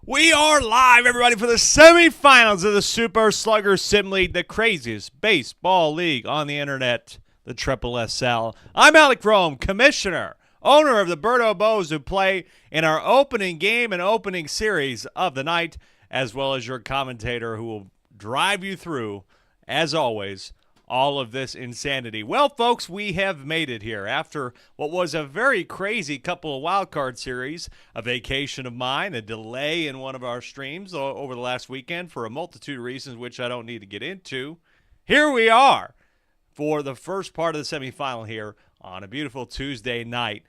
We are live, everybody, for the semifinals of the Super Slugger Sim League, the craziest baseball league on the internet, the SSSL. I'm Alec Rome, commissioner, owner of the Birdo Bows, who play in our opening game and opening series of the night, as well as your commentator who will drive you through, as always, all of this insanity. Well, folks, we have made it here after what was a very crazy couple of wildcard series, a vacation of mine, a delay in one of our streams over the last weekend for a multitude of reasons which I don't need to get into. Here we are for the first part of the semifinal here on a beautiful Tuesday night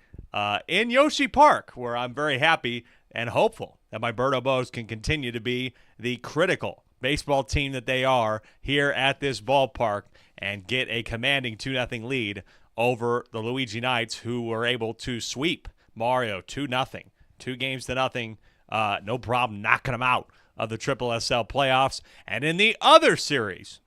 in Yoshi Park, where I'm very happy and hopeful that my Birdo Bows can continue to be the critical baseball team that they are here at this ballpark and get a commanding 2-0 lead over the Luigi Knights, who were able to sweep Mario 2-0. 2-0. No problem knocking them out of the SSSL playoffs. And in the other series,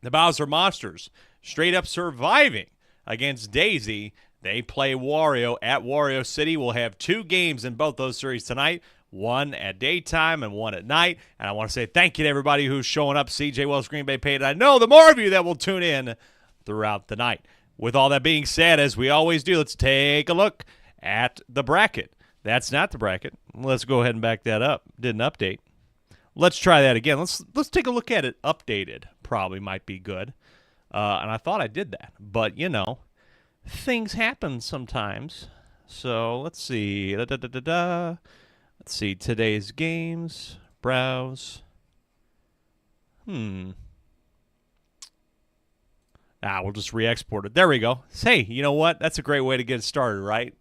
the Bowser Monsters straight up surviving against Daisy. They play Wario at Wario City. We'll have 2 games in both those series tonight. One at daytime and one at night. And I want to say thank you to everybody who's showing up. CJ Wells, Green Bay Paid. I know the more of you that will tune in throughout the night. With all that being said, as we always do, let's take a look at the bracket. That's not the bracket. Let's go ahead and back that up. Didn't update. Let's try that again. Let's take a look at it updated. Probably might be good. And I thought I did that. But, you know, things happen sometimes. So let's see. Let's see, today's games, browse. We'll just re-export it. There we go. Hey, you know what? That's a great way to get it started, right?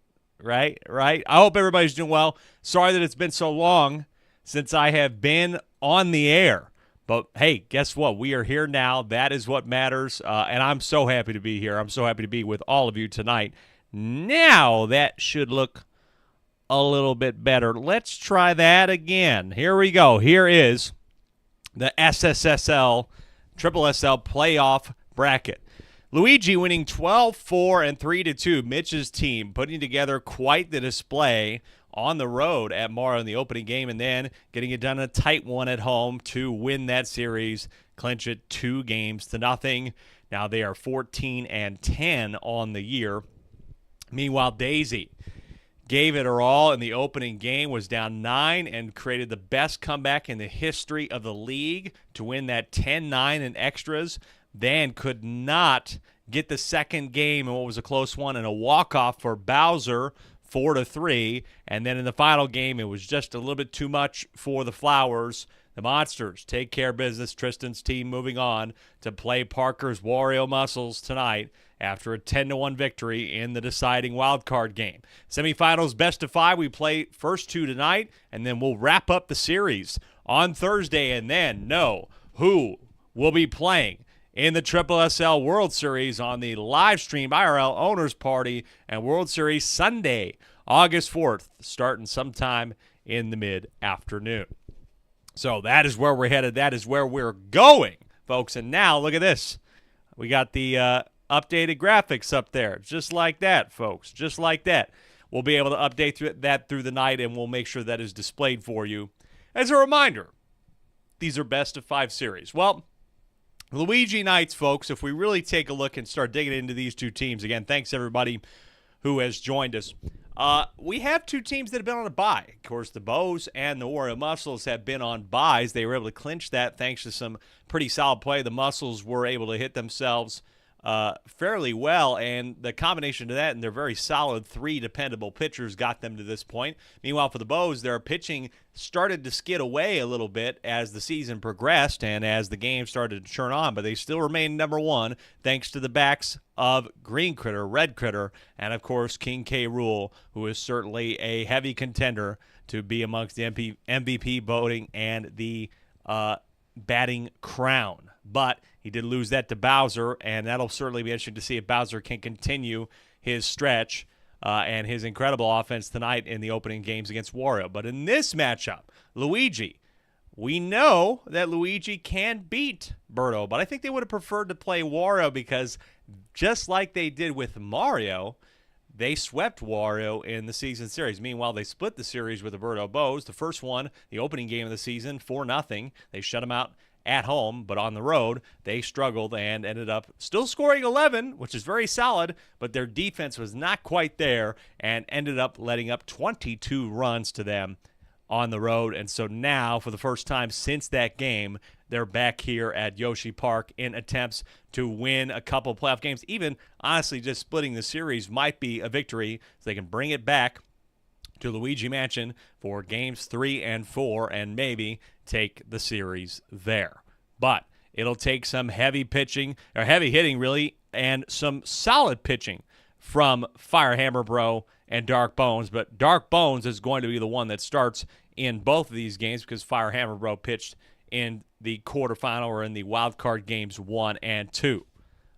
Right? I hope everybody's doing well. Sorry that it's been so long since I have been on the air. But, hey, guess what? We are here now. That is what matters, and I'm so happy to be here. I'm so happy to be with all of you tonight. Now that should look a little bit better. Let's try that again. Here we go. Here is the SSSL SSSL playoff bracket. Luigi winning 12-4 and 3-2. Mitch's team putting together quite the display on the road at Mario in the opening game, and then getting it done in a tight one at home to win that series, clinch it 2-0. Now they are 14-10 on the year. Meanwhile, Daisy gave it her all in the opening game, was down 9 and created the best comeback in the history of the league to win that 10-9 in extras. Then could not get the second game in what was a close one and a walk-off for Bowser, 4-3. And then in the final game, it was just a little bit too much for the Flowers. The Monsters take care of business. Tristan's team moving on to play Parker's Wario Muscles tonight after a 10-1 victory in the deciding wild card game. Semifinals best of 5. We play first 2 tonight, and then we'll wrap up the series on Thursday and then know who will be playing in the SSSL World Series on the live stream IRL Owners Party and World Series Sunday, August 4th, starting sometime in the mid-afternoon. So that is where we're headed. That is where we're going, folks. And now, look at this. We got the updated graphics up there. Just like that, folks. Just like that. We'll be able to update that through the night, and we'll make sure that is displayed for you. As a reminder, these are best of 5 series. Well, Luigi Nights, folks, if we really take a look and start digging into these two teams, again, thanks everybody who has joined us. We have 2 teams that have been on a bye. Of course, the Bows and the Wario Muscles have been on byes. They were able to clinch that thanks to some pretty solid play. The Muscles were able to hit themselves fairly well, and the combination of that and their very solid 3 dependable pitchers got them to this point. Meanwhile, for the Bows, their pitching started to skid away a little bit as the season progressed and as the game started to turn on, but they still remain number 1 thanks to the backs of Green Critter, Red Critter, and of course King K. Rool, who is certainly a heavy contender to be amongst the MVP voting and the batting crown. But he did lose that to Bowser, and that'll certainly be interesting to see if Bowser can continue his stretch and his incredible offense tonight in the opening games against Wario. But in this matchup, Luigi, we know that Luigi can beat Birdo, but I think they would have preferred to play Wario because just like they did with Mario, they swept Wario in the season series. Meanwhile, they split the series with the Birdo Bows. The first one, the opening game of the season, 4-0. They shut them out at home, but on the road, they struggled and ended up still scoring 11, which is very solid, but their defense was not quite there and ended up letting up 22 runs to them on the road. And so now, for the first time since that game, they're back here at Yoshi Park in attempts to win a couple playoff games. Even, honestly, just splitting the series might be a victory, so they can bring it back to Luigi Mansion for games 3 and 4 and maybe take the series there. But it'll take some heavy pitching, or heavy hitting really, and some solid pitching from Firehammer Bro and Dark Bones. But Dark Bones is going to be the one that starts in both of these games because Firehammer Bro pitched in the quarterfinal or in the wild card games 1 and 2.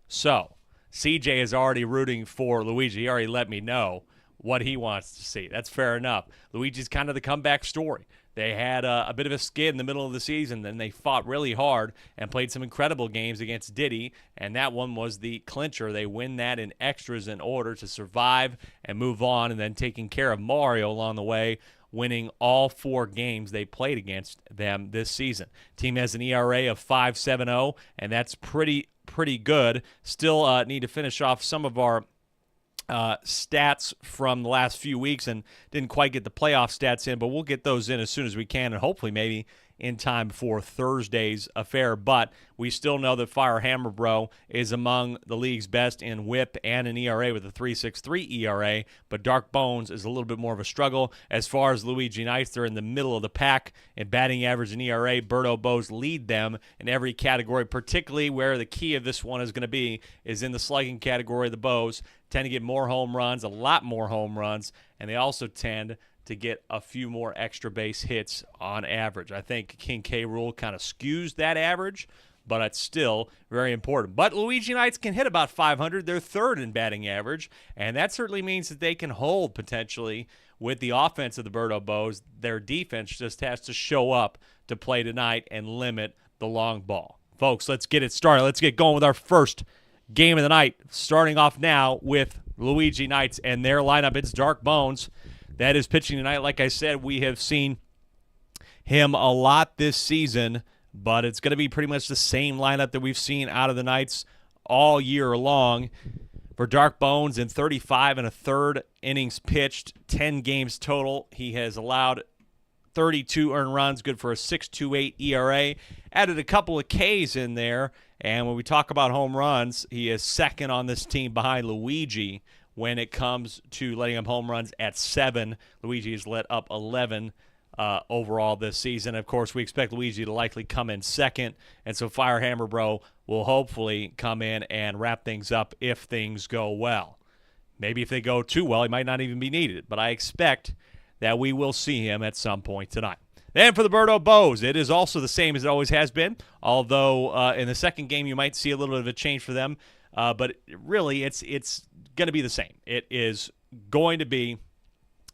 So CJ is already rooting for Luigi. He already let me know what he wants to see. That's fair enough. Luigi's kind of the comeback story. They had a bit of a skid in the middle of the season, then they fought really hard and played some incredible games against Diddy, and that one was the clincher. They win that in extras in order to survive and move on, and then taking care of Mario along the way, winning all 4 games they played against them this season. Team has an ERA of 5.70, and that's pretty good. Still need to finish off some of our stats from the last few weeks and didn't quite get the playoff stats in, but we'll get those in as soon as we can and hopefully maybe in time for Thursday's affair. But we still know that Firehammer Bro is among the league's best in whip and an ERA with a 3.63 ERA, but Dark Bones is a little bit more of a struggle. As far as Luigi Nights, they're in the middle of the pack in batting average and ERA. Birdo Bows lead them in every category, particularly where the key of this one is going to be is in the slugging category. The Bows tend to get more home runs, a lot more home runs, and they also tend to get a few more extra base hits on average. I think King K. Rool kind of skews that average, but it's still very important. But Luigi Nights can hit about 500. They're third in batting average, and that certainly means that they can hold potentially with the offense of the Birdo Bows. Their defense just has to show up to play tonight and limit the long ball. Folks, let's get it started. Let's get going with our first game of the night, starting off now with Luigi Nights and their lineup. It's Dark Bones. that is pitching tonight. Like I said, we have seen him a lot this season, but it's going to be pretty much the same lineup that we've seen out of the Knights all year long. For Dark Bones, in 35 and a third innings pitched, 10 games total, he has allowed 32 earned runs, good for a 6.28 ERA. Added a couple of Ks in there, and when we talk about home runs, he is second on this team behind Luigi when it comes to letting up home runs at 7. Luigi has let up 11 overall this season. Of course, we expect Luigi to likely come in second, and so Firehammer Bro will hopefully come in and wrap things up if things go well. Maybe if they go too well, he might not even be needed, but I expect that we will see him at some point tonight. Then for the Birdo Bows, it is also the same as it always has been, although in the second game you might see a little bit of a change for them, but really it's going to be the same. It is going to be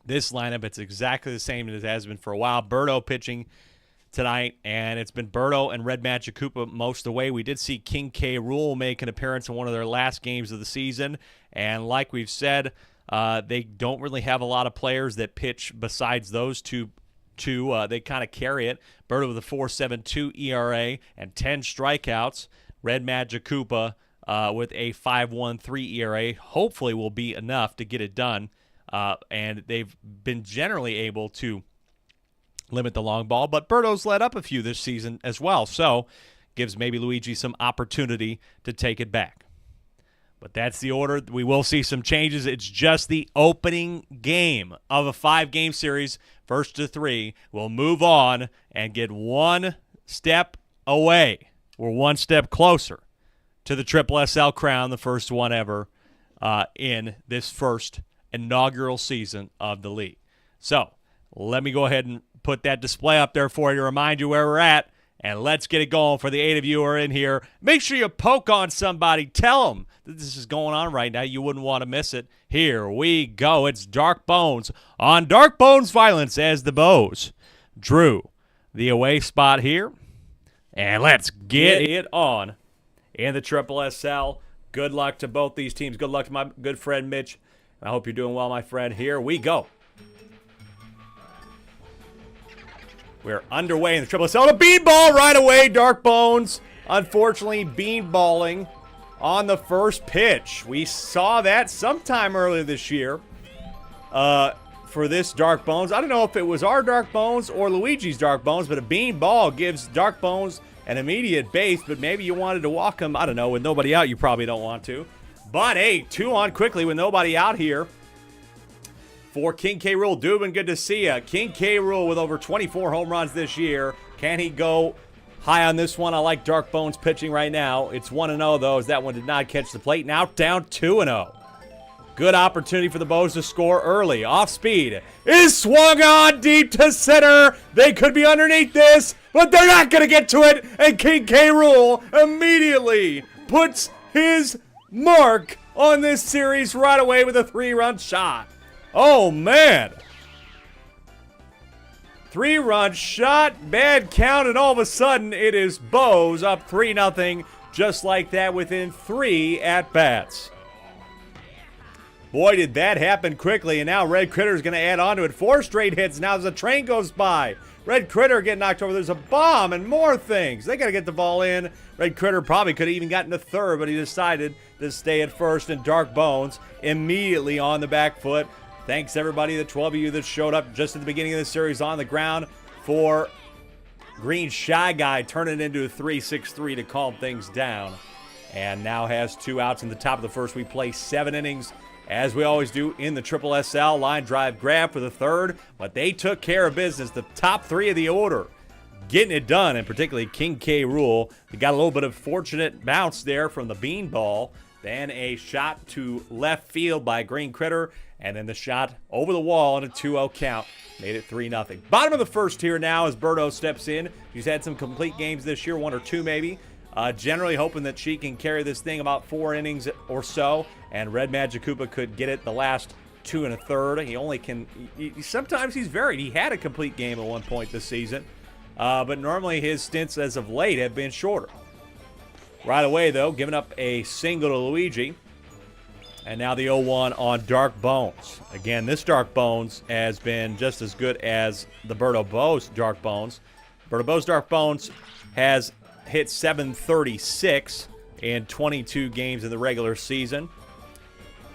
this lineup. It's exactly the same as it has been for a while. Birdo pitching tonight, and it's been Birdo and Red Magic Koopa most of the way. We did see King K. Rool make an appearance in one of their last games of the season, and like we've said, they don't really have a lot of players that pitch besides those two. They kind of carry it. Birdo with a 4.72 ERA and 10 strikeouts. Red Magic Koopa with a 5.13 ERA hopefully will be enough to get it done. And they've been generally able to limit the long ball, but Birdo's let up a few this season as well, so gives maybe Luigi some opportunity to take it back. But that's the order. We will see some changes. It's just the opening game of a 5-game series, first to 3. We'll move on and get one step away. We're one step closer to the SSSL crown, the first one ever in this first inaugural season of the league. So let me go ahead and put that display up there for you to remind you where we're at, and let's get it going for the 8 of you who are in here. Make sure you poke on somebody. Tell them that this is going on right now. You wouldn't want to miss it. Here we go. It's Dark Bones on Dark Bones Violence as the Bows drew the away spot here. And let's get it on in the SSSL. Good luck to both these teams. Good luck to my good friend Mitch. I hope you're doing well, my friend. Here we go. We're underway in the SSSL. A beanball right away, Dark Bones. Unfortunately, beanballing on the first pitch. We saw that sometime earlier this year for this Dark Bones. I don't know if it was our Dark Bones or Luigi's Dark Bones, but a beanball gives Dark Bones an immediate base, but maybe you wanted to walk him. I don't know. With nobody out, you probably don't want to. But, hey, 2 on quickly with nobody out here. For King K. Rool, Dubin, good to see you. King K. Rool with over 24 home runs this year. Can he go high on this one? I like Dark Bones pitching right now. It's 1-0, though, as that one did not catch the plate. Now down 2-0. Good opportunity for the Bows to score early. Off speed. Is swung on deep to center. They could be underneath this, but they're not going to get to it. And King K. Rool immediately puts his mark on this series right away with a 3-run shot. Oh, man. 3-run shot, bad count, and all of a sudden it is Bows up 3-0 just like that within 3 at-bats. Boy, did that happen quickly, and now Red Critter's going to add on to it. 4 straight hits now as the train goes by. Red Critter getting knocked over. There's a bomb and more things. They got to get the ball in. Red Critter probably could have even gotten to third, but he decided to stay at first, and Dark Bones immediately on the back foot. Thanks, everybody, the 12 of you that showed up just at the beginning of the series on the ground for Green Shy Guy turning it into a 3-6-3 to calm things down. And now has 2 outs in the top of the first. We play 7 innings, as we always do in the SSSL. Line drive grab for the third, but they took care of business. The top 3 of the order getting it done, and particularly King K. Rool. They got a little bit of fortunate bounce there from the beanball. Then a shot to left field by Green Critter, and then the shot over the wall and a 2-0 count made it 3-0. Bottom of the first here now as Birdo steps in. She's had some complete games this year, 1 or 2 maybe. Generally hoping that she can carry this thing about 4 innings or so, and Red Magic Koopa could get it the last 2 1/3. He only can, sometimes he's varied. He had a complete game at one point this season, but normally his stints as of late have been shorter. Right away, though, giving up a single to Luigi. And now the 0-1 on Dark Bones. Again, this Dark Bones has been just as good as the Birdo Bow's Dark Bones. Birdo Bow's Dark Bones has hit 736 in 22 games in the regular season.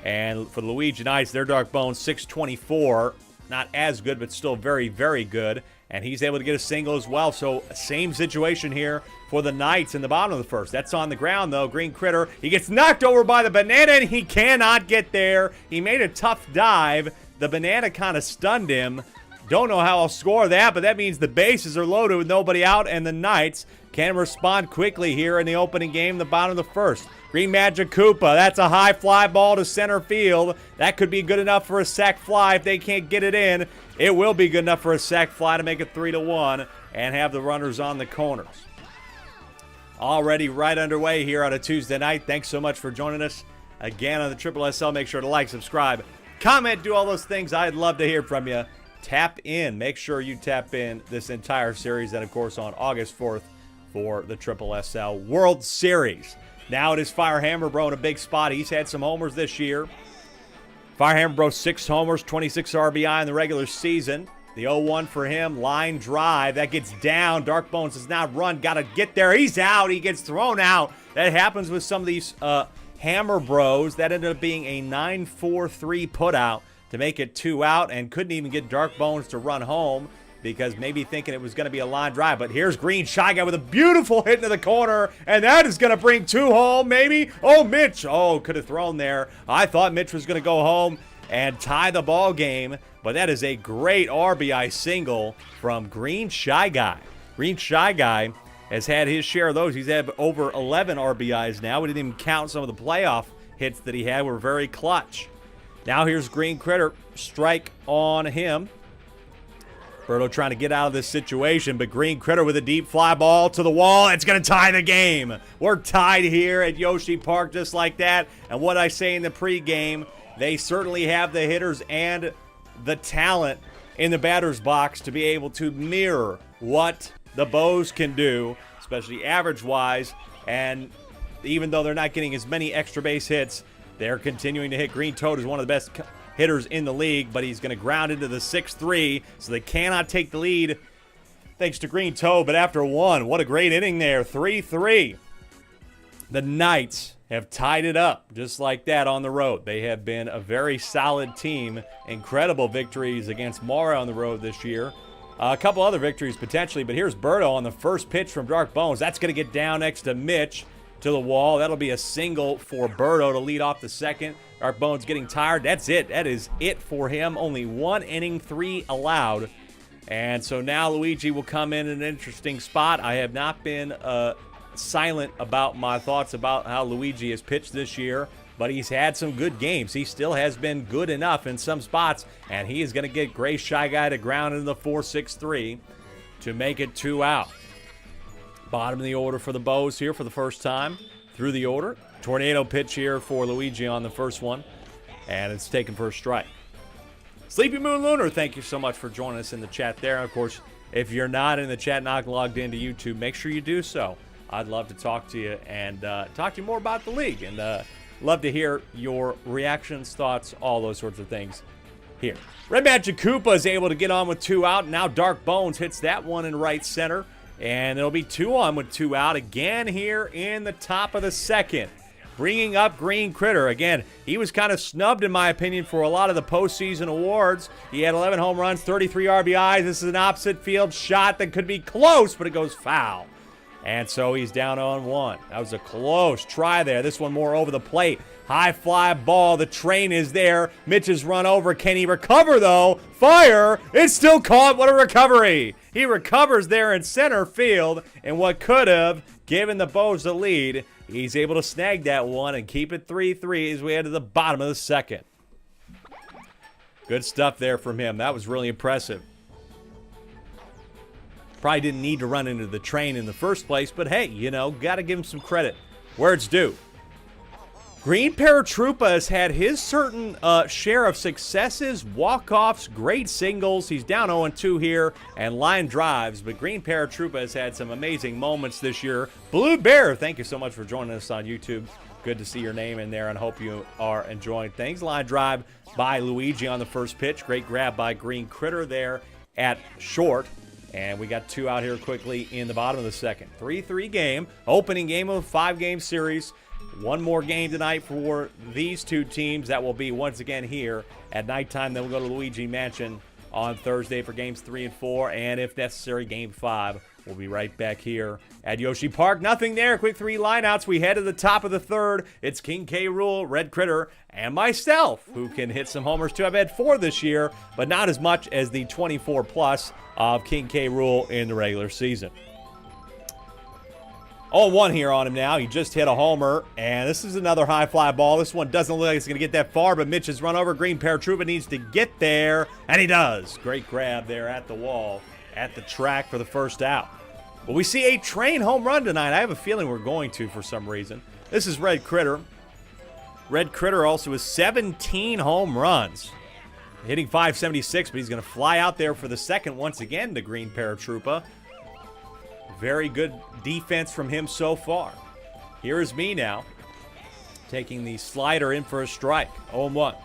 And for the Luigi Knights, their Dark Bones, 624. Not as good, but still very, very good. And he's able to get a single as well. So same situation here for the Knights in the bottom of the first. That's on the ground, though. Green Critter, he gets knocked over by the banana, and he cannot get there. He made a tough dive. The banana kind of stunned him. Don't know how I'll score that, but that means the bases are loaded with nobody out, and the Knights can respond quickly here in the opening game, the bottom of the first. Green Magic Koopa, that's a high fly ball to center field. That could be good enough for a sac fly if they can't get it in. It will be good enough for a sac fly to make it 3-1 and have the runners on the corners. Already right underway here on a Tuesday night. Thanks so much for joining us again on the SSSL. Make sure to like, subscribe, comment, do all those things. I'd love to hear from you. Tap in. Make sure you tap in this entire series, and of course on August 4th for the SSSL World Series. Now it is Firehammer Bro in a big spot. He's had some homers this year. Firehammer Bro, 6 homers, 26 RBI in the regular season. The 0-1 for him, line drive. That gets down. Dark Bones does not run. Got to get there. He's out. He gets thrown out. That happens with some of these Hammer Bros. That ended up being a 9-4-3 putout to make it 2 out, and couldn't even get Dark Bones to run home because maybe thinking it was going to be a line drive. But here's Green Shy Guy with a beautiful hit into the corner, and that is going to bring 2 home, maybe. Oh, Mitch. Oh, could have thrown there. I thought Mitch was going to go home and tie the ball game, but that is a great RBI single from Green Shy Guy. Green Shy Guy has had his share of those. He's had over 11 RBIs now. We didn't even count some of the playoff hits that he had. Were very clutch. Now here's Green Critter. Strike on him. Birdo trying to get out of this situation, but Green Critter with a deep fly ball to the wall. It's going to tie the game. We're tied here at Yoshi Park just like that. And what I say in the pregame, they certainly have the hitters and the talent in the batter's box to be able to mirror what the Bows can do, especially average-wise. And even though they're not getting as many extra base hits, they're continuing to hit. Green Toad is one of the best hitters in the league, but he's going to ground into the 6-3, so they cannot take the lead thanks to Green Toad. But after 1, what a great inning there, 3-3. The Knights have tied it up just like that on the road. They have been a very solid team. Incredible victories against Mara on the road this year. A couple other victories potentially, but here's Birdo on the first pitch from Dark Bones. That's going to get down next to Mitch to the wall. That'll be a single for Birdo to lead off the second. Dark Bones getting tired. That's it. That is it for him. Only 1 inning, 3 allowed. And so now Luigi will come in an interesting spot. I have not been silent about my thoughts about how Luigi has pitched this year, but he's had some good games. He still has been good enough in some spots, and he is going to get Gray Shy Guy to ground into the 4-6-3 to make it 2 out. Bottom of the order for the Bows here for the first time through the order. Tornado pitch here for Luigi on the first one, and it's taken for a strike. Sleepy Moon Lunar, thank you so much for joining us in the chat there. And of course, if you're not in the chat, not logged into YouTube, make sure you do so. I'd love to talk to you and talk to you more about the league, and love to hear your reactions, thoughts, all those sorts of things here. Red Magic Koopa is able to get on with 2 out. Now Dark Bones hits that one in right center, and it'll be 2 on with 2 out again here in the top of the second. Bringing up Green Critter. Again, he was kind of snubbed, in my opinion, for a lot of the postseason awards. He had 11 home runs, 33 RBIs. This is an opposite field shot that could be close, but it goes foul. And so he's down on 1. That was a close try there. This one more over the plate. High fly ball. The train is there. Mitch has run over. Can he recover, though? Fire. It's still caught. What a recovery. He recovers there in center field. And what could have given the Bows the lead, he's able to snag that one and keep it 3-3 as we head to the bottom of the second. Good stuff there from him. That was really impressive. Probably didn't need to run into the train in the first place, but hey, you know, got to give him some credit where it's due. Green Paratroopa has had his certain share of successes, walk-offs, great singles. He's down 0-2 here and line drives, but Green Paratroopa has had some amazing moments this year. Blue Bear, thank you so much for joining us on YouTube. good to see your name in there and hope you are enjoying things. Line drive by Luigi on the first pitch. Great grab by Green Critter there at short. And we got 2 out here quickly in the bottom of the second. 3-3 game. Opening game of a 5-game series. One more game tonight for these two teams. That will be once again here at nighttime. Then we'll go to Luigi Mansion on Thursday for games 3 and 4. And if necessary, game 5. We'll be right back here at Yoshi Park. Nothing there. Quick 3 lineouts. We head to the top of the third. It's King K. Rool, Red Critter, and myself, who can hit some homers too. I've had 4 this year, but not as much as the 24 plus of King K. Rool in the regular season. 0-1 here on him now. He just hit a homer, and this is another high fly ball. This one doesn't look like it's going to get that far, but Mitch has run over. Green Paratroopa needs to get there, and he does. Great grab there at the wall, at the track for the first out. But we see a train home run tonight. I have a feeling we're going to for some reason. This is Red Critter. Red Critter also has 17 home runs. Hitting .576, but he's going to fly out there for the second once again to Green Paratroopa. Very good defense from him so far. Here is me now, taking the slider in for a strike. 0-1.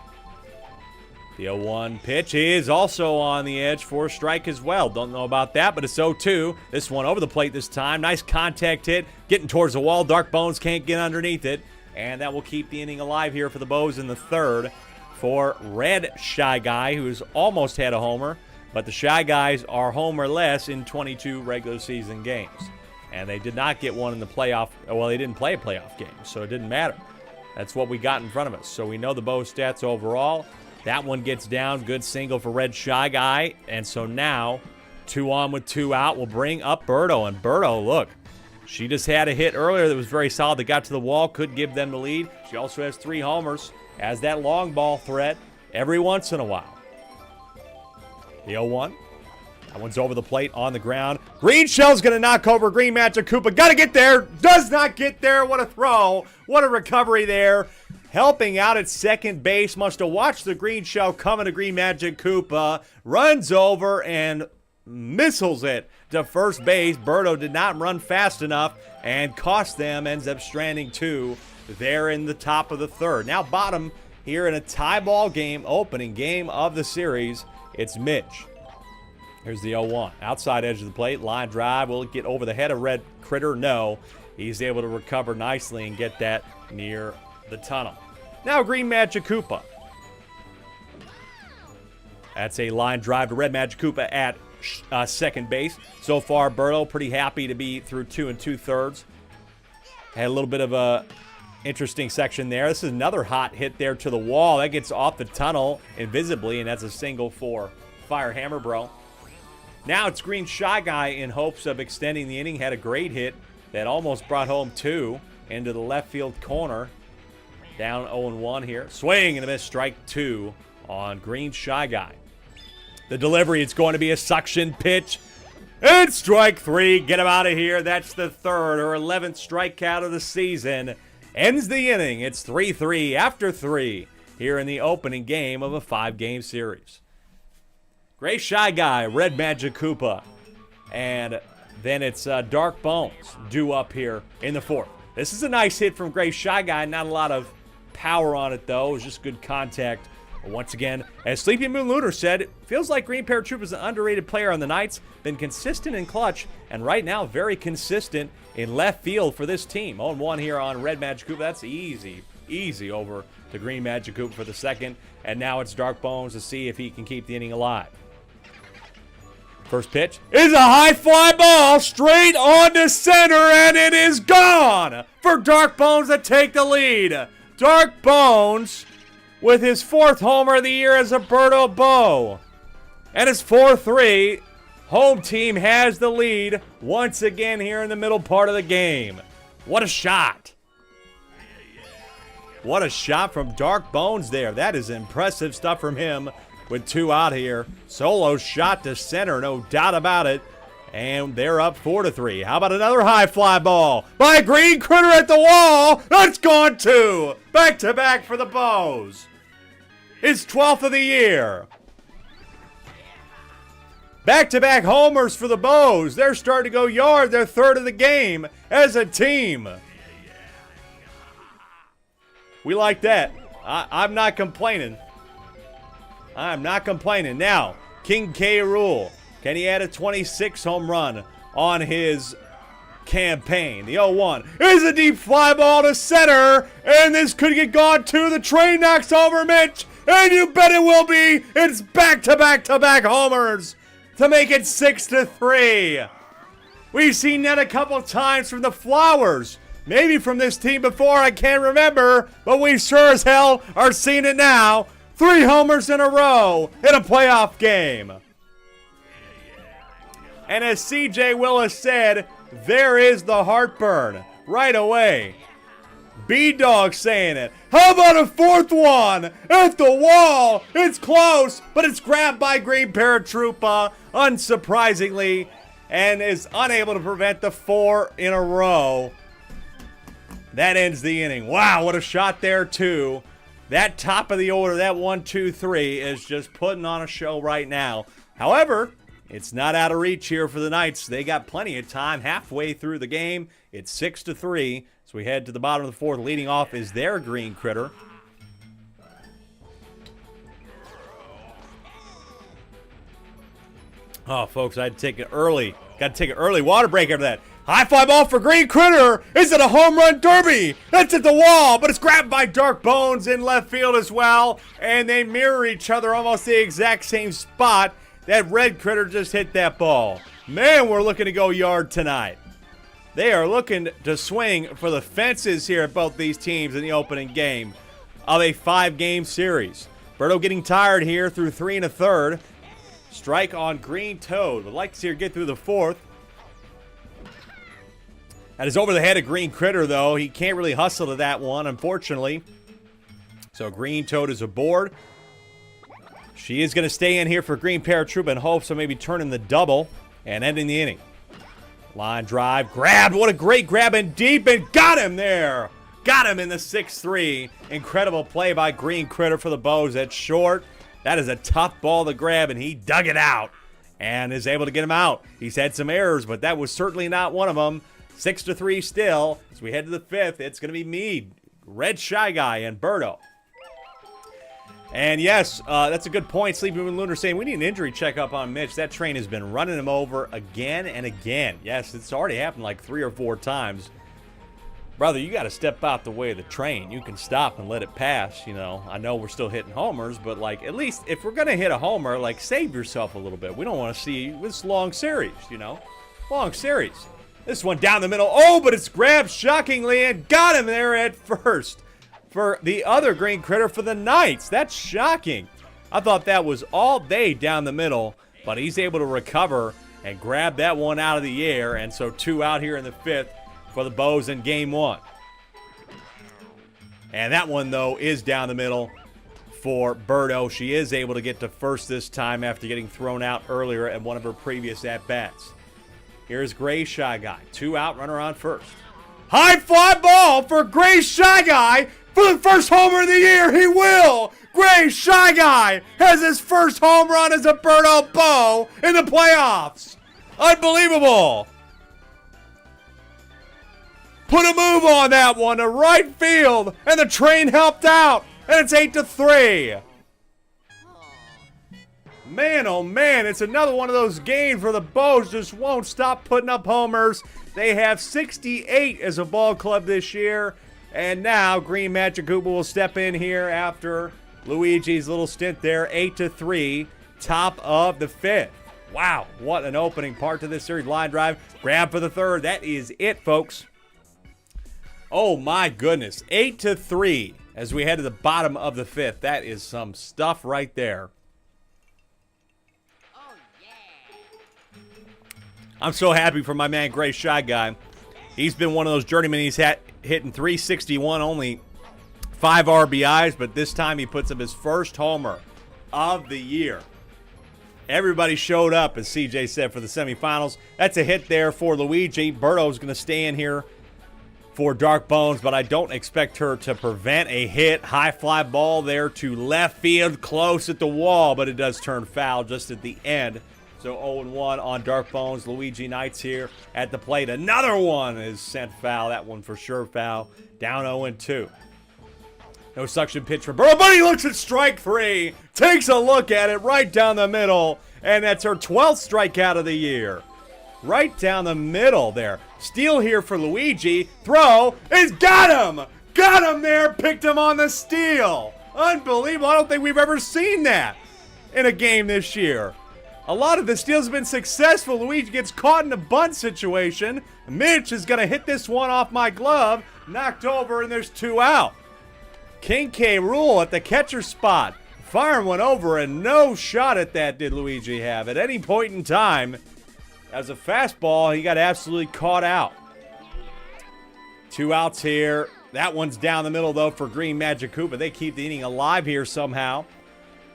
The 0-1 pitch is also on the edge for a strike as well. Don't know about that, but it's 0-2. This one over the plate this time. Nice contact hit. Getting towards the wall. Dark Bones can't get underneath it. And that will keep the inning alive here for the Bows in the third for Red Shy Guy, who's almost had a homer. But the Shy Guys are homerless in 22 regular season games. And they did not get one in the playoff. Well, they didn't play a playoff game, so it didn't matter. That's what we got in front of us. So we know the Bow stats overall. That one gets down. Good single for Red Shy Guy. And so now, 2 on with 2 out. We'll bring up Birdo. And Birdo, look, she just had a hit earlier that was very solid that got to the wall. Could give them the lead. She also has 3 homers. Has that long ball threat every once in a while. The 0-1. That one's over the plate on the ground. Green Shell's going to knock over Green Magic Koopa. Got to get there. Does not get there. What a throw. What a recovery there. Helping out at second base. Must have watched the Green Shell coming to Green Magic Koopa. Runs over and missiles it to first base. Birdo did not run fast enough and cost them. Ends up stranding 2 there in the top of the third. Now bottom here in a tie ball game. Opening game of the series. It's Mitch. Here's the 0-1. Outside edge of the plate. Line drive. Will it get over the head of Red Critter? No. He's able to recover nicely and get that near the tunnel. Now Green Magic Koopa. That's a line drive to Red Magic Koopa at second base. So far, Birdo pretty happy to be through 2 2/3. Had a little bit of a interesting section there. This is another hot hit there to the wall. That gets off the tunnel invisibly, and that's a single for Fire Hammer Bro. Now it's Green Shy Guy in hopes of extending the inning. Had a great hit that almost brought home 2 into the left field corner. Down 0-1 here. Swing and a miss, strike 2 on Green Shy Guy. The delivery, it's going to be a suction pitch. And strike 3. Get him out of here. That's the third or 11th strikeout of the season. Ends the inning. It's 3-3 after 3 here in the opening game of a 5-game series. Gray Shy Guy, Red Magic Koopa, and then it's Dark Bones due up here in the fourth. This is a nice hit from Gray Shy Guy. Not a lot of power on it, though. It was just good contact. Once again, as Sleepy Moon Lunar said, it feels like Green Paratroopa is an underrated player on the nights. Been consistent in clutch, and right now very consistent in left field for this team. 0-1 here on Red Magic Koopa. That's easy over to Green Magic Koopa for the second. And now it's Dark Bones to see if he can keep the inning alive. First pitch is a high fly ball straight on to center, and it is gone for Dark Bones to take the lead. Dark Bones with his 4th homer of the year as a Birdo Bow. And it's 4-3. Home team has the lead once again here in the middle part of the game. What a shot. What a shot from Dark Bones there. That is impressive stuff from him with 2 out here. Solo shot to center, no doubt about it. And they're up 4-3. How about another high fly ball by Green Critter at the wall? That's gone too. Back-to-back for the Bows. His 12th of the year. Back-to-back homers for the Bows. They're starting to go yard. They're 3rd of the game as a team. We like that. I'm not complaining. I'm not complaining. Now, King K. Rool. Can he add a 26 home run on his campaign? The 0-1 is a deep fly ball to center, and this could get gone too. The train knocks over Mitch, and you bet it will be. It's back-to-back-to-back homers to make it 6-3. We've seen that a couple times from the Flowers. Maybe from this team before, I can't remember, but we sure as hell are seeing it now. 3 homers in a row in a playoff game. And as CJ Willis said, there is the heartburn right away. B-Dog saying it. How about a 4th one? At the wall. It's close, but it's grabbed by Green Paratroopa, unsurprisingly, and is unable to prevent the 4 in a row. That ends the inning. Wow, what a shot there, too. That top of the order, that 1-2-3, is just putting on a show right now. However, it's not out of reach here for the Knights. They got plenty of time halfway through the game. It's 6-3. So we head to the bottom of the 4th. Leading off is their Green Critter. Oh, folks, I had to take it early. Got to take an early water break after that. High fly ball for Green Critter. Is it a home run derby? That's at the wall, but it's grabbed by Dark Bones in left field as well. And they mirror each other almost the exact same spot. That Red Critter just hit that ball. Man, we're looking to go yard tonight. They are looking to swing for the fences here at both these teams in the opening game of a 5-game series. Birdo getting tired here through 3 1/3. Strike on Green Toad. Would like to see her get through the 4th. That is over the head of Green Critter, though. He can't really hustle to that one, unfortunately. So Green Toad is aboard. She is going to stay in here for Green Paratroopa in hopes of maybe turning the double and ending the inning. Line drive, grabbed. What a great grab and deep, and got him there. Got him in the 6-3. Incredible play by Green Critter for the Bows at short. That is a tough ball to grab, and he dug it out and is able to get him out. He's had some errors, but that was certainly not one of them. 6-3 still. As we head to the 5th, it's going to be Mead, Red Shy Guy, and Birdo. And yes, that's a good point. Sleeping Moon Lunar saying we need an injury checkup on Mitch. That train has been running him over again and again. Yes, it's already happened like 3 or 4 times. Brother, you got to step out the way of the train. You can stop and let it pass, you know. I know we're still hitting homers, but, like, at least if we're going to hit a homer, like, save yourself a little bit. We don't want to see this long series, you know. Long series. This one down the middle. Oh, but it's grabbed shockingly and got him there at first for the other Green Critter for the Knights. That's shocking. I thought that was all day down the middle, but he's able to recover and grab that one out of the air. And so 2 out here in the 5th for the Bows in game 1. And that one, though, is down the middle for Birdo. She is able to get to first this time after getting thrown out earlier at one of her previous at-bats. Here's Gray Shy Guy. 2 out, runner on first. High fly ball for Gray Shy Guy for the first homer of the year. He will. Gray Shy Guy has his first home run as a Birdo Bow in the playoffs. Unbelievable. Put a move on that one to right field, and the train helped out, and it's 8-3. Man, oh man, it's another one of those games where the Bows just won't stop putting up homers. They have 68 as a ball club this year, and now Green Magic Koopa will step in here after Luigi's little stint there. 8-3, top of the 5th. Wow, what an opening part to this series. Line drive, grab for the 3rd. That is it, folks. Oh my goodness, 8-3 as we head to the bottom of the 5th. That is some stuff right there. Oh, yeah. I'm so happy for my man Gray Shy Guy. He's been one of those journeymen. He's hitting 361, only 5 RBIs, but this time he puts up his first homer of the year. Everybody showed up, as CJ said, for the semifinals. That's a hit there for Luigi. Birdo's going to stay in here for Dark Bones, but I don't expect her to prevent a hit. High fly ball there to left field, close at the wall, but it does turn foul just at the end. So 0-1 on Dark Bones. Luigi Knights here at the plate. Another one is sent foul. That one for sure foul. Down 0-2. No suction pitch for Birdo, but he looks at strike 3. Takes a look at it right down the middle, and that's her 12th strikeout of the year. Right down the middle there. Steal here for Luigi. Throw is got him! Got him there! Picked him on the steal! Unbelievable. I don't think we've ever seen that in a game this year. A lot of the steals have been successful. Luigi gets caught in a bunt situation. Mitch is going to hit this one off my glove. Knocked over, and there's 2 out. King K. Rool at the catcher spot. Firing one over, and no shot at that did Luigi have. At any point in time, as a fastball, he got absolutely caught out. 2 outs here. That one's down the middle, though, for Green Magic Koopa. They keep the inning alive here somehow.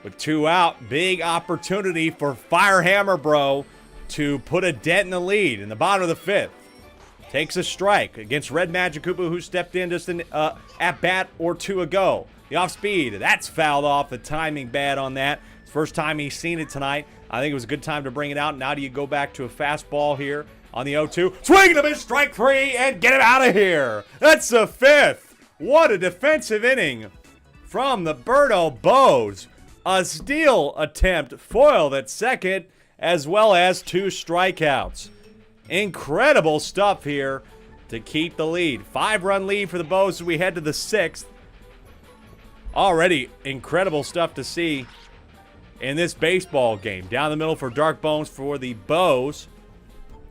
With 2 out, big opportunity for Firehammer Bro to put a dent in the lead in the bottom of the 5th. Takes a strike against Red Magic Koopa, who stepped in just an at-bat or 2 ago. The off-speed, that's fouled off. The timing bad on that. First time he's seen it tonight. I think it was a good time to bring it out. Now do you go back to a fastball here on the 0-2? Swing and a miss, strike 3, and get him out of here. That's the 5th. What a defensive inning from the Birdo Bows. A steal attempt foiled at second, as well as 2 strikeouts. Incredible stuff here to keep the lead. 5-run lead for the Bows as we head to the 6th. Already incredible stuff to see in this baseball game. Down the middle for Dark Bones for the Bows.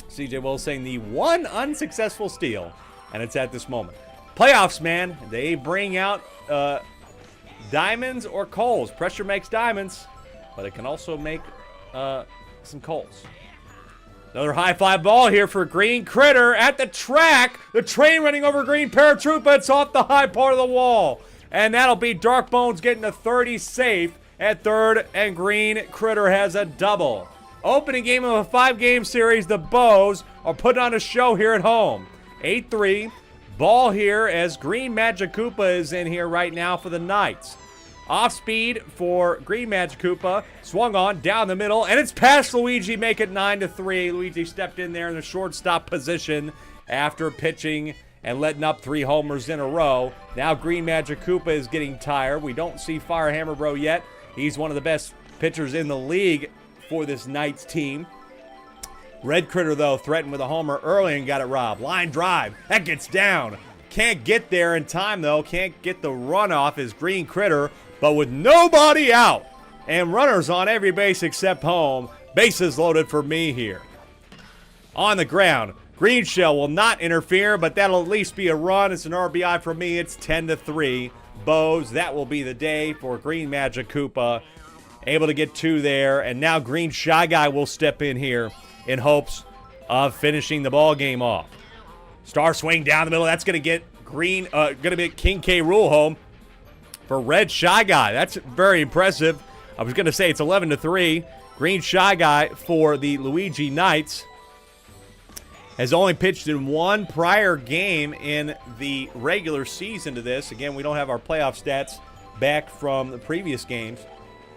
CJ Wills saying the one unsuccessful steal, and it's at this moment. Playoffs, man. They bring out diamonds or coals. Pressure makes diamonds, but it can also make some coals. Another high fly ball here for Green Critter at the track. The train running over Green Paratroopa. It's off the high part of the wall. And that'll be Dark Bones getting a 30 safe at third, and Green Critter has a double. Opening game of a 5-game series, the Bows are putting on a show here at home. 8-3. Ball here as Green Magic Koopa is in here right now for the Knights. Off speed for Green Magic Koopa. Swung on down the middle, and it's past Luigi. Make it 9-3. Luigi stepped in there in the shortstop position after pitching and letting up 3 homers in a row. Now Green Magic Koopa is getting tired. We don't see Firehammer Bro yet. He's one of the best pitchers in the league for this Knights team. Red Critter, though, threatened with a homer early and got it robbed. Line drive. That gets down. Can't get there in time, though. Can't get the runoff as Green Critter. But with nobody out and runners on every base except home, bases loaded for me here. On the ground, Green Shell will not interfere, but that'll at least be a run. It's an RBI for me. It's 10-3. Bows, that will be the day for Green Magic Koopa. Able to get 2 there, and now Green Shy Guy will step in here in hopes of finishing the ball game off. Star swing down the middle. That's going to get King K. Rool home for Red Shy Guy. That's very impressive. I was going to say it's 11-3. Green Shy Guy for the Luigi Knights has only pitched in 1 prior game in the regular season to this. Again, we don't have our playoff stats back from the previous games.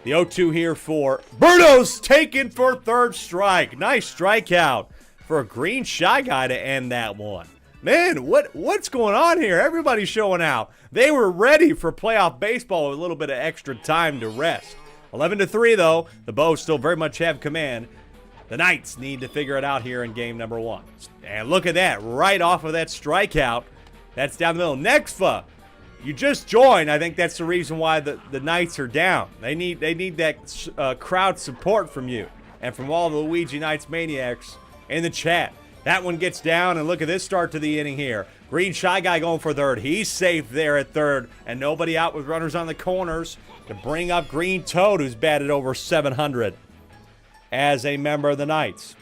The 0-2 here for Birdo's taken for 3rd strike. Nice strikeout for a Green Shy Guy to end that one. Man, what's going on here? Everybody's showing out. They were ready for playoff baseball with a little bit of extra time to rest. 11-3, though. The Bows still very much have command. The Knights need to figure it out here in game number 1. And look at that, right off of that strikeout. That's down the middle. Nexfa, you just joined. I think that's the reason why the Knights are down. They need that crowd support from you and from all the Luigi Knights maniacs in the chat. That one gets down, and look at this start to the inning here. Green Shy Guy going for 3rd. He's safe there at 3rd, and nobody out with runners on the corners to bring up Green Toad, who's batted over 700 as a member of the Knights.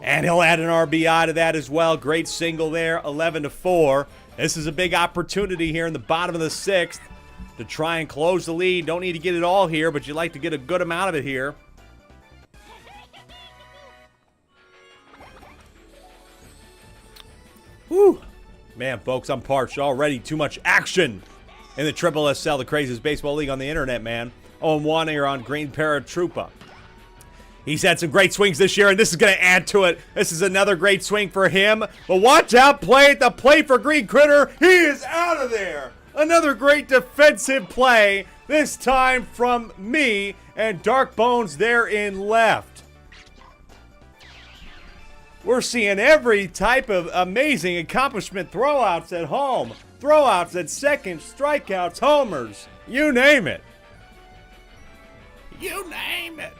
And he'll add an RBI to that as well. Great single there, 11-4. This is a big opportunity here in the bottom of the 6th to try and close the lead. Don't need to get it all here, but you'd like to get a good amount of it here. Whew. Man, folks, I'm parched already. Too much action in the SSSL, the craziest baseball league on the internet, man. 0-1 here on Green Paratroopa. He's had some great swings this year, and this is going to add to it. This is another great swing for him. But watch out, play at the plate for Green Critter. He is out of there. Another great defensive play, this time from me and Dark Bones there in left. We're seeing every type of amazing accomplishment. Throwouts at home, throwouts at second, strikeouts, homers, you name it. You name it.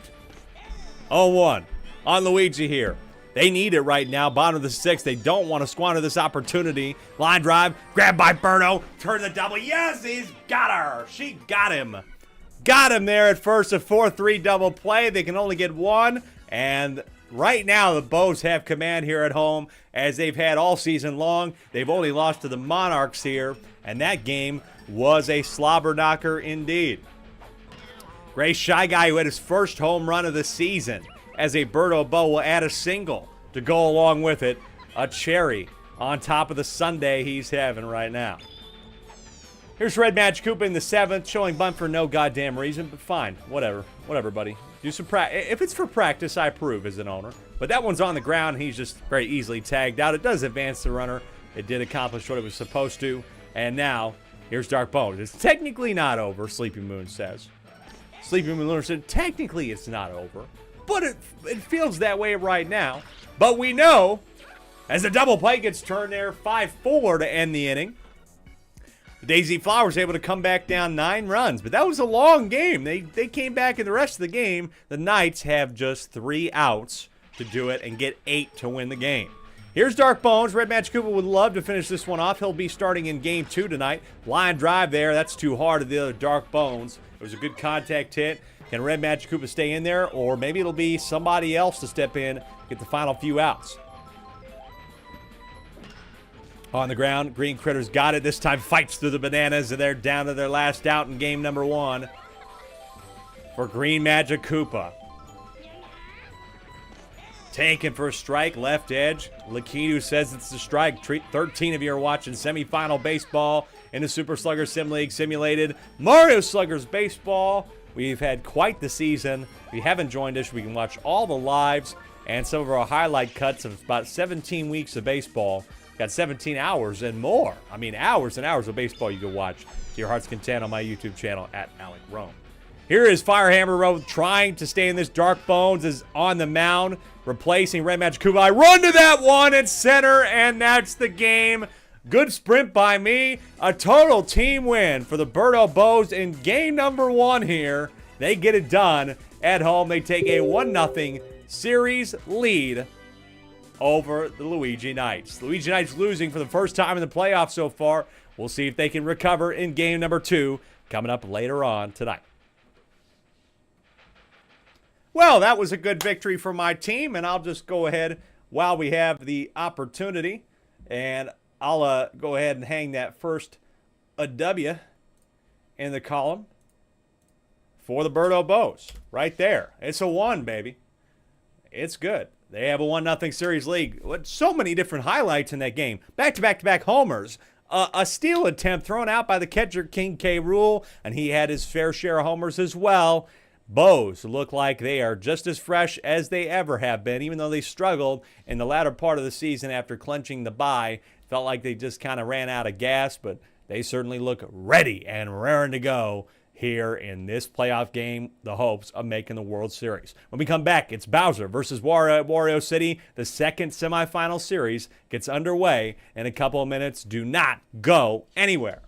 0-1 on Luigi here. They need it right now. Bottom of the sixth. They don't want to squander this opportunity. Line drive. Grabbed by Birdo. Turn the double. Yes, he's got her. She got him. Got him there at first. A 4-3 double play. They can only get one. And right now, the Bows have command here at home, as they've had all season long. They've only lost to the Monarchs here. And that game was a slobber knocker indeed. Gray Shy Guy, who had his first home run of the season, as a Birdo Bow, will add a single to go along with it. A cherry on top of the sundae he's having right now. Here's Red Magic Koopa in the seventh, showing bunt for no goddamn reason, but fine. Whatever, buddy. Do some practice. If it's for practice, I approve as an owner. But that one's on the ground. He's just very easily tagged out. It does advance the runner. It did accomplish what it was supposed to. And now, here's Dark Bones. It's technically not over, Sleepy Moon says. Sleepy Moon said, technically it's not over. But it feels that way right now. But we know, as the double play gets turned there, 5-4 to end the inning. Daisy Flowers able to come back down 9 runs. But that was a long game. They came back in the rest of the game. The Knights have just 3 outs to do it and get 8 to win the game. Here's Dark Bones. Red Magic Koopa would love to finish this one off. He'll be starting in game 2 tonight. Line drive there. That's too hard to the other Dark Bones. It was a good contact hit. Can Red Magic Koopa stay in there? Or maybe it'll be somebody else to step in, get the final few outs. On the ground, Green Critter's got it. This time fights through the bananas, and they're down to their last out in game number 1 for Green Magic Koopa. Taken for a strike, left edge. Lakitu says it's a strike. 13 of you are watching semifinal baseball in the Super Slugger Sim League simulated Mario Sluggers baseball. We've had quite the season. If you haven't joined us, we can watch all the lives and some of our highlight cuts of about 17 weeks of baseball. Got 17 hours and more. I mean, hours and hours of baseball you can watch to your heart's content on my YouTube channel at Alec Rome. Here is Firehammer Road trying to stay in this. Dark Bones is on the mound, replacing Red Magic Koopa. I run to that one at center, and that's the game. Good sprint by me. A total team win for the Birdo Bows in game number 1 here. They get it done at home. They take a 1-0 series lead over the Luigi Knights. Luigi Knights losing for the first time in the playoffs so far. We'll see if they can recover in game number 2 coming up later on tonight. Well, that was a good victory for my team, and I'll just go ahead while we have the opportunity, and I'll go ahead and hang that first a W in the column for the Birdo Bows. Right there. It's a 1, baby. It's good. They have a 1-0 series lead. So many different highlights in that game. Back-to-back-to-back homers. A steal attempt thrown out by the catcher, King K. Rool, and he had his fair share of homers as well. Bows look like they are just as fresh as they ever have been, even though they struggled in the latter part of the season after clinching the bye. Felt like they just kind of ran out of gas, but they certainly look ready and raring to go here in this playoff game, the hopes of making the World Series. When we come back, it's Bowser versus Wario at Wario City. The second semifinal series gets underway in a couple of minutes. Do not go anywhere.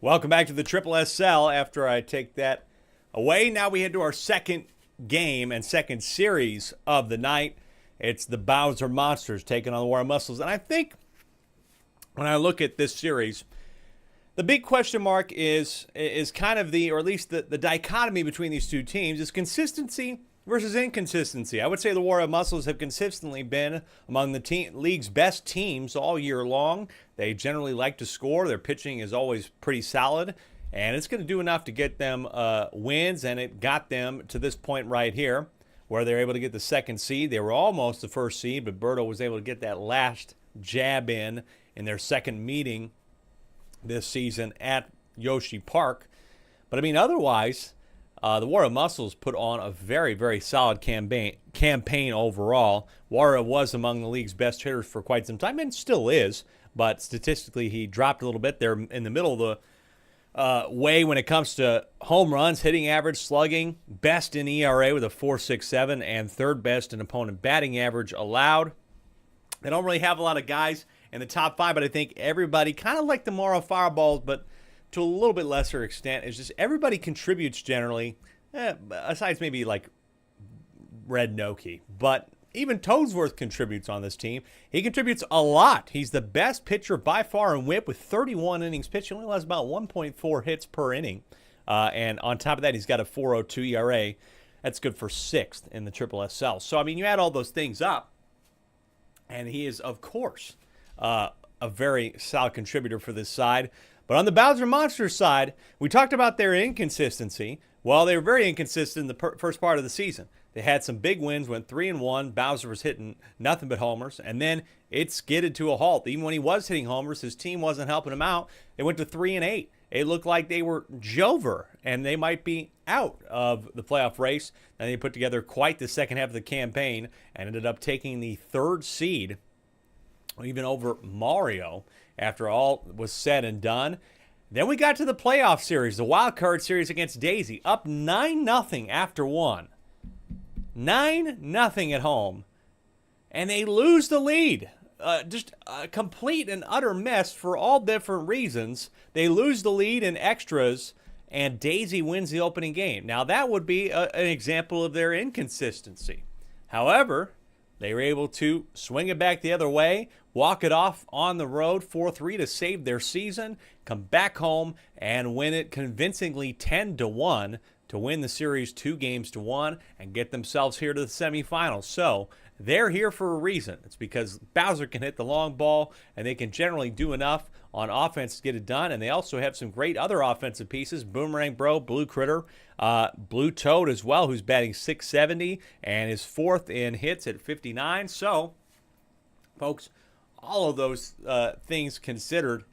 Welcome back to the Triple SL. After I take that away, now we head to our second game and second series of the night. It's the Bowser Monsters taking on the Wario Muscles. And I think when I look at this series, the big question mark is kind of or at least the dichotomy between these two teams is consistency versus inconsistency. I would say the Wario Muscles have consistently been among the league's best teams all year long. They generally like to score. Their pitching is always pretty solid, and it's going to do enough to get them wins, and it got them to this point right here where they're able to get the second seed. They were almost the first seed, but Birdo was able to get that last jab in their second meeting this season at Yoshi Park. But I mean, otherwise, the Wario Muscles put on a very, very solid campaign overall. Wario was among the league's best hitters for quite some time and still is, but statistically he dropped a little bit. They're in the middle of the way when it comes to home runs, hitting average, slugging, best in ERA with a 4.67 and third best in opponent batting average allowed. They don't really have a lot of guys in the top five, but I think everybody kind of like the Mario Fireballs, but to a little bit lesser extent. It's just everybody contributes generally, besides maybe like Red Noki. But even Toadsworth contributes on this team. He contributes a lot. He's the best pitcher by far in WHIP with 31 innings pitched. He only has about 1.4 hits per inning. And on top of that, he's got a 4.02 ERA. That's good for sixth in the Triple SL. So, I mean, you add all those things up, and he is, of course, a very solid contributor for this side. But on the Bowser Monsters side, we talked about their inconsistency. Well, they were very inconsistent in the first part of the season. They had some big wins, went 3-1. Bowser was hitting nothing but homers, and then it skidded to a halt. Even when he was hitting homers, his team wasn't helping him out. They went to 3-8. It looked like they were Jover, and they might be out of the playoff race. And they put together quite the second half of the campaign and ended up taking the third seed, even over Mario, after all was said and done. Then we got to the playoff series, the wild card series against Daisy, up 9-0 after one. 9-0 at home. And they lose the lead. Just a complete and utter mess for all different reasons. They lose the lead in extras, and Daisy wins the opening game. Now, that would be an example of their inconsistency. However, they were able to swing it back the other way, walk it off on the road 4-3 to save their season, come back home and win it convincingly 10-1 to win the series 2-1 and get themselves here to the semifinals. So they're here for a reason. It's because Bowser can hit the long ball and they can generally do enough on offense to get it done. And they also have some great other offensive pieces. Boomerang Bro, Blue Critter, Blue Toad as well, who's batting .670 and is fourth in hits at 59. So, folks, all of those things considered,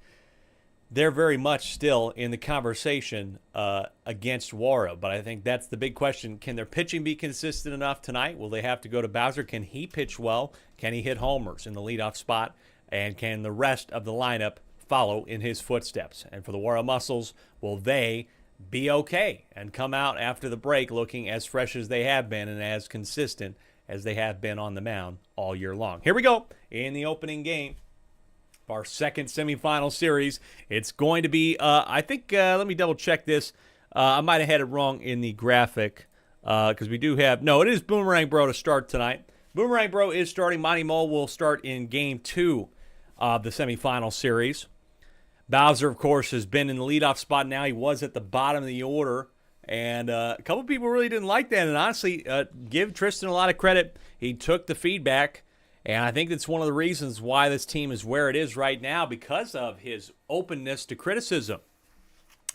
they're very much still in the conversation against Wario. But I think that's the big question. Can their pitching be consistent enough tonight? Will they have to go to Bowser? Can he pitch well? Can he hit homers in the leadoff spot? And can the rest of the lineup follow in his footsteps? And for the Wario Muscles, will they be okay and come out after the break looking as fresh as they have been and as consistent as they have been on the mound all year long? Here we go in the opening game of our second semifinal series. It's going to be, I think, let me double check this. I might have had it wrong in the graphic because we do have, no, it is Boomerang Bro to start tonight. Boomerang Bro is starting. Monty Mole will start in game 2 of the semifinal series. Bowser, of course, has been in the leadoff spot now. He was at the bottom of the order, and a couple people really didn't like that. And honestly, give Tristan a lot of credit. He took the feedback, and I think that's one of the reasons why this team is where it is right now, because of his openness to criticism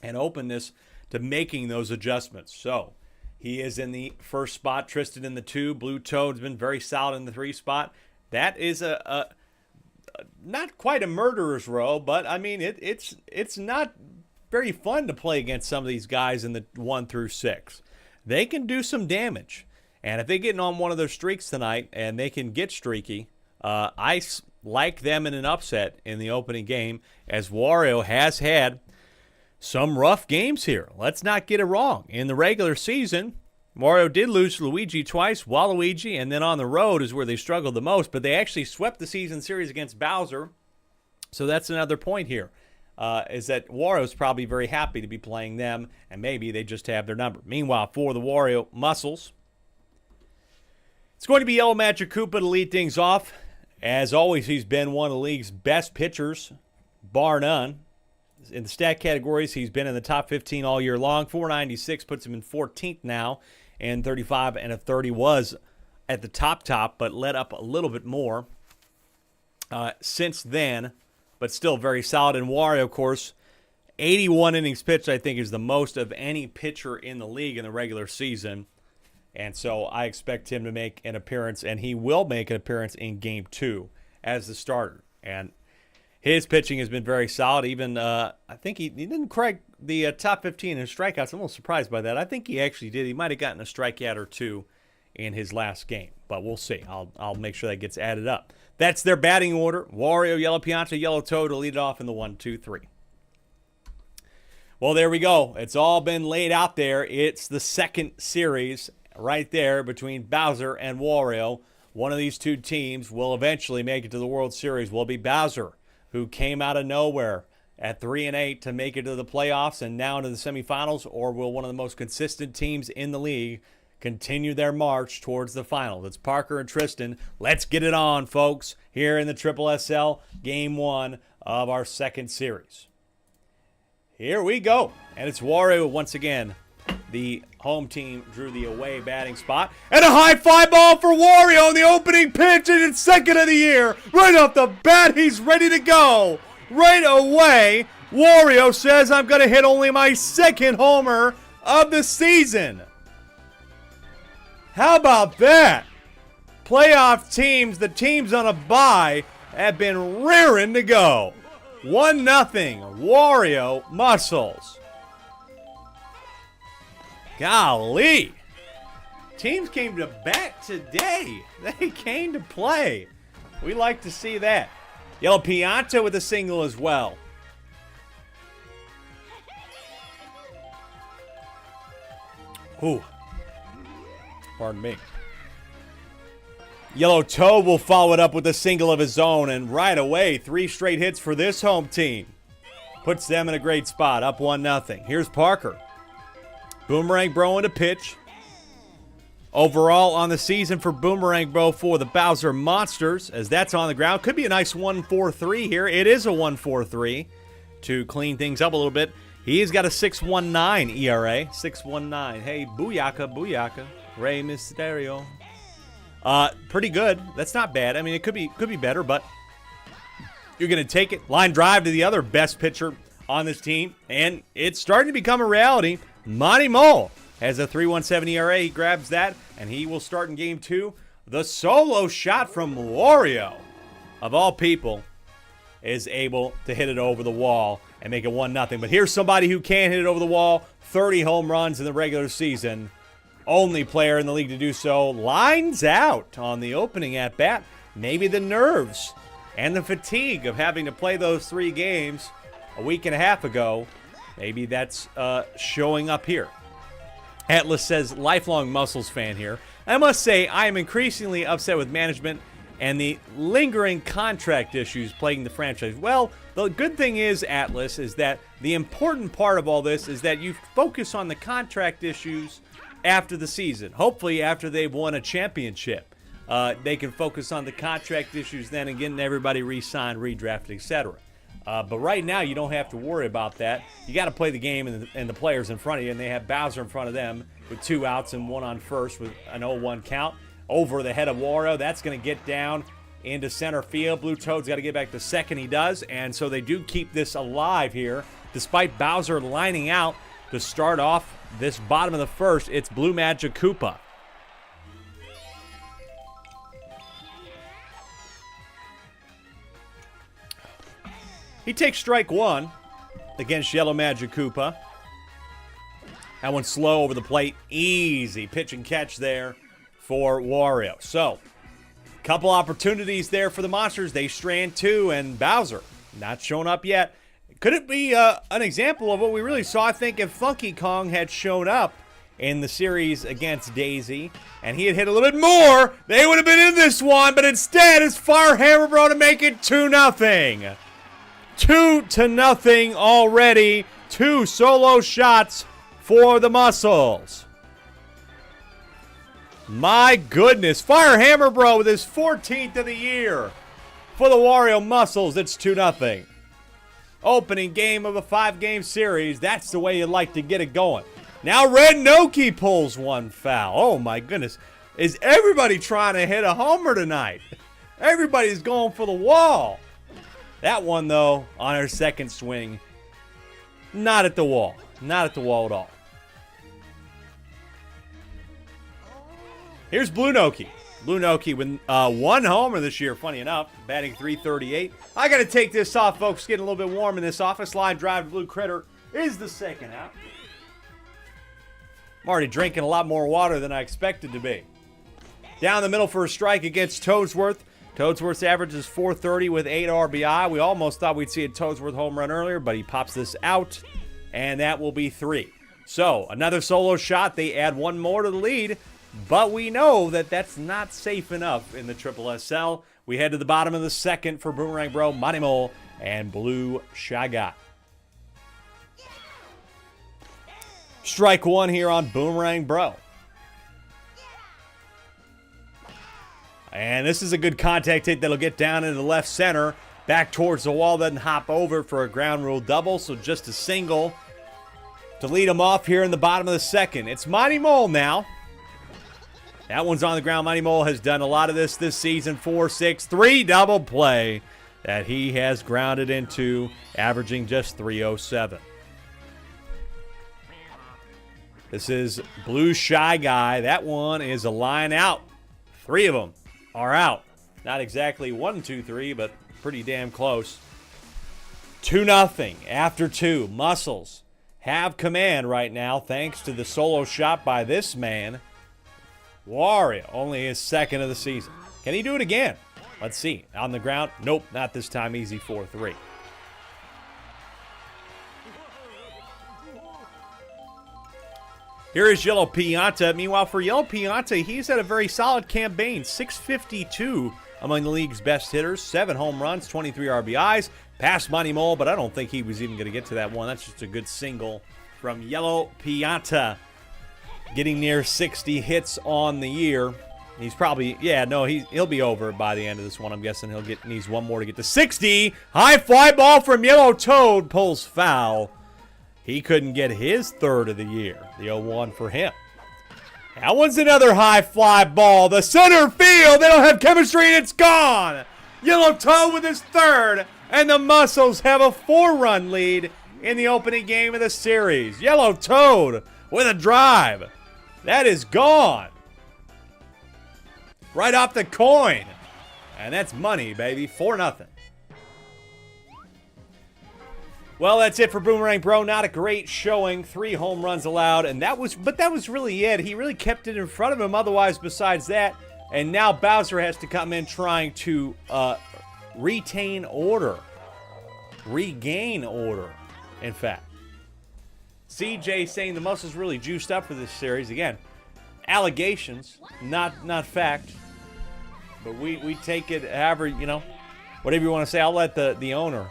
and openness to making those adjustments. So he is in the first spot, Tristan in the 2. Blue Toad's been very solid in the 3 spot. That is a not quite a murderer's row, but I mean it's not very fun to play against some of these guys in the 1 through 6. They can do some damage, and if they're getting on one of their streaks tonight and they can get streaky, I like them in an upset in the opening game, as Wario has had some rough games here. Let's not get it wrong. In the regular season, Wario did lose to Luigi twice, Waluigi, and then on the road is where they struggled the most. But they actually swept the season series against Bowser. So that's another point here. is that Wario's probably very happy to be playing them, and maybe they just have their number. Meanwhile, for the Wario Muscles, it's going to be Yellow Magic Koopa to lead things off. As always, he's been one of the league's best pitchers, bar none. In the stat categories, he's been in the top 15 all year long. 496 puts him in 14th now, and 35 and a 30 was at the top, but led up a little bit more since then, but still very solid. And Wario, of course, 81 innings pitched, I think, is the most of any pitcher in the league in the regular season. And so I expect him to make an appearance, and he will make an appearance in Game 2 as the starter. And his pitching has been very solid. Even, I think he didn't crack the top 15 in strikeouts. I'm a little surprised by that. I think he actually did. He might have gotten a strikeout or two in his last game, but we'll see. I'll make sure that gets added up. That's their batting order. Wario, Yellow Pianta, Yellow Toad to lead it off in the 1, 2, 3. Well, there we go. It's all been laid out there. It's the second series right there between Bowser and Wario. One of these two teams will eventually make it to the World Series. Will be Bowser, who came out of nowhere at 3-8 to make it to the playoffs and now into the semifinals, or will one of the most consistent teams in the league continue their march towards the final? It's Parker and Tristan. Let's get it on, folks, here in the SSSL Game 1 of our second series. Here we go. And it's Wario once again. The home team drew the away batting spot. And a high fly ball for Wario in the opening pitch, and it's second of the year. Right off the bat, he's ready to go. Right away, Wario says, I'm going to hit only my second homer of the season. How about that? Playoff teams, the teams on a bye, have been rearing to go. 1-0, Wario Muscles. Golly. Teams came to bat today. They came to play. We like to see that. Yellow Pianta with a single as well. Ooh. Pardon me. Yellow Toad will follow it up with a single of his own, and right away, 3 straight hits for this home team. Puts them in a great spot, up 1-0. Here's Parker. Boomerang Bro in a pitch. Overall on the season for Boomerang Bro for the Bowser Monsters, as that's on the ground. Could be a nice 1-4-3 here. It is a 1-4-3 to clean things up a little bit. He's got a 6.19 ERA. 6.19. Hey, booyaka, booyaka. Rey Mysterio. Pretty good. That's not bad. I mean, it could be better, but you're going to take it. Line drive to the other best pitcher on this team, and it's starting to become a reality. Monty Mole has a 3.17 ERA. He grabs that, and he will start in Game 2. The solo shot from Wario, of all people, is able to hit it over the wall and make it 1-0. But here's somebody who can hit it over the wall. 30 home runs in the regular season. Only player in the league to do so. Lines out on the opening at bat. Maybe the nerves and the fatigue of having to play those 3 games a week and a half ago. Maybe that's showing up here. Atlas says, lifelong Muscles fan here. I must say, I am increasingly upset with management and the lingering contract issues plaguing the franchise. Well, the good thing is, Atlas, is that the important part of all this is that you focus on the contract issues after the season. Hopefully, after they've won a championship, they can focus on the contract issues then and getting everybody re-signed, redrafted, etc. But right now, you don't have to worry about that. You got to play the game and the players in front of you, and they have Bowser in front of them with 2 outs and 1 on first with an 0-1 count. Over the head of Wario, that's going to get down into center field. Blue Toad's got to get back to second. He does, and so they do keep this alive here. Despite Bowser lining out to start off this bottom of the first, it's Blue Magic Koopa. He takes strike 1 against Yellow Magic Koopa. That one's slow over the plate. Easy pitch and catch there for Wario. So, couple opportunities there for the Monsters. They strand 2, and Bowser not showing up yet. Could it be an example of what we really saw? I think if Funky Kong had shown up in the series against Daisy and he had hit a little bit more, they would have been in this one. But instead, it's Fire Hammer Bro to make it 2-0. 2-0 already. 2 solo shots for the Muscles. My goodness. Fire Hammer Bro with his 14th of the year. For the Wario Muscles, it's 2-0. Opening game of a 5-game series. That's the way you like to get it going. Now Red Noki pulls one foul. Oh my goodness. Is everybody trying to hit a homer tonight? Everybody's going for the wall. That one, though, on her second swing, not at the wall. Not at the wall at all. Here's Blue Noki. Blue Noki with one homer this year, funny enough, batting .338. I got to take this off, folks. Getting a little bit warm in this office. Line drive to Blue Critter is the second out. I'm already drinking a lot more water than I expected to be. Down the middle for a strike against Toadsworth. Toadsworth's average is .430 with 8 RBI. We almost thought we'd see a Toadsworth home run earlier, but he pops this out, and that will be 3. So, another solo shot. They add one more to the lead, but we know that that's not safe enough in the SSSL. We head to the bottom of the second for Boomerang Bro, Money Mole, and Blue Shy Guy. Strike one here on Boomerang Bro. And this is a good contact hit that'll get down into the left center. Back towards the wall, doesn't hop over for a ground rule double, so just a single to lead him off here in the bottom of the second. It's Money Mole now. That one's on the ground. Money Mole has done a lot of this season. 4-6-3 double play that he has grounded into, averaging just .307. This is Blue Shy Guy. That one is a line out. 3 of them are out. Not exactly 1, 2, 3, but pretty damn close. 2-0 after 2. Muscles have command right now thanks to the solo shot by this man, Wario. Only his second of the season. Can he do it again? Let's see. On the ground? Nope, not this time. Easy 4-3. Here is Yellow Pianta. Meanwhile, for Yellow Pianta, he's had a very solid campaign. .652 among the league's best hitters. 7 home runs, 23 RBIs. Past Money Mole, but I don't think he was even going to get to that one. That's just a good single from Yellow Pianta. Getting near 60 hits on the year. He's probably, he'll be over by the end of this one. I'm guessing needs one more to get to 60. High fly ball from Yellow Toad. Pulls foul. He couldn't get his third of the year. The 0-1 for him. That one's another high fly ball. The center field. They don't have chemistry and it's gone. Yellow Toad with his third. And the Muscles have a 4-run lead in the opening game of the series. Yellow Toad with a drive. That is gone. Right off the coin. And that's money, baby. 4-0. Well, that's it for Boomerang Bro. Not a great showing. 3 home runs allowed, but that was really it. He really kept it in front of him otherwise besides that. And now Bowser has to come in trying to retain order. Regain order, in fact. CJ saying the Muscles really juiced up for this series. Again, allegations, not fact. But we take it however, whatever you want to say. I'll let the owner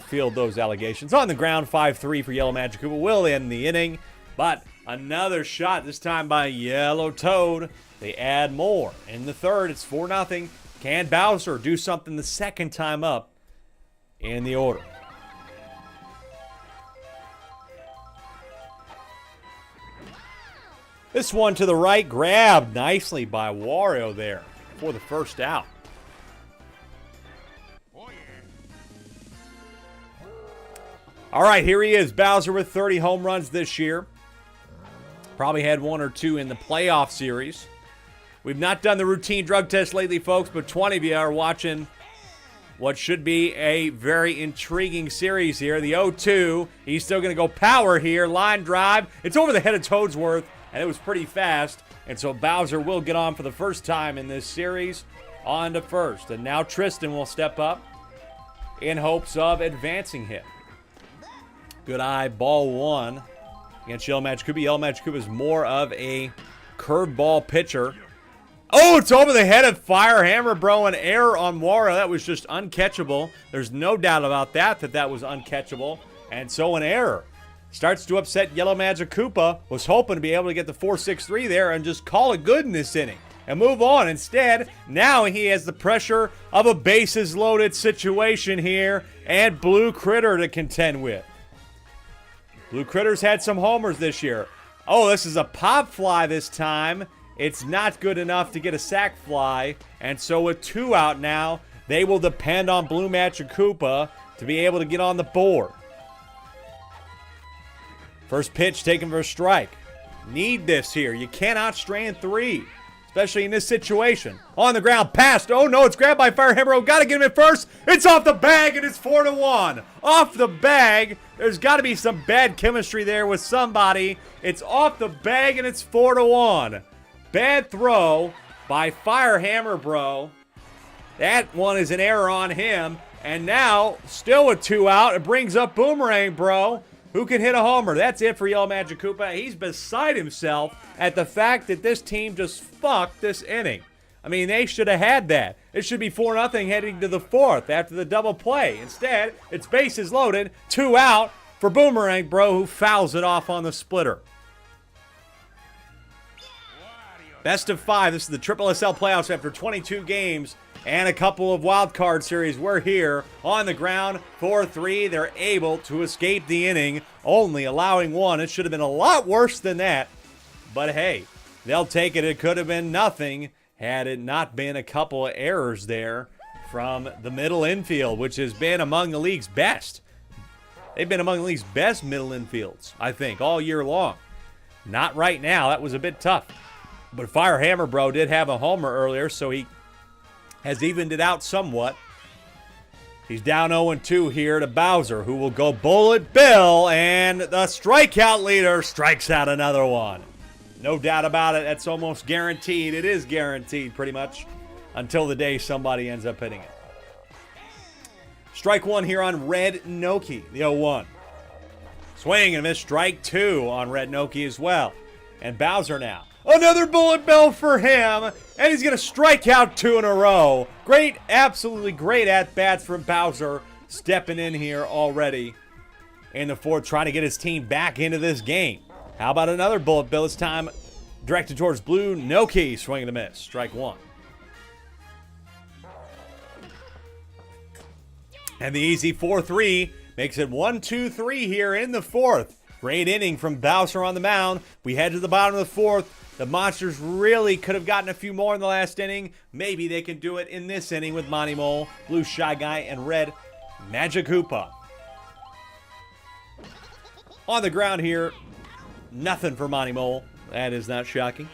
field those allegations. On the ground, 5-3 for Yellow Magic Koopa will end the inning. But another shot, this time by Yellow Toad. They add more. In the third, it's 4-0. Can Bowser do something the second time up in the order? This one to the right, grabbed nicely by Wario there for the first out. All right, here he is, Bowser with 30 home runs this year. Probably had 1 or 2 in the playoff series. We've not done the routine drug test lately, folks, but 20 of you are watching what should be a very intriguing series here. The 0-2, he's still going to go power here. Line drive. It's over the head of Toadsworth, and it was pretty fast. And so Bowser will get on for the first time in this series on to first. And now Tristan will step up in hopes of advancing him. Good eye, ball 1 against Yellow Magic Koopa. Yellow Magic Koopa is more of a curveball pitcher. Oh, it's over the head of Fire Hammer Bro. An error on Wario. That was just uncatchable. There's no doubt about that was uncatchable. And so an error. Starts to upset Yellow Magic Koopa. Was hoping to be able to get the 4-6-3 there and just call it good in this inning and move on. Instead, now he has the pressure of a bases loaded situation here and Blue Critter to contend with. Blue Critter's had some homers this year. Oh, this is a pop fly this time. It's not good enough to get a sac fly. And so with 2 out now, they will depend on Blue Magic Koopa to be able to get on the board. First pitch taken for a strike. Need this here. You cannot strand 3, especially in this situation. On the ground, passed. Oh no, it's grabbed by Fire Hammer. Got to get him at first. It's off the bag and it's 4-1. Off the bag. There's got to be some bad chemistry there with somebody. It's off the bag and it's 4-1. Bad throw by Fire Hammer Bro. That one is an error on him. And now, still with 2 out, it brings up Boomerang Bro, who can hit a homer. That's it for Yellow Magic Koopa. He's beside himself at the fact that this team just fucked this inning. I mean, they should have had that. It should be 4-0 heading to the 4th after the double play. Instead, it's bases loaded, 2 out for Boomerang Bro, who fouls it off on the splitter. Best of 5. This is the SSSL playoffs after 22 games and a couple of wild card series. We're here on the ground, 4-3. They're able to escape the inning, only allowing 1. It should have been a lot worse than that. But hey, they'll take it. It could have been nothing had it not been a couple of errors there from the middle infield, which has been among the league's best. They've been among the league's best middle infields, I think, all year long. Not right now. That was a bit tough. But Fire Hammer Bro did have a homer earlier, so he has evened it out somewhat. He's down 0-2 here to Bowser, who will go Bullet Bill, and the strikeout leader strikes out another one. No doubt about it. That's almost guaranteed. It is guaranteed, pretty much, until the day somebody ends up hitting it. Strike 1 here on Red Noki, the 0-1. Swing and miss. Strike 2 on Red Noki as well. And Bowser now. Another Bullet Bill for him, and he's going to strike out 2 in a row. Great, absolutely great at-bats from Bowser, stepping in here already in the 4th, trying to get his team back into this game. How about another Bullet Bill, this time directed towards Blue Noki, swing and a miss, strike 1. And the easy 4-3 makes it 1-2-3 here in the 4th. Great inning from Bowser on the mound. We head to the bottom of the 4th. The Monsters really could have gotten a few more in the last inning. Maybe they can do it in this inning with Monty Mole, Blue Shy Guy, and Red Magic Koopa. On the ground here, nothing for Monty Mole. That is not shocking.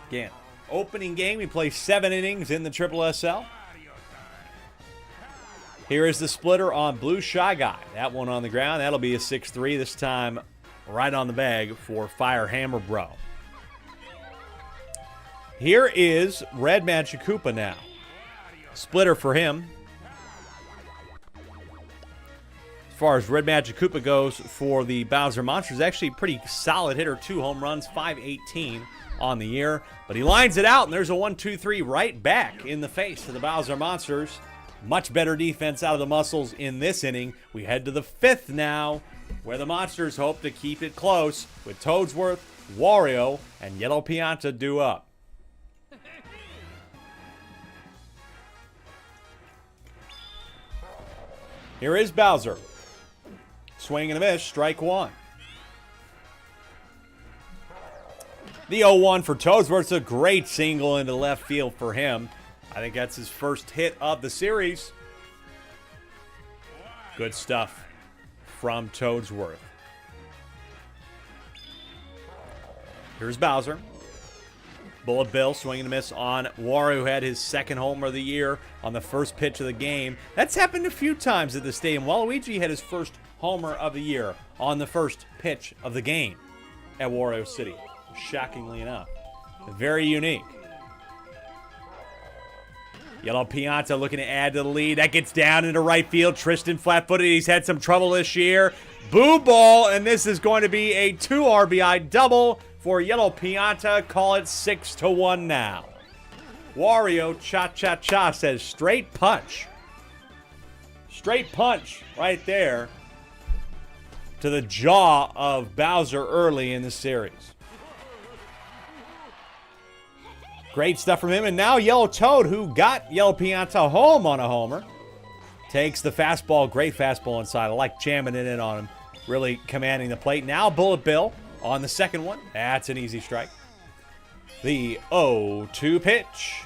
Again, opening game, we play 7 innings in the SSSL. Here is the splitter on Blue Shy Guy. That one on the ground. That'll be a 6-3, this time right on the bag for Fire Hammer Bro. Here is Red Magic Koopa now. Splitter for him. As far as Red Magic Koopa goes for the Bowser Monsters, actually a pretty solid hitter. 2 home runs, 518 on the year. But he lines it out, and there's a 1-2-3 right back in the face of the Bowser Monsters. Much better defense out of the Muscles in this inning. We head to the 5th now, where the Monsters hope to keep it close with Toadsworth, Wario, and Yellow Pianta due up. Here is Bowser. Swing and a miss, strike 1. The 0-1 for Toadsworth. A great single into left field for him. I think that's his first hit of the series. Good stuff from Toadsworth. Here's Bowser. Bullet Bill, swing and a miss on Wario, who had his 2nd homer of the year on the first pitch of the game. That's happened a few times at the stadium. Luigi had his first homer of the year on the first pitch of the game at Wario City. Shockingly enough. Very unique. Yellow Pianta looking to add to the lead. That gets down into right field. Tristan flat-footed. He's had some trouble this year. Boo ball, and this is going to be a 2 RBI double for Yellow Pianta. Call it 6-1 now. Wario Cha-Cha-Cha says straight punch. Straight punch right there to the jaw of Bowser early in the series. Great stuff from him. And now Yellow Toad, who got Yellow Pianta home on a homer, takes the fastball. Great fastball inside. I like jamming it in on him. Really commanding the plate. Now Bullet Bill on the second one. That's an easy strike. The 0-2 pitch.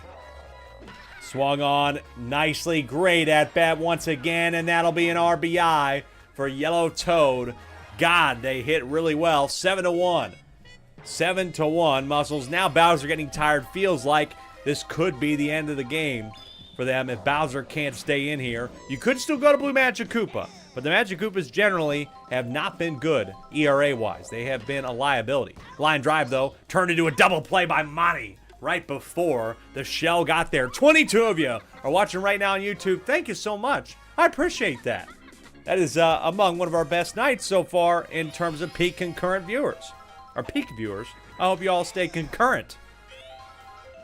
Swung on nicely. Great at bat once again. And that'll be an RBI for Yellow Toad. God, they hit really well. 7-1. 7-1 Muscles. Now Bowser getting tired. Feels like this could be the end of the game for them if Bowser can't stay in here. You could still go to Blue Magic Koopa, but the Magic Koopas generally have not been good ERA-wise. They have been a liability. Line drive, though, turned into a double play by Monty right before the shell got there. 22 of you are watching right now on YouTube. Thank you so much. I appreciate that. That is among one of our best nights so far in terms of peak concurrent viewers. Or peak viewers. I hope you all stay concurrent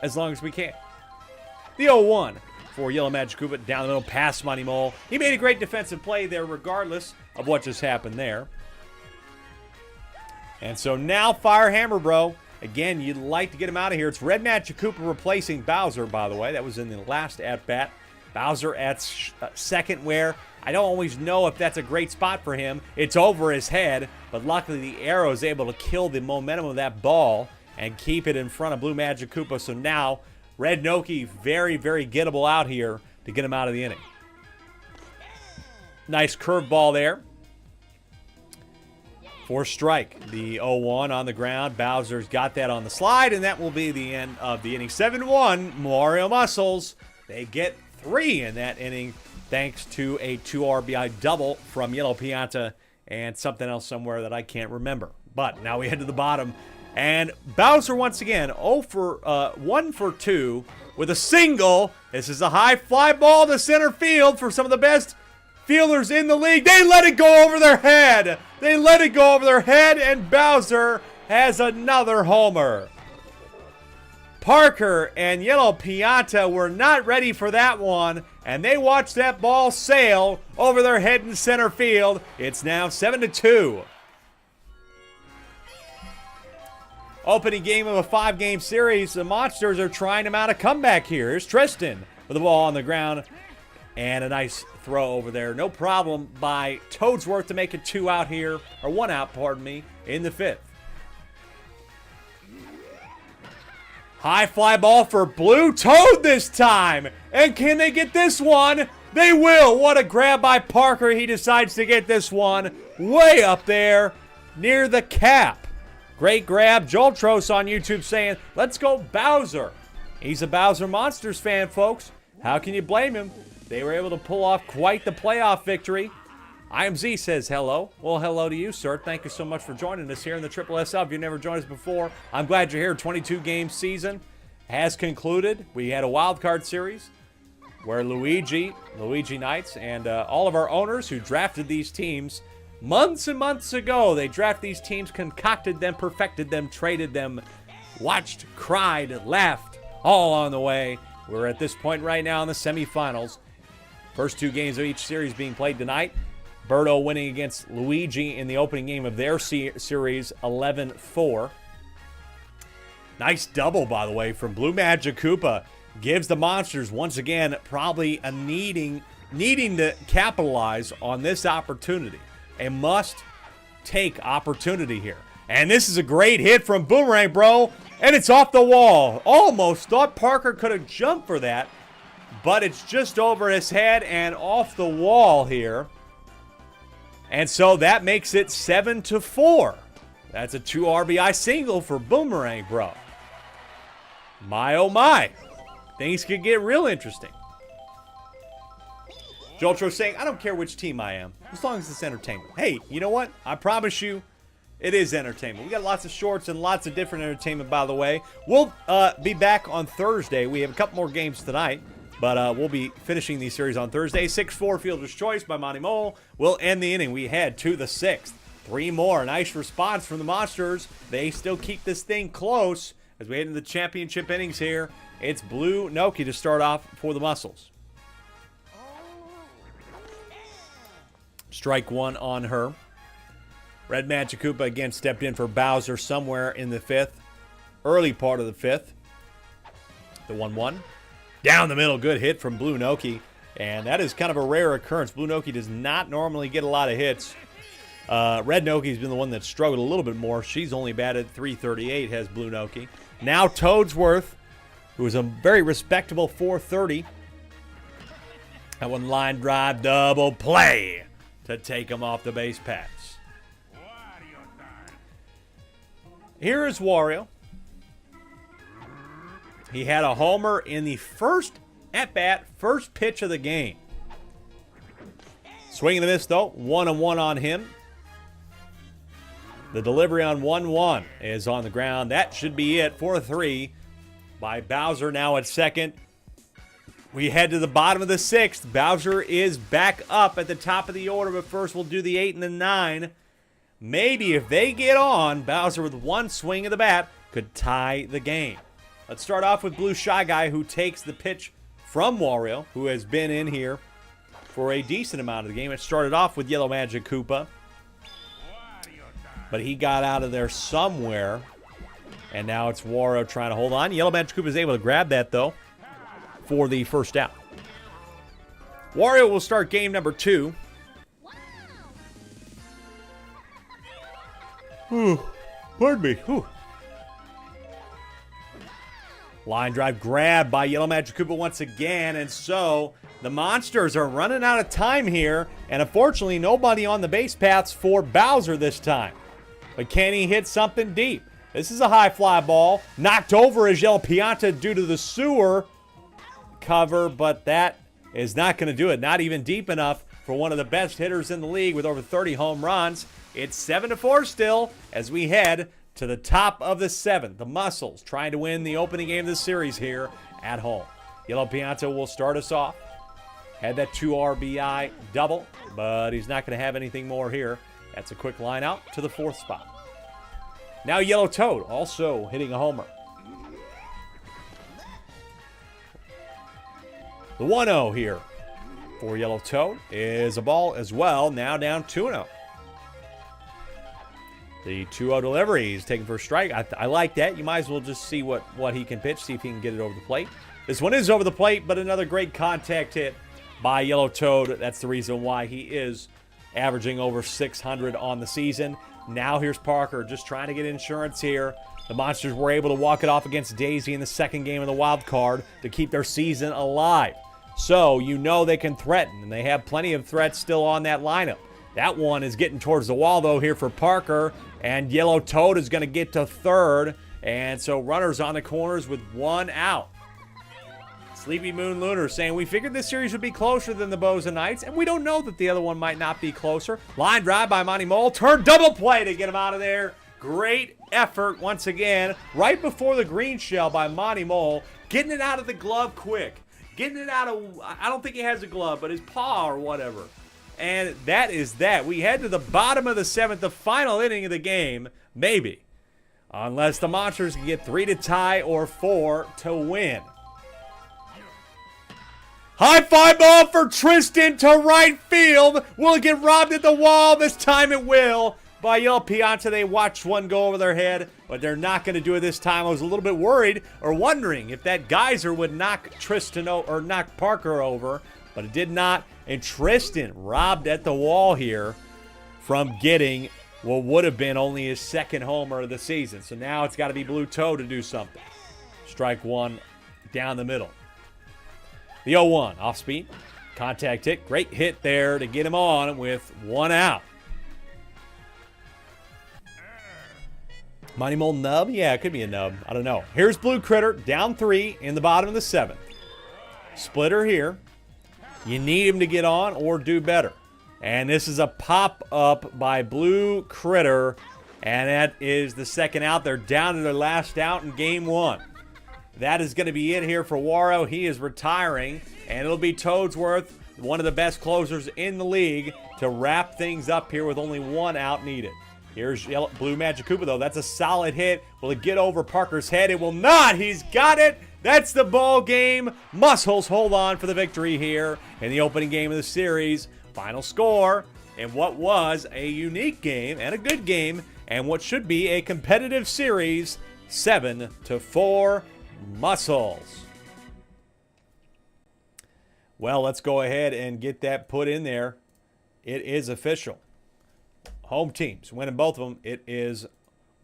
as long as we can. The 0-1 for Yellow Magic Koopa down the middle past Monty Mole. He made a great defensive play there regardless of what just happened there. And so now Fire Hammer Bro. Again, you'd like to get him out of here. It's Red Magic Koopa replacing Bowser, by the way. That was in the last at-bat. Bowser at second, where I don't always know if that's a great spot for him. It's over his head, but luckily the arrow is able to kill the momentum of that ball and keep it in front of Blue Magic Koopa. So now Red Noki very, very gettable out here to get him out of the inning. Nice curveball there for strike. The 0-1 on the ground. Bowser's got that on the slide, and that will be the end of the inning. 7-1, Mario Muscles. They get 3 in that inning thanks to a 2 RBI double from Yellow Pianta and something else somewhere that I can't remember. But now we head to the bottom. And Bowser once again 1 for 2 with a single. This is a high fly ball to center field for some of the best fielders in the league. They let it go over their head. They let it go over their head, and Bowser has another homer. Parker and Yellow Pianta were not ready for that one, and they watched that ball sail over their head in center field. It's now 7-2. Opening game of a 5-game series, the Monsters are trying to mount a comeback here. Here's Tristan with the ball on the ground, and a nice throw over there. No problem by Toadsworth to make it 2 out here, or 1 out, pardon me, in the 5th. High fly ball for Blue Toad this time. And can they get this one? They will. What a grab by Parker. He decides to get this one way up there near the cap. Great grab. Joltros on YouTube saying, let's go Bowser. He's a Bowser Monsters fan, folks. How can you blame him? They were able to pull off quite the playoff victory. IMZ says hello. Well, hello to you, sir. Thank you so much for joining us here in the SSSL. If you've never joined us before, I'm glad you're here. 22-game season has concluded. We had a wild card series where Luigi Knights, and all of our owners who drafted these teams months and months ago, they drafted these teams, concocted them, perfected them, traded them, watched, cried, laughed, all on the way. We're at this point right now in the semifinals. First 2 games of each series being played tonight. Birdo winning against Luigi in the opening game of their series, 11-4. Nice double, by the way, from Blue Magic Koopa. Gives the Monsters, once again, probably a needing to capitalize on this opportunity. A must-take opportunity here. And this is a great hit from Boomerang Bro, and it's off the wall. Almost thought Parker could have jumped for that, but it's just over his head and off the wall here. And so that makes it 7-4. That's a 2 RBI single for Boomerang Bro. My oh my. Things could get real interesting. Joltro saying, I don't care which team I am, as long as it's entertainment. Hey, you know what? I promise you, it is entertainment. We got lots of shorts and lots of different entertainment, by the way. We'll be back on Thursday. We have a couple more games tonight. But we'll be finishing these series on Thursday. 6-4 Fielder's Choice by Monty Mole. We'll end the inning. We head to the 6th. 3 more. Nice response from the Monsters. They still keep this thing close. as we head into the championship innings here. It's Blue Noki to start off for the Muscles. Strike one on her. Red Magic Koopa again stepped in for Bowser somewhere in the fifth. Early part of the fifth. The 1-1. Down the middle, good hit from Blue Noki. And that is kind of a rare occurrence. Blue Noki does not normally get a lot of hits. Red Noki's been the one that struggled a little bit more. She's only batted .338, has Blue Noki. Now Toadsworth, who is a very respectable .430. That one line drive, double play to take him off the base paths. Here is Wario. He had a homer in the first at-bat, first pitch of the game. Swing and a miss, though. 1-1 on him. The delivery on 1-1 is on the ground. That should be it. 4-3 by Bowser now at second. We head to the bottom of the sixth. Bowser is back up at the top of the order, but first we'll do the 8 and the 9. Maybe if they get on, Bowser with one swing of the bat could tie the game. Let's start off with Blue Shy Guy, who takes the pitch from Wario, who has been in here for a decent amount of the game. It started off with Yellow Magic Koopa, but he got out of there somewhere, and now it's Wario trying to hold on. Yellow Magic Koopa is able to grab that, though, for the first out. Wario will start game number 2. Pardon me. Whew. Line drive grab by Yellow Magic Koopa once again, and so the Monsters are running out of time here, and unfortunately nobody on the base paths for Bowser this time. But can he hit something deep? This is a high fly ball. Knocked over as Yellow Pianta due to the sewer cover, but that is not going to do it. Not even deep enough for one of the best hitters in the league with over 30 home runs. It's 7-4 still as we head to the top of the 7th. The Muscles trying to win the opening game of the series here at home. Yellow Pianta will start us off. Had that 2 RBI double, but he's not going to have anything more here. That's a quick line out to the 4th spot. Now Yellow Toad also hitting a homer. The 1-0 here for Yellow Toad is a ball as well. Now down 2-0. The 2-0 delivery is taken for a strike. I like that. You might as well just see what he can pitch, see if he can get it over the plate. This one is over the plate, but another great contact hit by Yellow Toad. That's the reason why he is averaging over 600 on the season. Now here's Parker just trying to get insurance here. The Monsters were able to walk it off against Daisy in the second game of the wild card to keep their season alive. So you know they can threaten, and they have plenty of threats still on that lineup. That one is getting towards the wall, though, here for Parker. And Yellow Toad is going to get to third. And so runners on the corners with 1 out. Sleepy Moon Lunar saying, we figured this series would be closer than the Boza Knights, and we don't know that the other one might not be closer. Line drive by Monty Mole. Turn double play to get him out of there. Great effort once again. Right before the green shell by Monty Mole. Getting it out of the glove quick. Getting it out of, I don't think he has a glove, but his paw or whatever. And that is that. We head to the bottom of the 7th, the final inning of the game. Maybe. Unless the Monsters can get 3 to tie or 4 to win. High fly ball for Tristan to right field. Will it get robbed at the wall? This time it will. By Yellow Pianta, they watched one go over their head, but they're not going to do it this time. I was a little bit worried or wondering if that geyser would knock knock Parker over, but it did not. And Tristan robbed at the wall here from getting what would have been only his 2nd homer of the season. So now it's got to be Blue Toad to do something. Strike 1 down the middle. The 0-1 off speed. Contact hit. Great hit there to get him on with 1 out. Monty Mole nub? Yeah, it could be a nub. I don't know. Here's Blue Critter down 3 in the bottom of the 7th. Splitter here. You need him to get on or do better. And this is a pop-up by Blue Critter. And that is the 2nd out. They're down to their last out in game 1. That is going to be it here for Wario. He is retiring. And it'll be Toadsworth, one of the best closers in the league, to wrap things up here with only 1 out needed. Here's Blue Magic Koopa, though. That's a solid hit. Will it get over Parker's head? It will not. He's got it. That's the ball game. Muscles hold on for the victory here in the opening game of the series. Final score in what was a unique game and a good game and what should be a competitive series, 7-4 Muscles. Well, let's go ahead and get that put in there. It is official. Home teams winning both of them. It is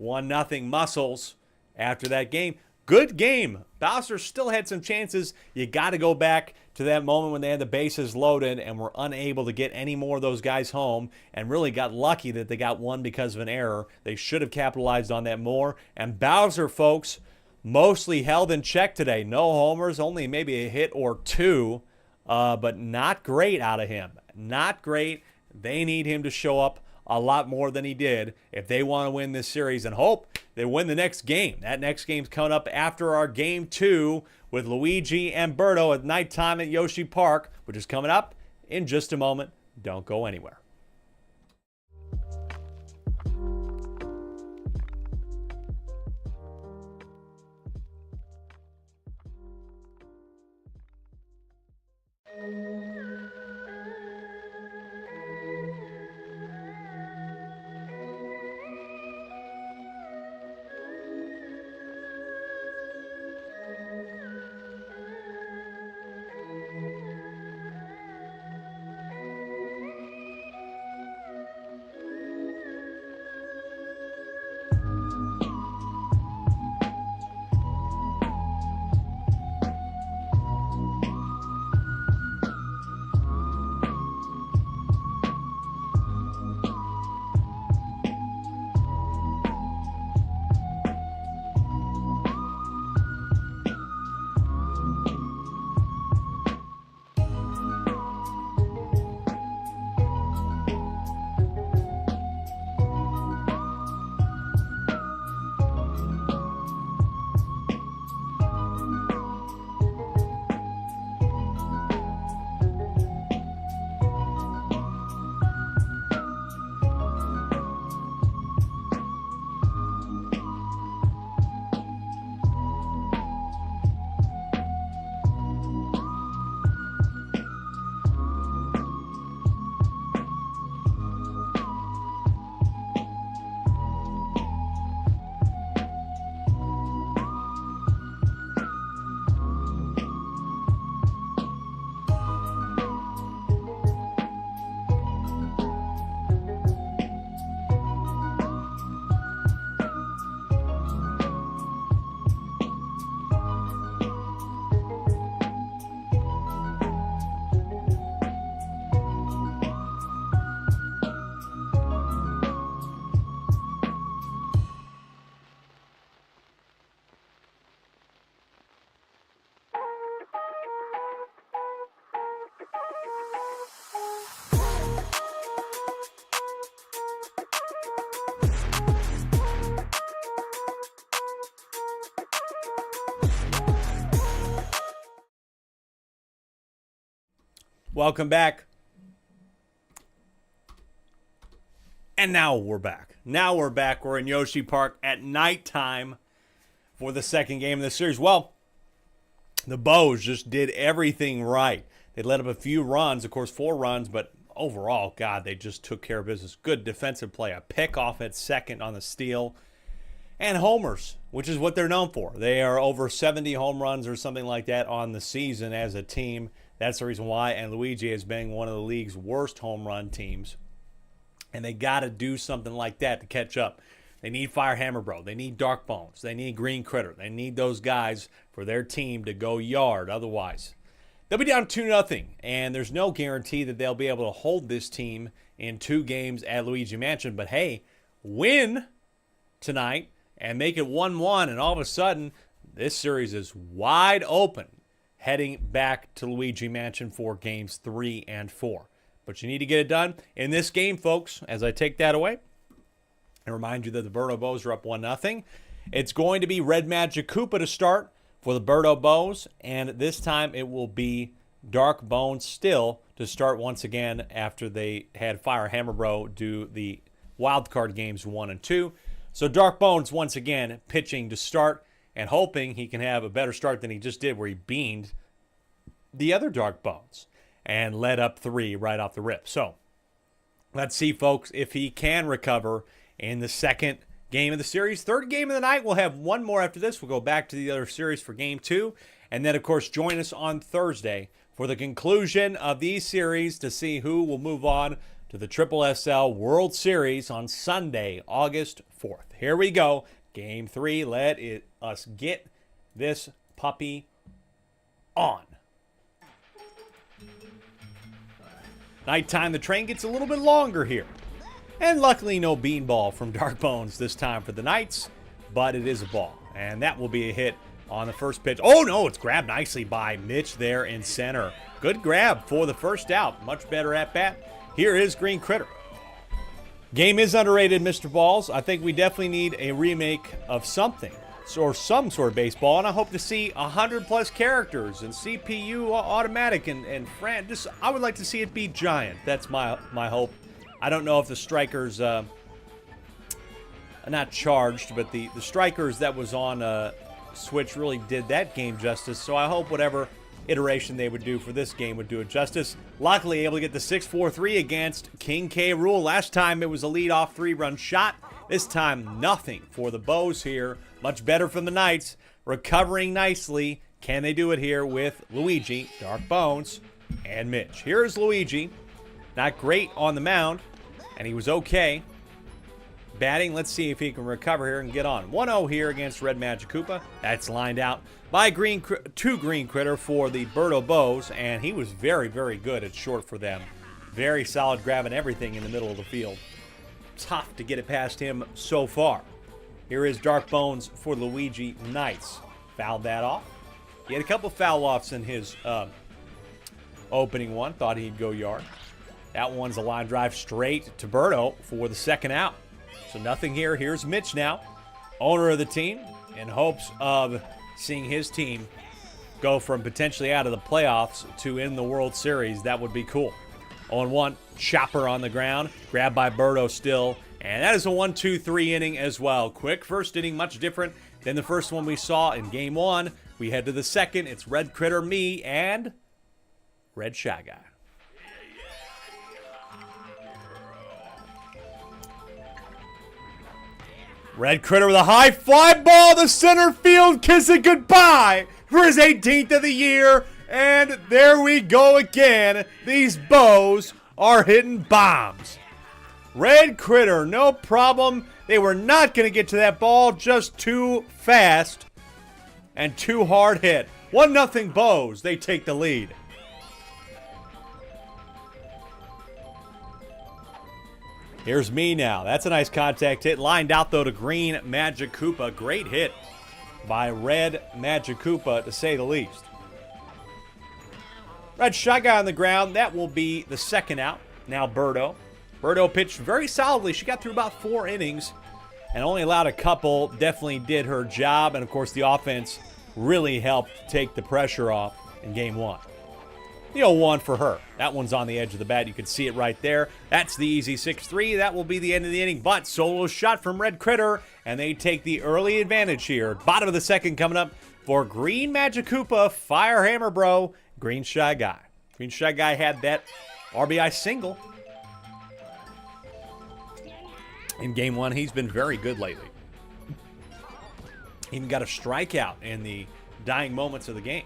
1-0 Muscles after that game. Good game. Bowser still had some chances. You got to go back to that moment when they had the bases loaded and were unable to get any more of those guys home and really got lucky that they got one because of an error. They should have capitalized on that more. And Bowser, folks, mostly held in check today. No homers, only maybe a hit or two, but not great out of him. Not great. They need him to show up a lot more than he did if they want to win this series and hope they win the next game. That next game's coming up after our game 2 with Luigi and Birdo at nighttime at Yoshi Park, which is coming up in just a moment. Don't go anywhere. Welcome back. And now we're back. We're in Yoshi Park at nighttime for the second game of the series. Well, the Bows just did everything right. They let up a few runs, of course, 4 runs, but overall, God, they just took care of business. Good defensive play, a pick off at second on the steal, and homers, which is what they're known for. They are over 70 home runs or something like that on the season as a team. That's the reason why, and Luigi has been one of the league's worst home run teams. And they got to do something like that to catch up. They need Fire Hammer Bro. They need Dark Bones. They need Green Critter. They need those guys for their team to go yard. Otherwise, they'll be down 2-0. And there's no guarantee that they'll be able to hold this team in 2 games at Luigi Mansion. But hey, win tonight and make it 1-1. And all of a sudden, this series is wide open heading back to Luigi Mansion for games 3 and 4. But you need to get it done in this game, folks, as I take that away. And remind you that the Birdo Bows are up 1-0. It's going to be Red Magic Koopa to start for the Birdo Bows. And this time it will be Dark Bones still to start once again after they had Fire Hammer Bro do the wild card games 1 and 2. So Dark Bones once again pitching to start and hoping he can have a better start than he just did where he beamed the other Dark Bones and led up 3 right off the rip. So let's see, folks, if he can recover in the second game of the series. Third game of the night. We'll have one more after this. We'll go back to the other series for game 2. And then, of course, join us on Thursday for the conclusion of these series to see who will move on to the SSSL World Series on Sunday, August 4th. Here we go. Game 3. Let us get this puppy on. Nighttime, the train gets a little bit longer here. And luckily no beanball from Dark Bones this time for the Knights, but it is a ball. And that will be a hit on the first pitch. Oh no, it's grabbed nicely by Mitch there in center. Good grab for the first out. Much better at bat. Here is Green Critter. Game is underrated, Mr. Balls. I think we definitely need a remake of something, or some sort of baseball, and I hope to see 100+ characters and CPU automatic and Fran. I would like to see it be giant. That's my hope. I don't know if the strikers, not charged, but the strikers that was on Switch really did that game justice, so I hope whatever iteration they would do for this game would do it justice. Luckily, able to get the 6-4-3 against King K. Rool. Last time it was a leadoff 3-run shot. This time, nothing for the Bows here. Much better from the Knights. Recovering nicely. Can they do it here with Luigi, Dark Bones, and Mitch? Here's Luigi. Not great on the mound, and he was okay batting. Let's see if he can recover here and get on. 1-0 here against Red Magic Koopa. That's lined out by Green Critter for the Birdo Bows, and he was very, very good at short for them. Very solid, grabbing everything in the middle of the field. Tough to get it past him so far. Here is Dark Bones for Luigi. Nice. Fouled that off. He had a couple foul offs in his opening one. Thought he'd go yard. That one's a line drive straight to Birdo for the second out. So nothing here. Here's Mitch now, owner of the team, in hopes of seeing his team go from potentially out of the playoffs to in the World Series. That would be cool. 0-1, chopper on the ground, grabbed by Birdo still, and that is a 1-2-3 inning as well. Quick first inning, much different than the first one we saw in Game 1. We head to the second. It's Red Critter, me, and Red Shy Guy. Red Critter with a high fly ball to center field, kissing goodbye for his 18th of the year. And there we go again. These Bows are hitting bombs. Red Critter, no problem. They were not going to get to that ball, just too fast and too hard hit. 1-0 Bows. They take the lead. Here's me now. That's a nice contact hit. Lined out, though, to Green Magic Koopa. Great hit by Red Magic Koopa, to say the least. Red Shy Guy on the ground. That will be the second out. Now Birdo. Birdo pitched very solidly. She got through about 4 innings and only allowed a couple. Definitely did her job. And, of course, the offense really helped take the pressure off in Game 1. The 0-1 for her. That one's on the edge of the bat. You can see it right there. That's the easy 6-3. That will be the end of the inning. But solo shot from Red Critter, and they take the early advantage here. Bottom of the second coming up for Green Magic Koopa, Firehammer Bro, Green Shy Guy. Green Shy Guy had that RBI single in Game 1. He's been very good lately. Even got a strikeout in the dying moments of the game.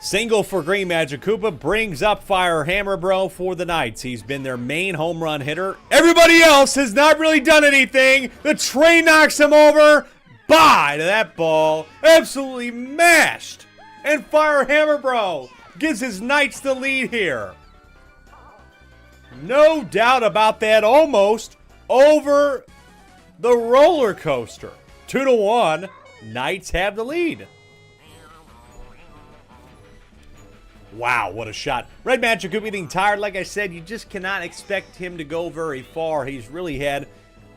Single for Green Magic Koopa brings up Firehammer Bro for the Knights. He's been their main home run hitter. Everybody else has not really done anything. The train knocks him over. Bye to that ball. Absolutely mashed. And Firehammer Bro gives his Knights the lead here. No doubt about that. Almost over the roller coaster. 2-1. Knights have the lead. Wow, what a shot. Red Magic Koopa getting tired. Like I said, you just cannot expect him to go very far. He's really had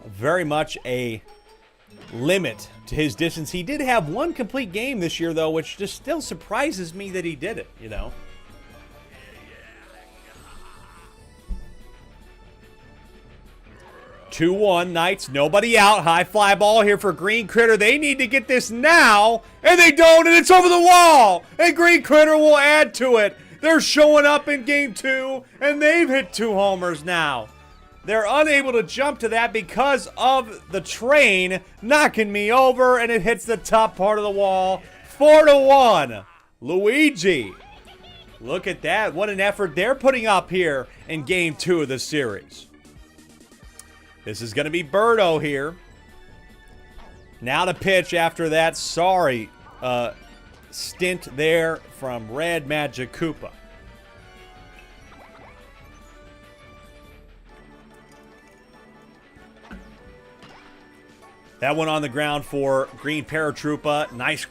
very much a limit to his distance. He did have one complete game this year, though, which just still surprises me that he did it, you know. 2-1 Knights, nobody out. High fly ball here for Green Critter. They need to get this now, and they don't, and it's over the wall. And Green Critter will add to it. They're showing up in game 2, and they've hit 2 homers now. They're unable to jump to that because of the train knocking me over, and it hits the top part of the wall. 4-1. Luigi. Look at that. What an effort they're putting up here in game 2 of the series. This is going to be Birdo here. Now to pitch after that sorry stint there from Red Magic Koopa. That one on the ground for Green Paratroopa. Nice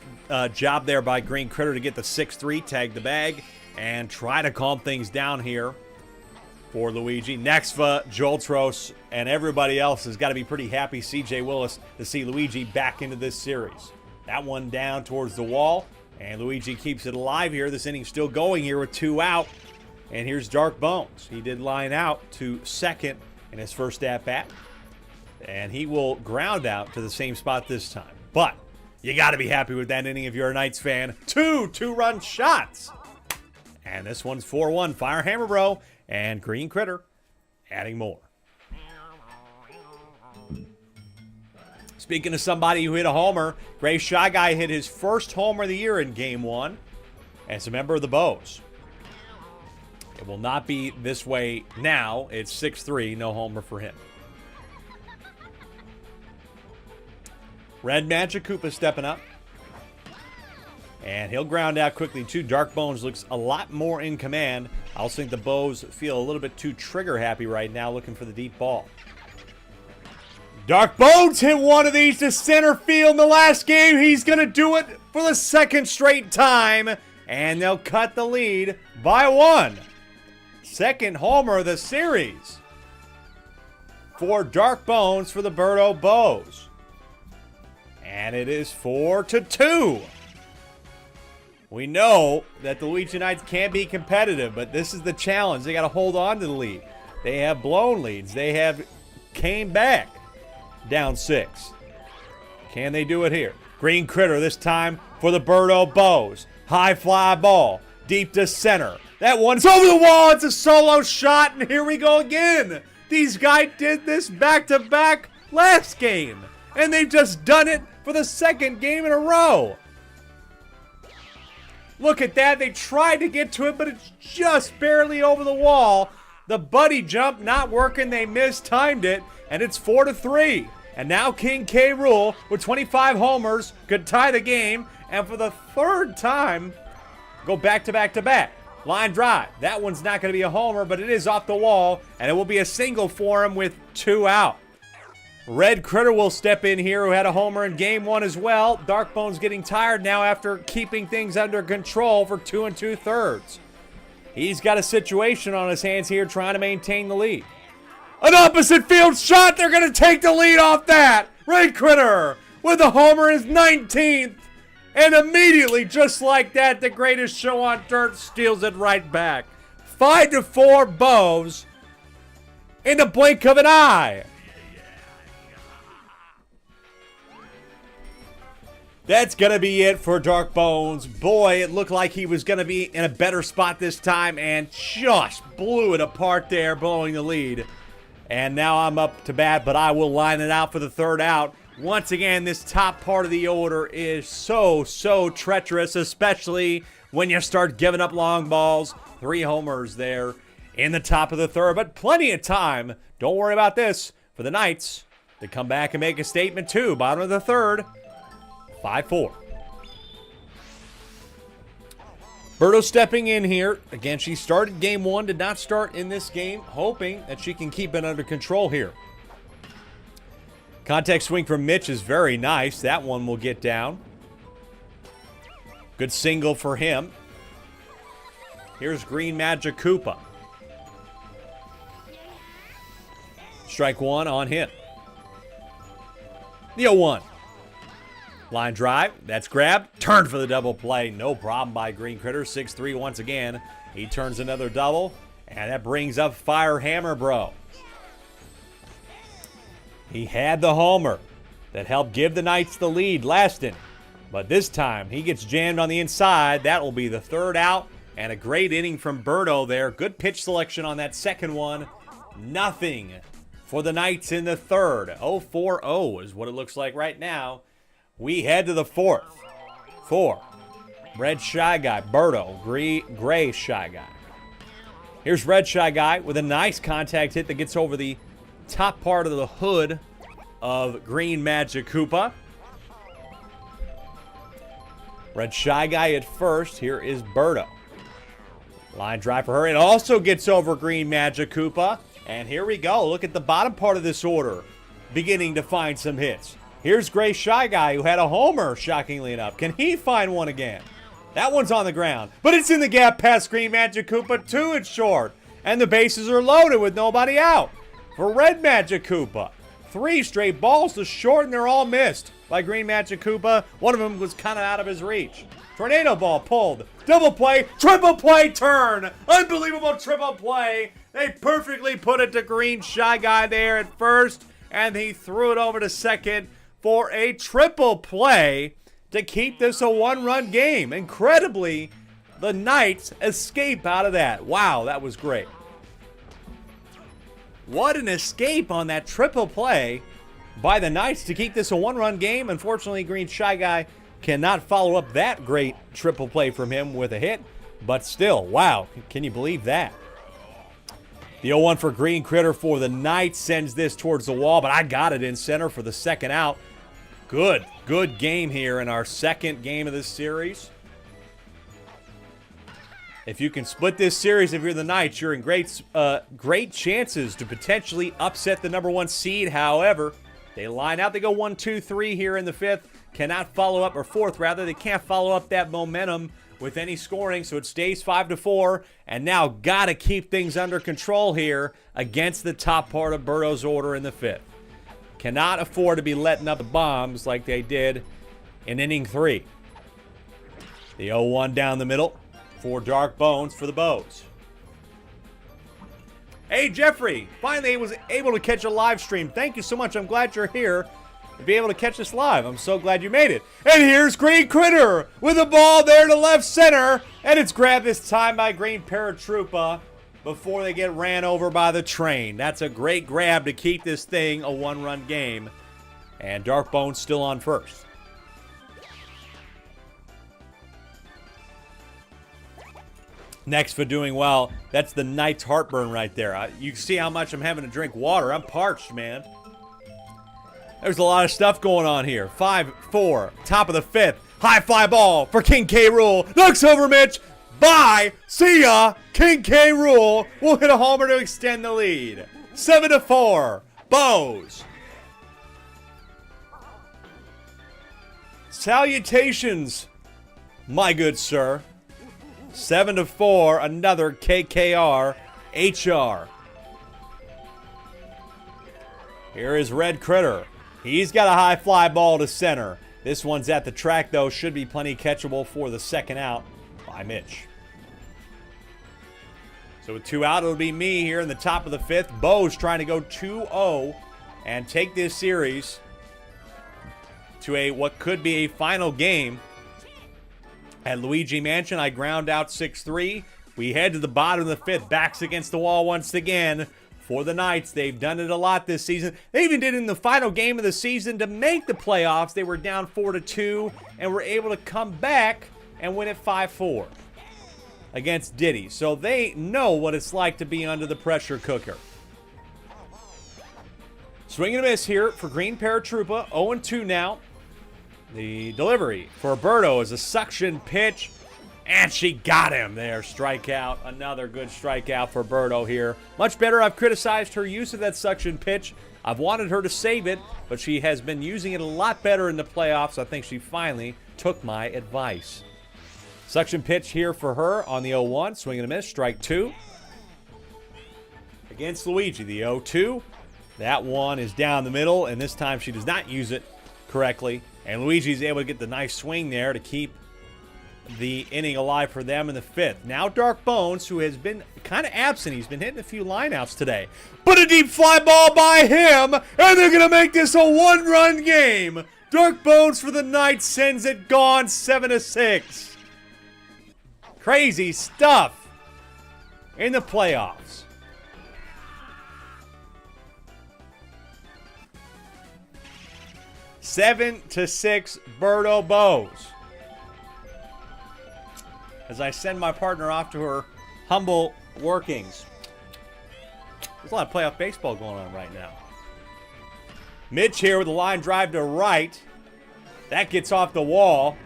job there by Green Critter to get the 6-3, tag the bag, and try to calm things down here for Luigi. Nexva, Joltros, and everybody else has got to be pretty happy, CJ Willis, to see Luigi back into this series. That one down towards the wall, and Luigi keeps it alive here. This inning's still going here with 2 out. And here's Dark Bones. He did line out to second in his first at-bat. And he will ground out to the same spot this time. But you got to be happy with that inning if you're a Knights fan. 2 two-run shots. And this one's 4-1. Fire Hammer Bro and Green Critter adding more. Speaking of somebody who hit a homer, Gray Shy Guy hit his first homer of the year in game 1 as a member of the Bows. It will not be this way now. It's 6-3, no homer for him. Red Magic Koopa stepping up. And he'll ground out quickly, too. Dark Bones looks a lot more in command. I also think the Bows feel a little bit too trigger-happy right now, looking for the deep ball. Dark Bones hit one of these to center field in the last game. He's going to do it for the second straight time. And they'll cut the lead by 1. Second homer of the series for Dark Bones for the Birdo Bows. And it is 4-2. We know that the Luigi Knights can be competitive, but this is the challenge. They got to hold on to the lead. They have blown leads. They have came back down 6. Can they do it here? Green Critter this time for the Birdo Bows. High fly ball, deep to center. That one's over the wall. It's a solo shot, and here we go again. These guys did this back-to-back last game, and they've just done it for the second game in a row. Look at that. They tried to get to it, but it's just barely over the wall. The buddy jump not working. They mistimed it, and it's 4-3. And now King K. Rool with 25 homers could tie the game, and for the third time, go back-to-back-to-back. Line drive. That one's not going to be a homer, but it is off the wall, and it will be a single for him with 2 out. Red Critter will step in here, who had a homer in game 1 as well. Dark Bones getting tired now after keeping things under control for 2 2/3. He's got a situation on his hands here trying to maintain the lead. An opposite field shot. They're going to take the lead off that. Red Critter with a homer in his 19th. And immediately, just like that, the greatest show on dirt steals it right back. 5-4 Bows in the blink of an eye. That's going to be it for Dark Bones. Boy, it looked like he was going to be in a better spot this time and just blew it apart there, blowing the lead. And now I'm up to bat, but I will line it out for the third out. Once again, this top part of the order is so treacherous, especially when you start giving up long balls. 3 homers there in the top of the third, but plenty of time. Don't worry about this for the Knights to come back and make a statement too. Bottom of the third. 5-4. Birdo stepping in here. Again, she started game 1, did not start in this game, hoping that she can keep it under control here. Contact swing from Mitch is very nice. That one will get down. Good single for him. Here's Green Magic Koopa. Strike 1 on him. The 0-1. Line drive, that's grabbed. Turned for the double play. No problem by Green Critter. 6-3 once again. He turns another double, and that brings up Fire Hammer Bro. He had the homer that helped give the Knights the lead last inning. But this time, he gets jammed on the inside. That will be the third out. And a great inning from Birdo there. Good pitch selection on that second one. Nothing for the Knights in the third. 0-4-0 is what it looks like right now. We head to the fourth. For Red Shy Guy, Birdo, Gray Shy Guy. Here's Red Shy Guy with a nice contact hit that gets over the top part of the hood of Green Magic Koopa. Red Shy Guy at first. Here is Birdo. Line drive for her. It also gets over Green Magic Koopa. And here we go. Look at the bottom part of this order. Beginning to find some hits. Here's Gray Shy Guy, who had a homer, shockingly enough. Can he find one again? That one's on the ground. But it's in the gap past Green Magic Koopa. 2 it's short. And the bases are loaded with nobody out. For Red Magic Koopa. 3 straight balls to short, and they're all missed by Green Magic Koopa. One of them was kind of out of his reach. Tornado ball pulled. Double play. Triple play turn. Unbelievable triple play. They perfectly put it to Green Shy Guy there at first, and he threw it over to second for a triple play to keep this a one-run game. Incredibly, the Knights escape out of that. Wow, that was great. What an escape on that triple play by the Knights to keep this a one-run game. Unfortunately, Green Shy Guy cannot follow up that great triple play from him with a hit. But still, wow, can you believe that? The 0-1 for Green Critter for the Knights sends this towards the wall, but I got it in center for the second out. Good game here in our second game of this series. If you can split this series, if you're the Knights, you're in great chances to potentially upset the #1 seed. However, they line out. They go 1-2-3 here in the fifth. Cannot follow up, or fourth rather. They can't follow up that momentum with any scoring, so it stays 5-4. And now got to keep things under control here against the top part of Birdo's order in the fifth. Cannot afford to be letting up the bombs like they did in inning 3. The 0-1 down the middle for Dark Bones for the Bows. Hey, Jeffrey, finally was able to catch a live stream. Thank you so much. I'm glad you're here to be able to catch this live. I'm so glad you made it. And here's Green Critter with the ball there to left center. And it's grabbed this time by Green Paratroopa before they get ran over by the train. That's a great grab to keep this thing a one-run game. And Dark Bones still on first. Next for doing well, that's the Knight's heartburn right there. You can see how much I'm having to drink water. I'm parched, man. There's a lot of stuff going on here. 5-4, top of the fifth. High fly ball for King K. Rool. Knocks over Mitch. Bye. See ya. King K. Rool will hit a homer to extend the lead. 7-4. Bows. Salutations, my good sir. 7-4. Another KKR HR. Here is Red Critter. He's got a high fly ball to center. This one's at the track, though. Should be plenty catchable for the second out by Mitch. So with 2 out, it'll be me here in the top of the fifth. Bo's trying to go 2-0 and take this series to what could be a final game at Luigi Mansion. I ground out 6-3. We head to the bottom of the fifth. Backs against the wall once again. For the Knights, they've done it a lot this season. They even did it in the final game of the season to make the playoffs. They were down 4-2 and were able to come back and win it 5-4 against Diddy. So they know what it's like to be under the pressure cooker. Swing and a miss here for Green Paratroopa. 0-2 now. The delivery for Birdo is a suction pitch. And she got him there. Strikeout. Another good strikeout for Birdo here. Much better. I've criticized her use of that suction pitch. I've wanted her to save it, but she has been using it a lot better in the playoffs. I think she finally took my advice. Suction pitch here for her on the 0-1. Swing and a miss. Strike 2. Against Luigi, the 0-2. That one is down the middle, and this time she does not use it correctly. And Luigi's able to get the nice swing there to keep the inning alive for them in the 5th. Now Dark Bones, who has been kind of absent. He's been hitting a few lineouts today. But a deep fly ball by him, and they're going to make this a 1-run game. Dark Bones for the Knights sends it gone 7-6. Crazy stuff in the playoffs. Seven to 6 Birdo Bows. As I send my partner off to her humble workings. There's a lot of playoff baseball going on right now. Mitch here with a line drive to right. That gets off the wall.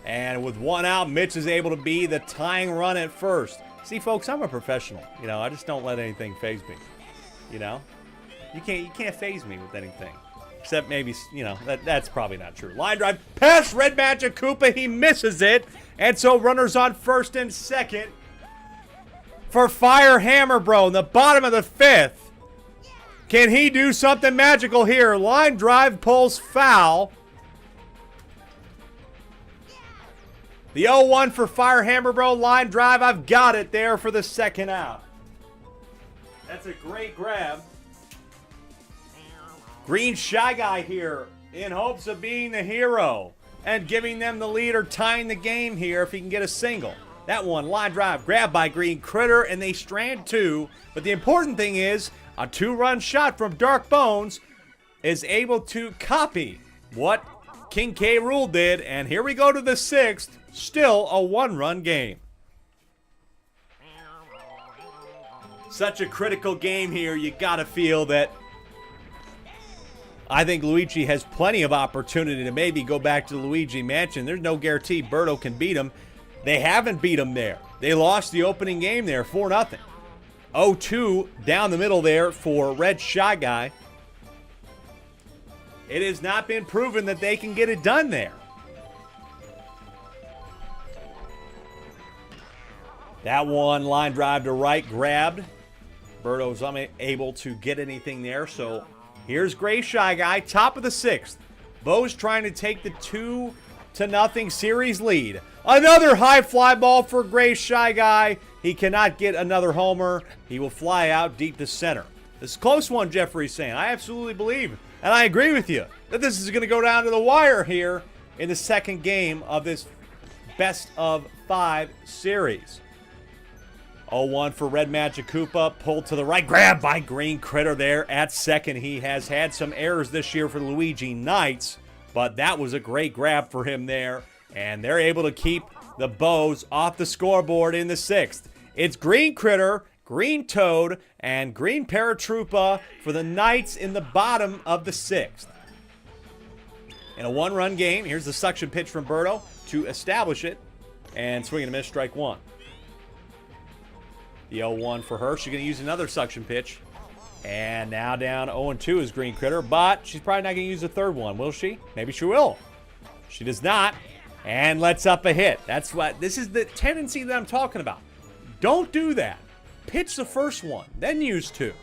And with 1 out, Mitch is able to be the tying run at first. See, folks, I'm a professional. You know, I just don't let anything faze me. You know? You can't faze me with anything. Except maybe, you know, that's probably not true. Line drive, past Red Magic Koopa, he misses it. And so runners on first and second for Fire Hammer Bro in the bottom of the 5th. Can he do something magical here? Line drive pulls foul. The 0-1 for Fire Hammer Bro, line drive, I've got it there for the 2nd out. That's a great grab. Green Shy Guy here in hopes of being the hero and giving them the lead or tying the game here if he can get a single. That one, line drive, grabbed by Green Critter, and they strand 2. But the important thing is a 2-run shot from Dark Bones is able to copy what King K. Rool did. And here we go to the 6th, still a 1-run game. Such a critical game here. You got to feel that I think Luigi has plenty of opportunity to maybe go back to the Luigi Mansion. There's no guarantee Birdo can beat him. They haven't beat him there. They lost the opening game there 4-0. 0-2 down the middle there for Red Shy Guy. It has not been proven that they can get it done there. That one, line drive to right, grabbed. Birdo's unable to get anything there, so here's Gray Shy Guy, top of the 6th. Bo's trying to take the 2-0 series lead. Another high fly ball for Gray Shy Guy. He cannot get another homer. He will fly out deep to center. This is a close one, Jeffrey's saying. I absolutely believe, and I agree with you, that this is going to go down to the wire here in the 2nd game of this best of 5 series. 0-1 for Red Magic Koopa, pulled to the right, grabbed by Green Critter there at second. He has had some errors this year for the Luigi Knights, but that was a great grab for him there, and they're able to keep the Bows off the scoreboard in the 6th. It's Green Critter, Green Toad, and Green Paratroopa for the Knights in the bottom of the 6th. In a 1-run game, here's the suction pitch from Birdo to establish it, and swing and a miss, strike 1. The 0-1 for her. She's going to use another suction pitch. And now down 0-2 is Green Critter, but she's probably not going to use the 3rd one, will she? Maybe she will. She does not. And lets up a hit. This is the tendency that I'm talking about. Don't do that. Pitch the 1st one, then use 2.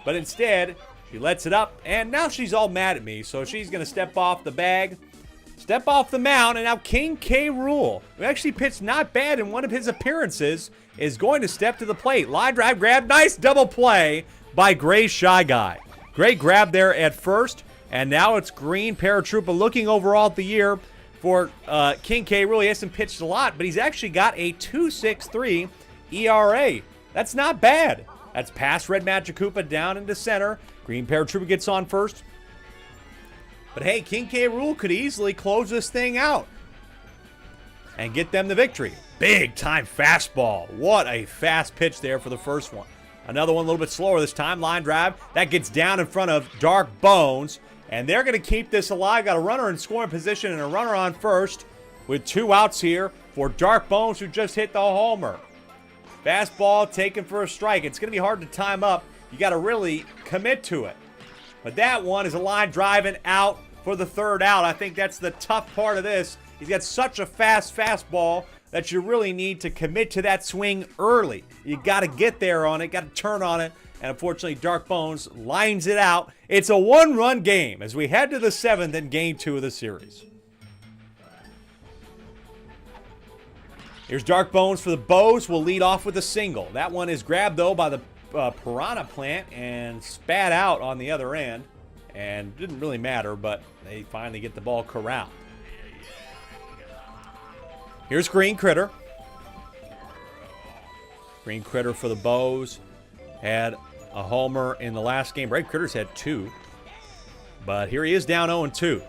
But instead, she lets it up, and now she's all mad at me, so she's going to step off the bag, step off the mound, and now King K. Rool, who actually pitched not bad in one of his appearances, is going to step to the plate. Line drive grab, nice double play by Gray Shy Guy. Great grab there at first, and now it's Green Paratroopa looking overall at the year for King K. Rool. He hasn't pitched a lot, but he's actually got a 2.63 ERA. That's not bad. That's past Red Magic Koopa down into center. Green Paratroopa gets on first. But hey, King K. Rool could easily close this thing out and get them the victory. Big time fastball. What a fast pitch there for the 1st one. Another one a little bit slower this time. Line drive. That gets down in front of Dark Bones. And they're going to keep this alive. Got a runner in scoring position and a runner on first with 2 outs here for Dark Bones, who just hit the homer. Fastball taken for a strike. It's going to be hard to time up. You got to really commit to it. But that one is a line drive and out for the 3rd out. I think that's the tough part of this. He's got such a fast fastball that you really need to commit to that swing early. You got to get there on it, got to turn on it, and unfortunately Dark Bones lines it out. It's a 1-run game as we head to the 7th and game 2 of the series. Here's Dark Bones for the Bows. Will lead off with a single. That one is grabbed, though, by the Piranha Plant and spat out on the other end. And didn't really matter, but they finally get the ball corralled. Here's Green Critter. Green Critter for the Bows. Had a homer in the last game. Red Critter's had 2. But here he is down 0-2.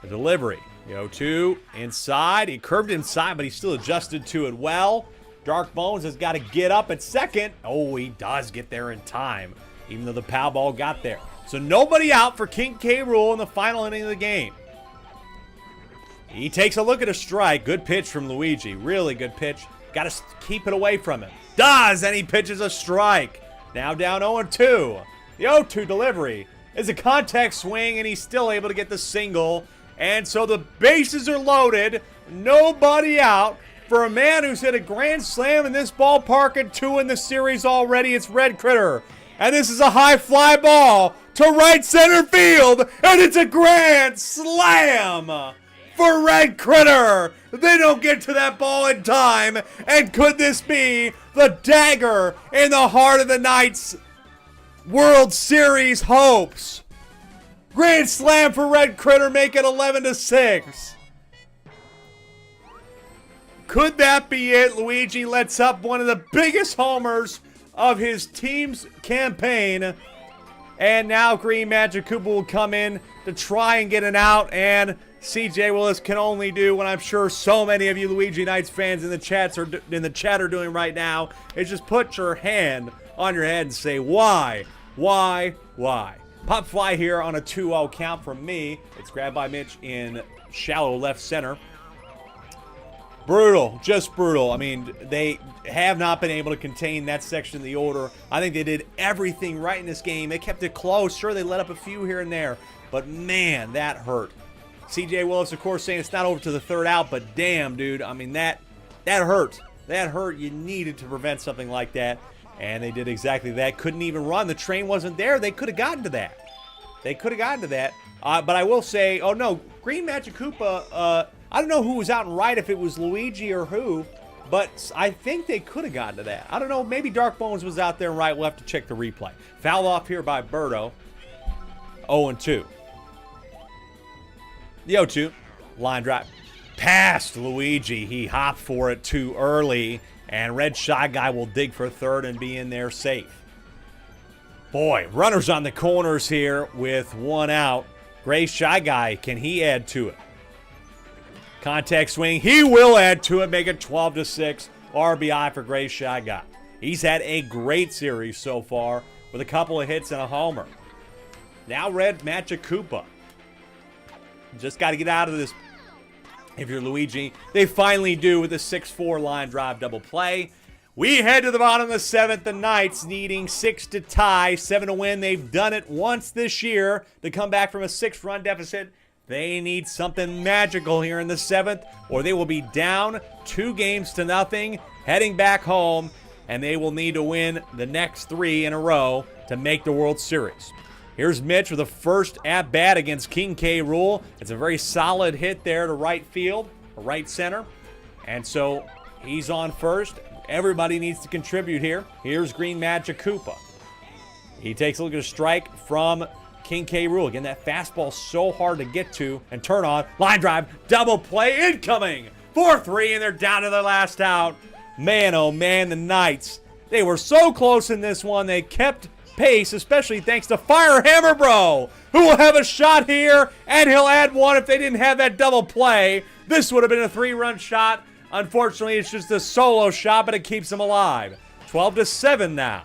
The delivery. The 0-2 inside. He curved inside, but he still adjusted to it well. Dark Bones has got to get up at second. Oh, he does get there in time, even though the pow ball got there. So nobody out for King K. Rool in the final inning of the game. He takes a look at a strike. Good pitch from Luigi. Really good pitch. Got to keep it away from him. Does, and he pitches a strike. Now down 0-2. The 0-2 delivery is a contact swing, and he's still able to get the single. And so the bases are loaded. Nobody out. For a man who's hit a grand slam in this ballpark and 2 in the series already, it's Red Critter. And this is a high fly ball to right center field, and it's a grand slam for Red Critter. They don't get to that ball in time, and could this be the dagger in the heart of the Knights' World Series hopes? Grand slam for Red Critter, make it 11-6. Could that be it? Luigi lets up one of the biggest homers of his team's campaign. And now Green Magic Koopa will come in to try and get an out. And CJ Willis can only do what I'm sure so many of you Luigi Knights fans in the chat are doing right now, is just put your hand on your head and say, why? Why? Why? Pop fly here on a 2-0 count from me. It's grabbed by Mitch in shallow left center. Brutal, just brutal. I mean, they have not been able to contain that section of the order. I think they did everything right in this game. They kept it close. Sure, they let up a few here and there, but man, that hurt. CJ Willis, of course, saying it's not over to the 3rd out, but damn, dude, I mean, that hurt. That hurt. You needed to prevent something like that, and they did exactly that. Couldn't even run. The train wasn't there. They could have gotten to that. They could have gotten to that. But I will say, oh no, Green Magic Koopa, I don't know who was out and right, if it was Luigi or who, but I think they could have gotten to that. I don't know, maybe Dark Bones was out there and right. We'll have to check the replay. Foul off here by Birdo. 0-2. The 0-2. Line drive. Past Luigi. He hopped for it too early, and Red Shy Guy will dig for 3rd and be in there safe. Boy, runners on the corners here with 1 out. Gray Shy Guy, can he add to it? Contact swing, he will add to it, make it 12-6. RBI for Gray Shy Guy. He's had a great series so far with a couple of hits and a homer. Now Red Magic Koopa. Just got to get out of this if you're Luigi. They finally do with a 6-4 line drive double play. We head to the bottom of the 7th. The Knights needing 6 to tie, 7 to win. They've done it once this year to come back from a 6-run deficit. They need something magical here in the 7th, or they will be down 2-0, heading back home, and they will need to win the next 3 in a row to make the World Series. Here's Mitch with the first at-bat against King K. Rool. It's a very solid hit there to right field, or right center, and so he's on first. Everybody needs to contribute here. Here's Green Magic Koopa. He takes a look at a strike from King K. Rool. Again, that fastball so hard to get to and turn on. Line drive, double play, incoming. 4-3, and they're down to their last out. Man, oh man, the Knights. They were so close in this one. They kept pace, especially thanks to Fire Hammer Bro, who will have a shot here, and he'll add one if they didn't have that double play. This would have been a 3-run shot. Unfortunately, it's just a solo shot, but it keeps him alive. 12-7 now.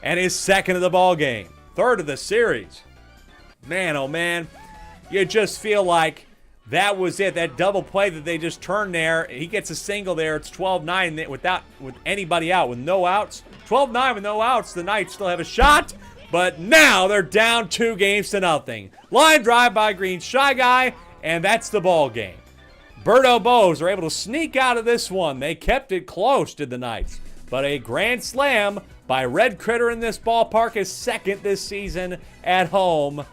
And his 2nd of the ball game. 3rd of the series. Man, oh man, you just feel like that was it. That double play that they just turned there. He gets a single there. It's 12-9 with anybody out, with no outs. 12-9 with no outs. The Knights still have a shot, but now they're down 2-0. Line drive by Green Shy Guy, and that's the ball game. Birdo Bows are able to sneak out of this one. They kept it close, did the Knights. But a grand slam by Red Critter in this ballpark is 2nd this season at home.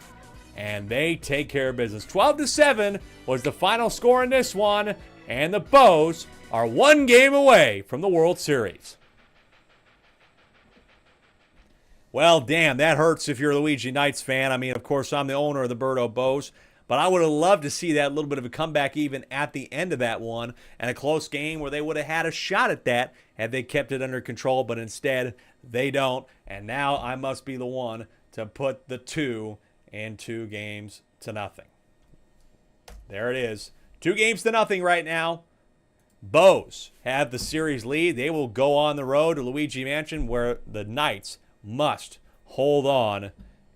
And they take care of business. 12-7 was the final score in this one. and the Bows are one game away from the World Series. Well, damn, that hurts if you're a Luigi Knights fan. I mean, of course, I'm the owner of the Birdo Bows, but I would have loved to see that little bit of a comeback even at the end of that one, and a close game where they would have had a shot at that had they kept it under control, but instead they don't, and now I must be the one to put the 2 in 2-0. There it is. 2-0 right now. Bows have the series lead. They will go on the road to Luigi Mansion, where the Knights must hold on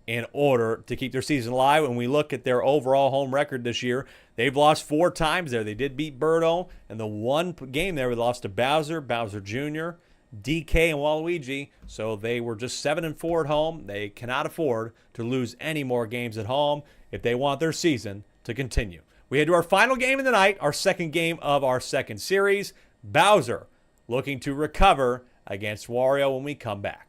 in order to keep their season alive. When we look at their overall home record this year, they've lost 4 times there. They did beat Birdo, and the one game there they lost to Bowser Jr., DK, and Waluigi. So they were just 7-4 at home. They cannot afford to lose any more games at home if they want their season to continue. We head to our final game of the night, our second game of our second series. Bowser looking to recover against Wario when we come back.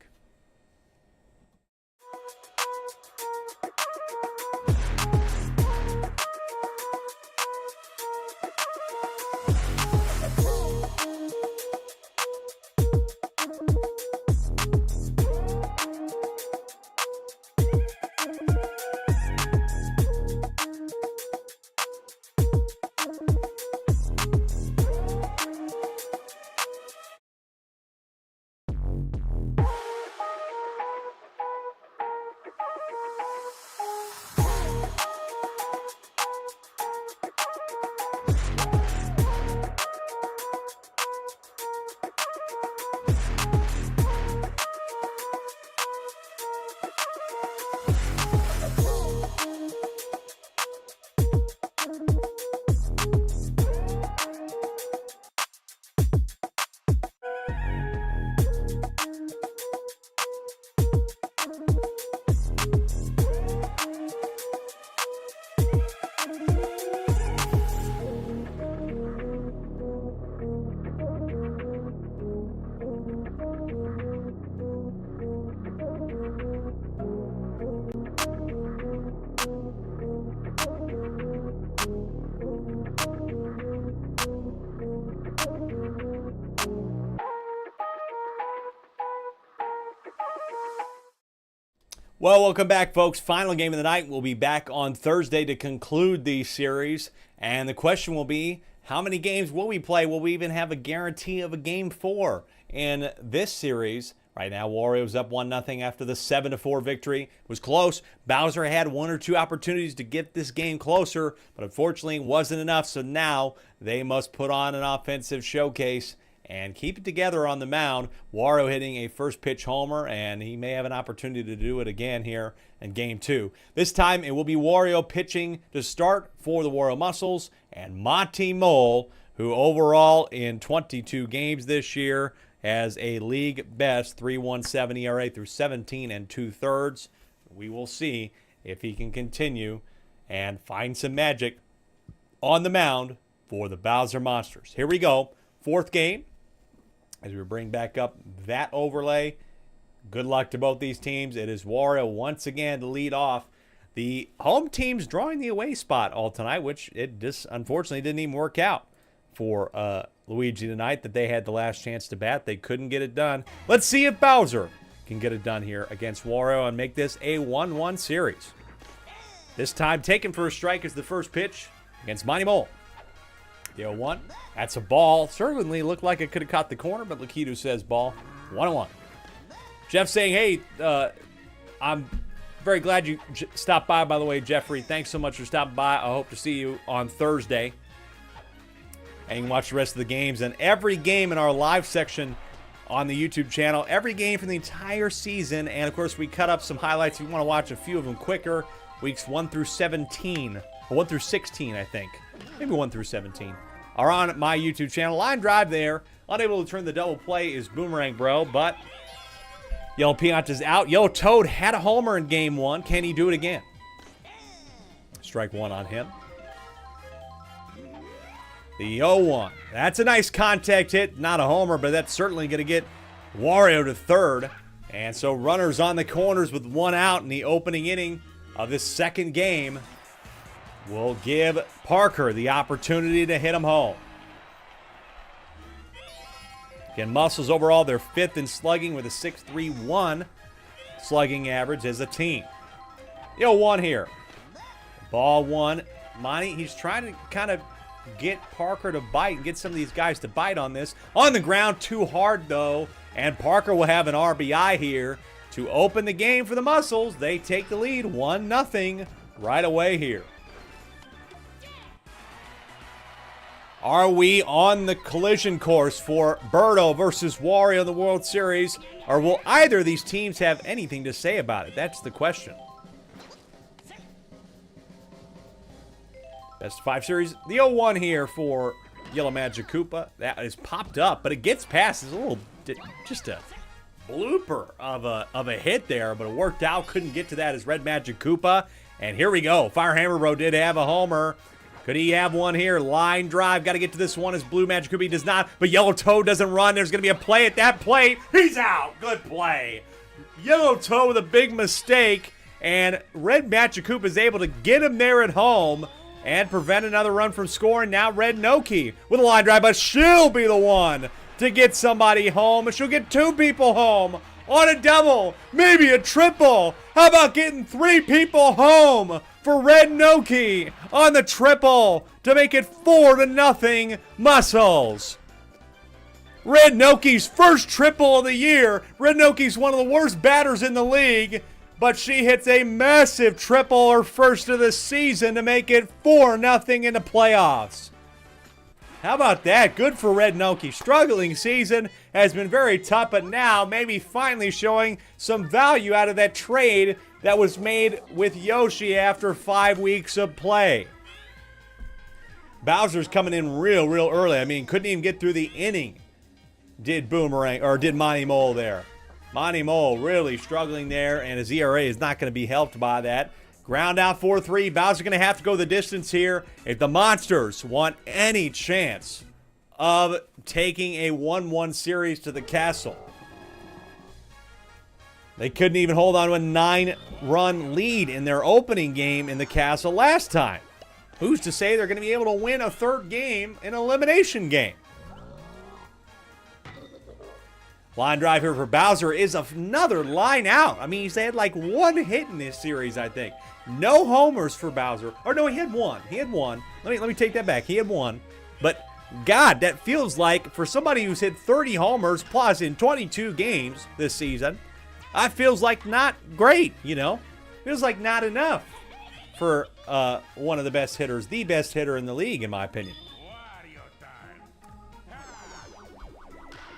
Well, welcome back, folks. Final game of the night. We'll be back on Thursday to conclude the series. And the question will be, how many games will we play? Will we even have a guarantee of a game 4 in this series? Right now, Wario's up 1-0 after the 7-4 victory. It was close. Bowser had 1 or 2 opportunities to get this game closer, but unfortunately it wasn't enough. So now they must put on an offensive showcase and keep it together on the mound. Wario hitting a first pitch homer, and he may have an opportunity to do it again here in game 2. This time it will be Wario pitching to start for the Wario Muscles, and Monty Mole, who overall in 22 games this year has a league best 3.17 ERA through 17 2/3. We will see if he can continue and find some magic on the mound for the Bowser Monsters. Here we go. 4th game. As we bring back up that overlay, good luck to both these teams. It is Wario once again to lead off. The home team's drawing the away spot all tonight, which it just unfortunately didn't even work out for Luigi tonight, that they had the last chance to bat. They couldn't get it done. Let's see if Bowser can get it done here against Wario and make this a 1-1 series. This time taken for a strike is the first pitch against Monty Mole. The 0-1. That's a ball. Certainly looked like it could have caught the corner, but Lakitu says ball. 1-1. Jeff saying, hey, I'm very glad you stopped by the way, Jeffrey. Thanks so much for stopping by. I hope to see you on Thursday. And you can watch the rest of the games and every game in our live section on the YouTube channel. Every game from the entire season. And, of course, we cut up some highlights. If you want to watch a few of them quicker, weeks 1 through 17. Or 1 through 16, I think. Maybe 1 through 17. Are on my YouTube channel. Line drive there. Unable to turn the double play is Boomerang Bro, but Yellow Pianta's out. Yellow Toad had a homer in game 1. Can he do it again? Strike 1 on him. The 0-1. That's a nice contact hit. Not a homer, but that's certainly going to get Wario to third. And so runners on the corners with 1 out in the opening inning of this second game will give Parker the opportunity to hit him home. Again, Muscles overall, they're 5th in slugging with a 6.31 slugging average as a team. 1 here. Ball 1. Monty, he's trying to kind of get Parker to bite and get some of these guys to bite on this. On the ground, too hard, though. And Parker will have an RBI here to open the game for the Muscles. They take the lead 1-0 right away here. Are we on the collision course for Birdo versus Wario in the World Series? Or will either of these teams have anything to say about it? That's the question. Best of 5 series. The 0-1 here for Yellow Magic Koopa. That is popped up, but it gets past. It's a little, just a blooper of a hit there, but it worked out. Couldn't get to that as Red Magic Koopa. And here we go. Firehammer Bro did have a homer. Could he have one here? Line drive. Got to get to this one as Blue Magic Koopa. He does not, but Yellow Toad doesn't run. There's going to be a play at that plate. He's out. Good play. Yellow Toad with a big mistake, and Red Magic Koopa is able to get him there at home and prevent another run from scoring. Now Red Noki with a line drive, but she'll be the one to get somebody home. And she'll get 2 people home on a double, maybe a triple. How about getting 3 people home for Red Noki on the triple to make it 4-0 Muscles? Red Noki's first triple of the year. Red Noki's one of the worst batters in the league, but she hits a massive triple, her first of the season, to make it 4-0 in the playoffs. How about that? Good for Red Noki. Struggling season, has been very tough, but now maybe finally showing some value out of that trade that was made with Yoshi after 5 weeks of play. Bowser's coming in real early. I mean, couldn't even get through the inning. Did Monty Mole there. Monty Mole really struggling there, and his ERA is not going to be helped by that. Ground out 4-3. Bowser's going to have to go the distance here if the Monsters want any chance of taking a 1-1 series to the castle. They couldn't even hold on to a 9-run lead in their opening game in the castle last time. Who's to say they're going to be able to win a 3rd game, an elimination game? Line drive here for Bowser is another line out. I mean, he's had like 1 hit in this series, I think. No homers for Bowser. Or no, he had 1. He had 1. Let me take that back. He had 1. But God, that feels like for somebody who's hit 30 homers plus in 22 games this season, that feels like not great, Feels like not enough for one of the best hitters, the best hitter in the league, in my opinion.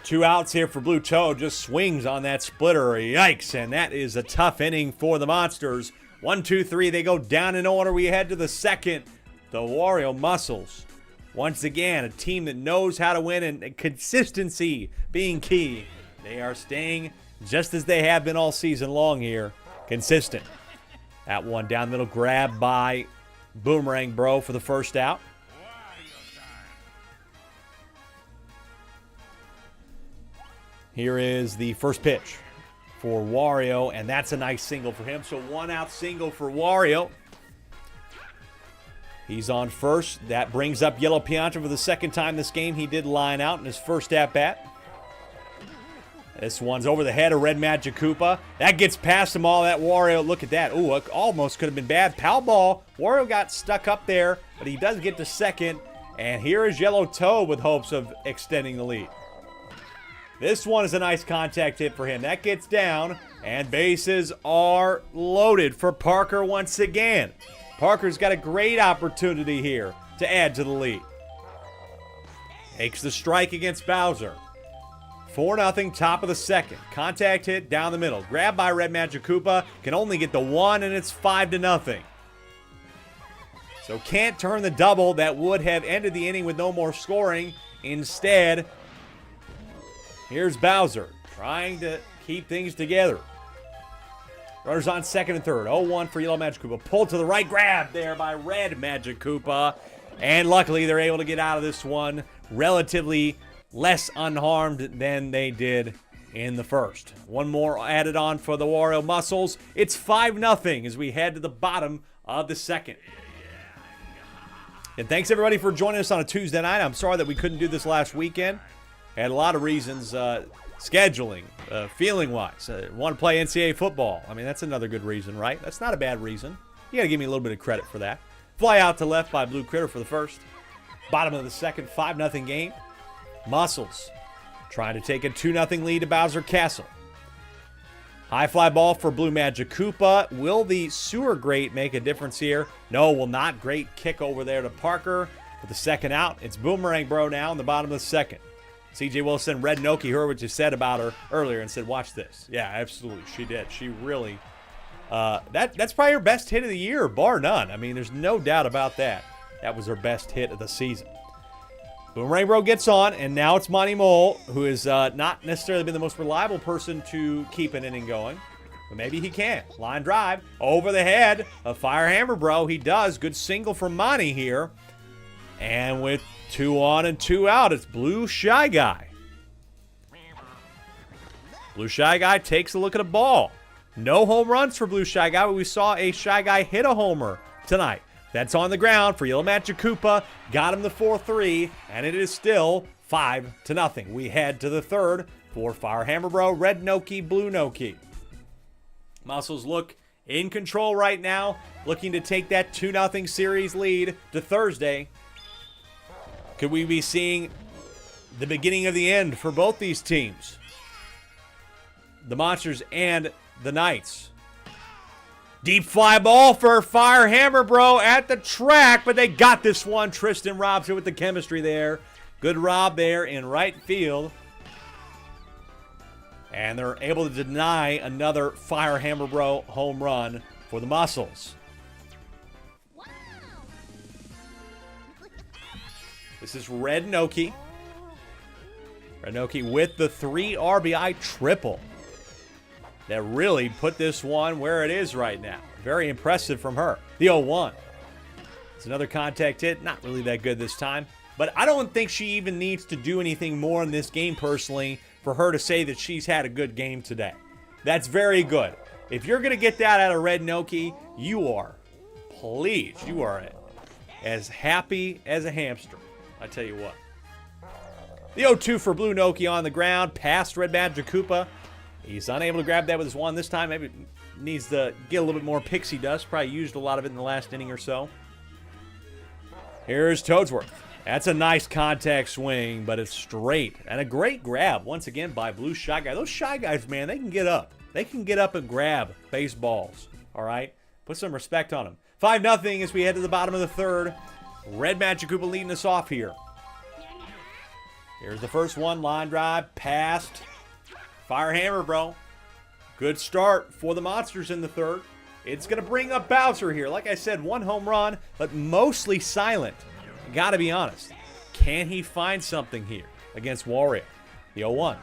2 outs here for Blue Toad. Just swings on that splitter. Yikes. And that is a tough inning for the Monsters. 1, 2, 3. They go down in order. We head to the 2nd. The Wario Muscles. Once again, a team that knows how to win, and consistency being key. They are staying just as they have been all season long here. Consistent. That one down the middle. Grabbed by Boomerang Bro for the first out. Here is the first pitch for Wario, and that's a nice single for him. So 1-out single for Wario. He's on first. That brings up Yellow Pianta for the 2nd time this game. He did line out in his first at-bat. This one's over the head of Red Magic Koopa. That gets past him all. That Wario, look at that. Ooh, it almost could have been bad. Foul ball. Wario got stuck up there, but he does get to 2nd. And here is Yellow Toad with hopes of extending the lead. This one is a nice contact hit for him. That gets down, and bases are loaded for Parker once again. Parker's got a great opportunity here to add to the lead. Takes the strike against Bowser. 4-0, top of the 2nd. Contact hit down the middle. Grabbed by Red Magic Koopa. Can only get the 1, and it's 5-0. So can't turn the double that would have ended the inning with no more scoring. Instead, here's Bowser trying to keep things together. Runners on 2nd and 3rd. 0-1 for Yellow Magic Koopa. Pulled to the right. Grab there by Red Magic Koopa. And luckily, they're able to get out of this one relatively less unharmed than they did in the first. One more added on for the Wario Muscles. It's 5-0 as we head to the bottom of the 2nd. And thanks, everybody, for joining us on a Tuesday night. I'm sorry that we couldn't do this last weekend. Had a lot of reasons, scheduling, feeling-wise. Want to play NCAA football. I mean, that's another good reason, right? That's not a bad reason. You got to give me a little bit of credit for that. Fly out to left by Blue Critter for the first. Bottom of the second, 5-0 game. Muscles trying to take a 2-0 lead to Bowser Castle. High fly ball for Blue Magic Koopa. Will the sewer grate make a difference here? No, will not. Great kick over there to Parker with the second out. It's Boomerang Bro now in the bottom of the second. CJ Wilson, Red Noki, heard what you said about her earlier and said, watch this. Yeah, absolutely. She did. She really, that's probably her best hit of the year, bar none. I mean, there's no doubt about that. That was her best hit of the season. Boomerang Bro gets on, and now it's Monty Mole, who has not necessarily been the most reliable person to keep an inning going. But maybe he can. Line drive over the head of Fire Hammer Bro. He does. Good single from Monty here. And with 2 on and 2 out, it's Blue Shy Guy. Blue Shy Guy takes a look at a ball. No home runs for Blue Shy Guy, but we saw a Shy Guy hit a homer tonight. That's on the ground for Yellow Magic Koopa. Got him the 4-3, and it is still 5-0. We head to the third for Fire Hammer Bro, Red Noki, Blue Noki. Muscles look in control right now, looking to take that 2-0 series lead to Thursday. Could we be seeing the beginning of the end for both these teams? The Monsters and the Knights. Deep fly ball for Fire Hammer Bro at the track, but they got this one. Tristan Robson with the chemistry there. Good Rob there in right field. And they're able to deny another Fire Hammer Bro home run for the Muscles. Wow. This is Red Noki. Red Noki with the 3 RBI triple. That really put this one where it is right now. Very impressive from her. The 0-1. It's another contact hit. Not really that good this time. But I don't think she even needs to do anything more in this game personally for her to say that she's had a good game today. That's very good. If you're going to get that out of Red Noki, you are pleased. You are as happy as a hamster. I tell you what. The 0-2 for Blue Noki on the ground. Past Red Magic Koopa. He's unable to grab that with his one this time. Maybe needs to get a little bit more pixie dust. Probably used a lot of it in the last inning or so. Here's Toadsworth. That's a nice contact swing, but it's straight. And a great grab, once again, by Blue Shy Guy. Those Shy Guys, man, they can get up. They can get up and grab baseballs, all right? Put some respect on them. 5-0 as we head to the bottom of the third. Red Magic Koopa leading us off here. Here's the first one. Line drive, past Fire Hammer Bro. Good start for the Monsters in the third. It's going to bring up Bowser here. Like I said, 1 home run, but mostly silent. Got to be honest. Can he find something here against Wario? The 0-1.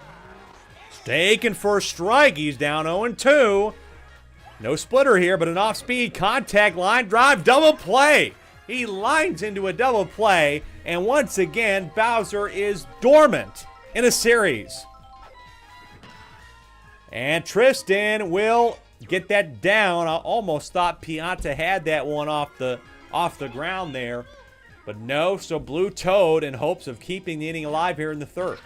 Taken for a strike. He's down 0-2. No splitter here, but an off-speed contact line drive. Double play. He lines into a double play. And once again, Bowser is dormant in a series. And Tristan will get that down. I almost thought Pianta had that one off the ground there. But no, so Blue Toad in hopes of keeping the inning alive here in the third.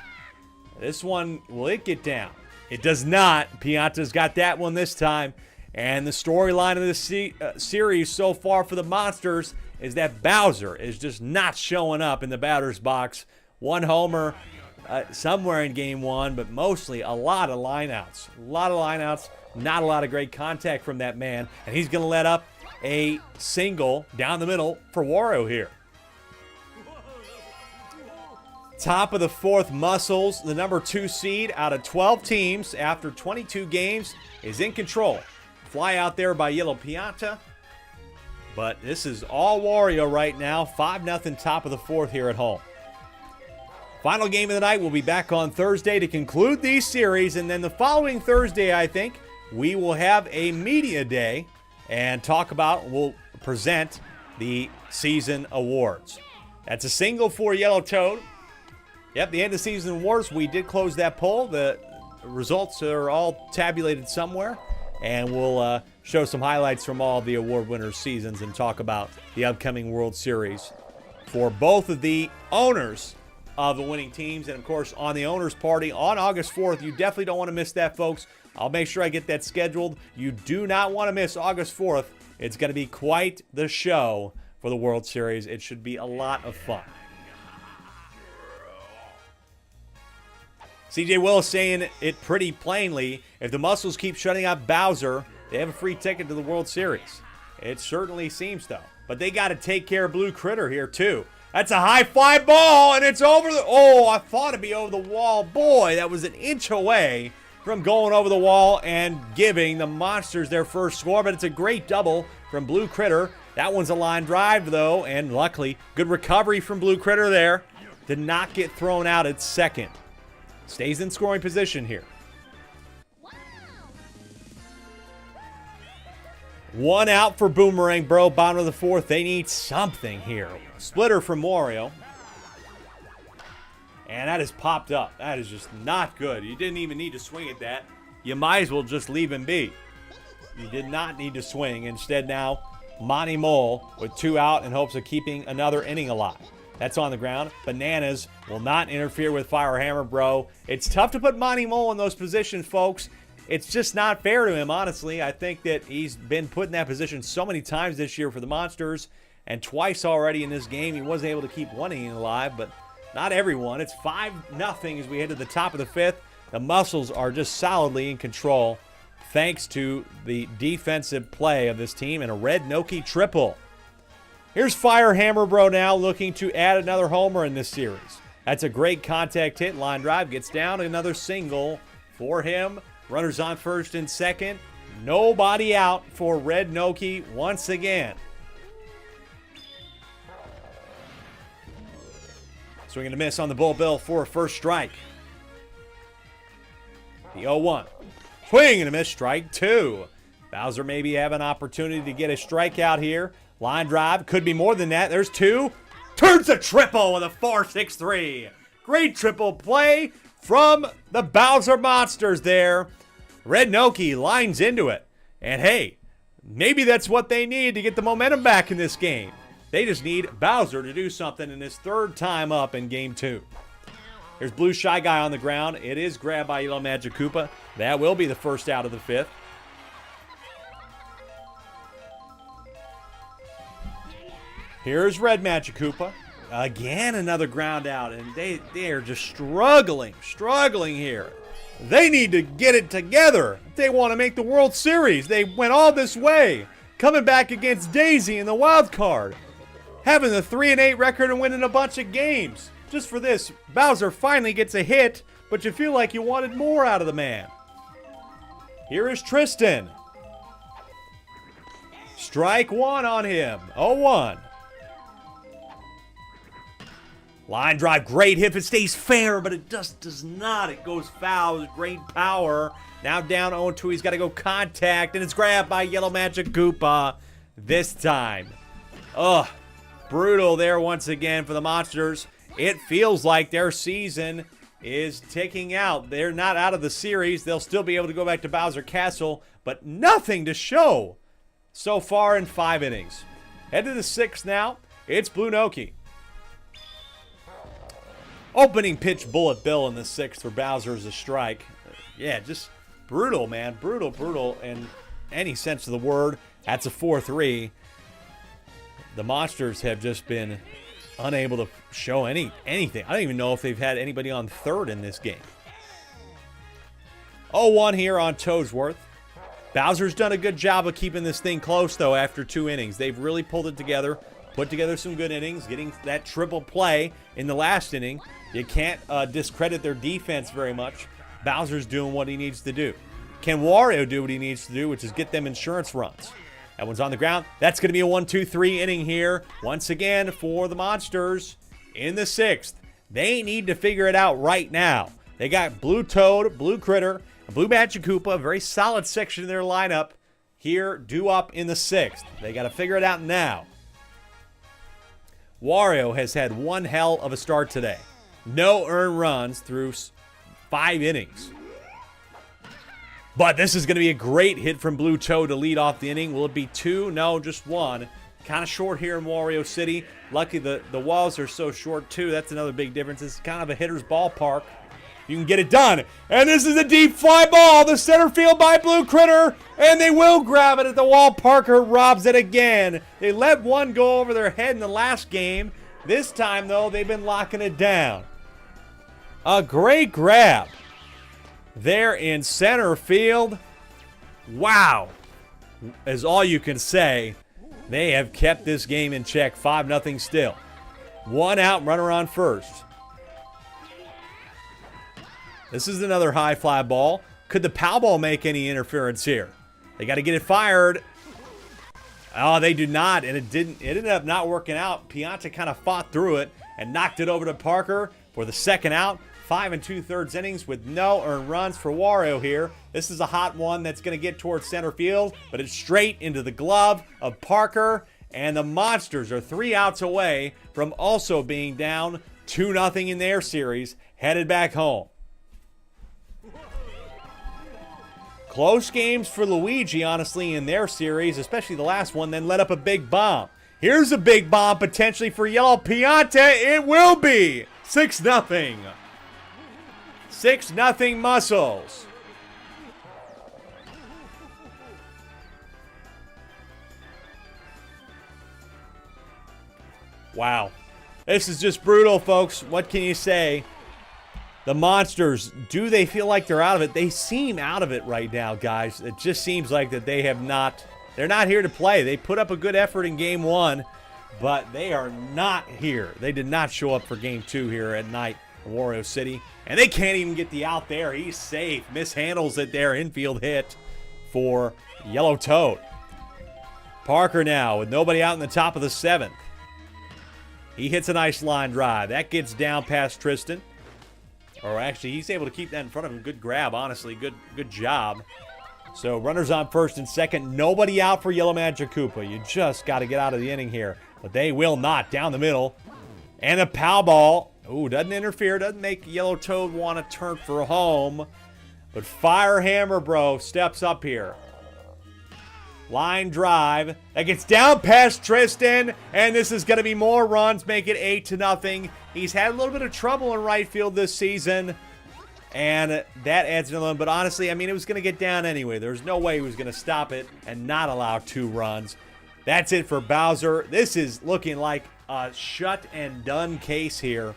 This one, will it get down? It does not. Pianta's got that one this time. And the storyline of this series so far for the Monsters is that Bowser is just not showing up in the batter's box. 1 homer. Somewhere in game 1, but mostly a lot of lineouts. A lot of lineouts, not a lot of great contact from that man. And he's going to let up a single down the middle for Wario here. Top of the fourth, Muscles, the number 2 seed out of 12 teams after 22 games, is in control. Fly out there by Yellow Pianta. But this is all Wario right now. 5-0 top of the fourth here at home. Final game of the night will be back on Thursday to conclude these series. And then the following Thursday, I think, we will have a media day and we'll present the season awards. That's a single for Yellow Toad. Yep, the end of season awards, we did close that poll. The results are all tabulated somewhere. And we'll show some highlights from all the award winners' seasons and talk about the upcoming World Series for both of the owners of the winning teams. And, of course, on the owners' party on August 4th, you definitely don't want to miss that, folks. I'll make sure I get that scheduled. You do not want to miss August 4th. It's going to be quite the show for the World Series. It should be a lot of fun. CJ Willis saying it pretty plainly. If the Muscles keep shutting out Bowser, they have a free ticket to the World Series. It certainly seems though. But they got to take care of Blue Critter here too. That's a high fly ball, and it's over the... Oh, I thought it'd be over the wall. Boy, that was an inch away from going over the wall and giving the Monsters their first score. But it's a great double from Blue Critter. That one's a line drive, though, and luckily, good recovery from Blue Critter there. Did not get thrown out at second. Stays in scoring position here. Wow. One out for Boomerang Bro, bottom of the fourth. They need something here. Splitter from Wario. And that has popped up. That is just not good. You didn't even need to swing at that. You might as well just leave him be. You did not need to swing. Instead now, Monty Mole with 2 out in hopes of keeping another inning alive. That's on the ground. Bananas will not interfere with Fire Hammer Bro. It's tough to put Monty Mole in those positions, folks. It's just not fair to him, honestly. I think that he's been put in that position so many times this year for the Monsters, and twice already in this game he wasn't able to keep one inning alive, but not everyone. It's 5-0 as we head to the top of the fifth. The Muscles are just solidly in control thanks to the defensive play of this team and a Red Noki triple. Here's Fire Hammer Bro now looking to add another homer in this series. That's a great contact hit. Line drive gets down. Another single for him. Runners on first and second. Nobody out for Red Noki once again. Swing and a miss on the Bull Bill for a first strike. The 0-1. Swing and a miss, strike 2. Bowser maybe have an opportunity to get a strikeout here. Line drive, could be more than that. There's 2. Turns a triple with a 4-6-3. Great triple play from the Bowser Monsters there. Red Noki lines into it. And hey, maybe that's what they need to get the momentum back in this game. They just need Bowser to do something in his third time up in Game 2. Here's Blue Shy Guy on the ground. It is grabbed by Yellow Magic Koopa. That will be the first out of the fifth. Here's Red Magic Koopa. Again, another ground out, and they are just struggling here. They need to get it together if they want to make the World Series. They went all this way, coming back against Daisy in the wild card, having the 3-8 record and winning a bunch of games. Just for this, Bowser finally gets a hit, but you feel like you wanted more out of the man. Here is Tristan. Strike 1 on him. 0-1. Line drive, great hit. It stays fair, but it just does not. It goes foul with great power. Now down 0-2. He's got to go contact, and it's grabbed by Yellow Magic Koopa this time. Ugh. Brutal there once again for the Monsters. It feels like their season is ticking out. They're not out of the series. They'll still be able to go back to Bowser Castle, but nothing to show so far in 5 innings. Head to the 6th now. It's Blue Noki. Opening pitch Bullet Bill in the 6th for Bowser is a strike. Yeah, just brutal, man. Brutal in any sense of the word. That's a 4-3. The Monsters have just been unable to show anything. I don't even know if they've had anybody on third in this game. 0-1 here on Toadsworth. Bowser's done a good job of keeping this thing close, though, after 2 innings. They've really pulled it together, put together some good innings, getting that triple play in the last inning. You can't discredit their defense very much. Bowser's doing what he needs to do. Can Wario do what he needs to do, which is get them insurance runs? That one's on the ground. That's going to be a 1-2-3 inning here. Once again for the Monsters in the 6th. They need to figure it out right now. They got Blue Toad, Blue Critter, and Blue Magic Koopa, a very solid section in their lineup here due up in the 6th. They got to figure it out now. Wario has had one hell of a start today. No earned runs through 5 innings. But this is going to be a great hit from Blue Toad to lead off the inning. Will it be 2? No, just 1. kind of short here in Wario City. Lucky the walls are so short, too. That's another big difference. It's kind of a hitter's ballpark. You can get it done. And this is a deep fly ball. The center field by Blue Critter. And they will grab it at the wall. Parker robs it again. They let one go over their head in the last game. This time, though, they've been locking it down. A great grab there in center field. Wow. Is all you can say. They have kept this game in check. 5-0 still. One out, runner on first. This is another high fly ball. Could the pow ball make any interference here? They got to get it fired. Oh, they do not, and it didn't. It ended up not working out. Pianta kind of fought through it and knocked it over to Parker for the second out. 5 2/3 innings with no earned runs for Wario here. This is a hot one that's going to get towards center field, but it's straight into the glove of Parker, and the Monsters are 3 outs away from also being down 2-0 in their series, headed back home. Close games for Luigi, honestly, in their series, especially the last one, then let up a big bomb. Here's a big bomb potentially for Yellow Pianta. It will be 6-0. 6-0 Muscles. Wow. This is just brutal, folks. What can you say? The Monsters, do they feel like they're out of it? They seem out of it right now, guys. It just seems like that they have not, they're not here to play. They put up a good effort in game one, but they are not here. They did not show up for game two here at night in Wario City. And they can't even get the out there. He's safe. Mishandles it there. Infield hit for Yellow Toad. Parker now with nobody out in the top of the 7th. He hits a nice line drive. That gets down past Tristan. Or actually, he's able to keep that in front of him. Good grab, honestly. Good job. So, runners on first and second. Nobody out for Yellow Magic Koopa. You just got to get out of the inning here. But they will not. Down the middle. And a pow ball. Ooh, doesn't interfere. Doesn't make Yellow Toad want to turn for home. But Firehammer, bro, steps up here. Line drive. That gets down past Tristan. And this is going to be more runs. Make it 8-0. He's had a little bit of trouble in right field this season. And that adds another one. But honestly, I mean, it was going to get down anyway. There's no way he was going to stop it and not allow 2 runs. That's it for Bowser. This is looking like a shut-and-done case here.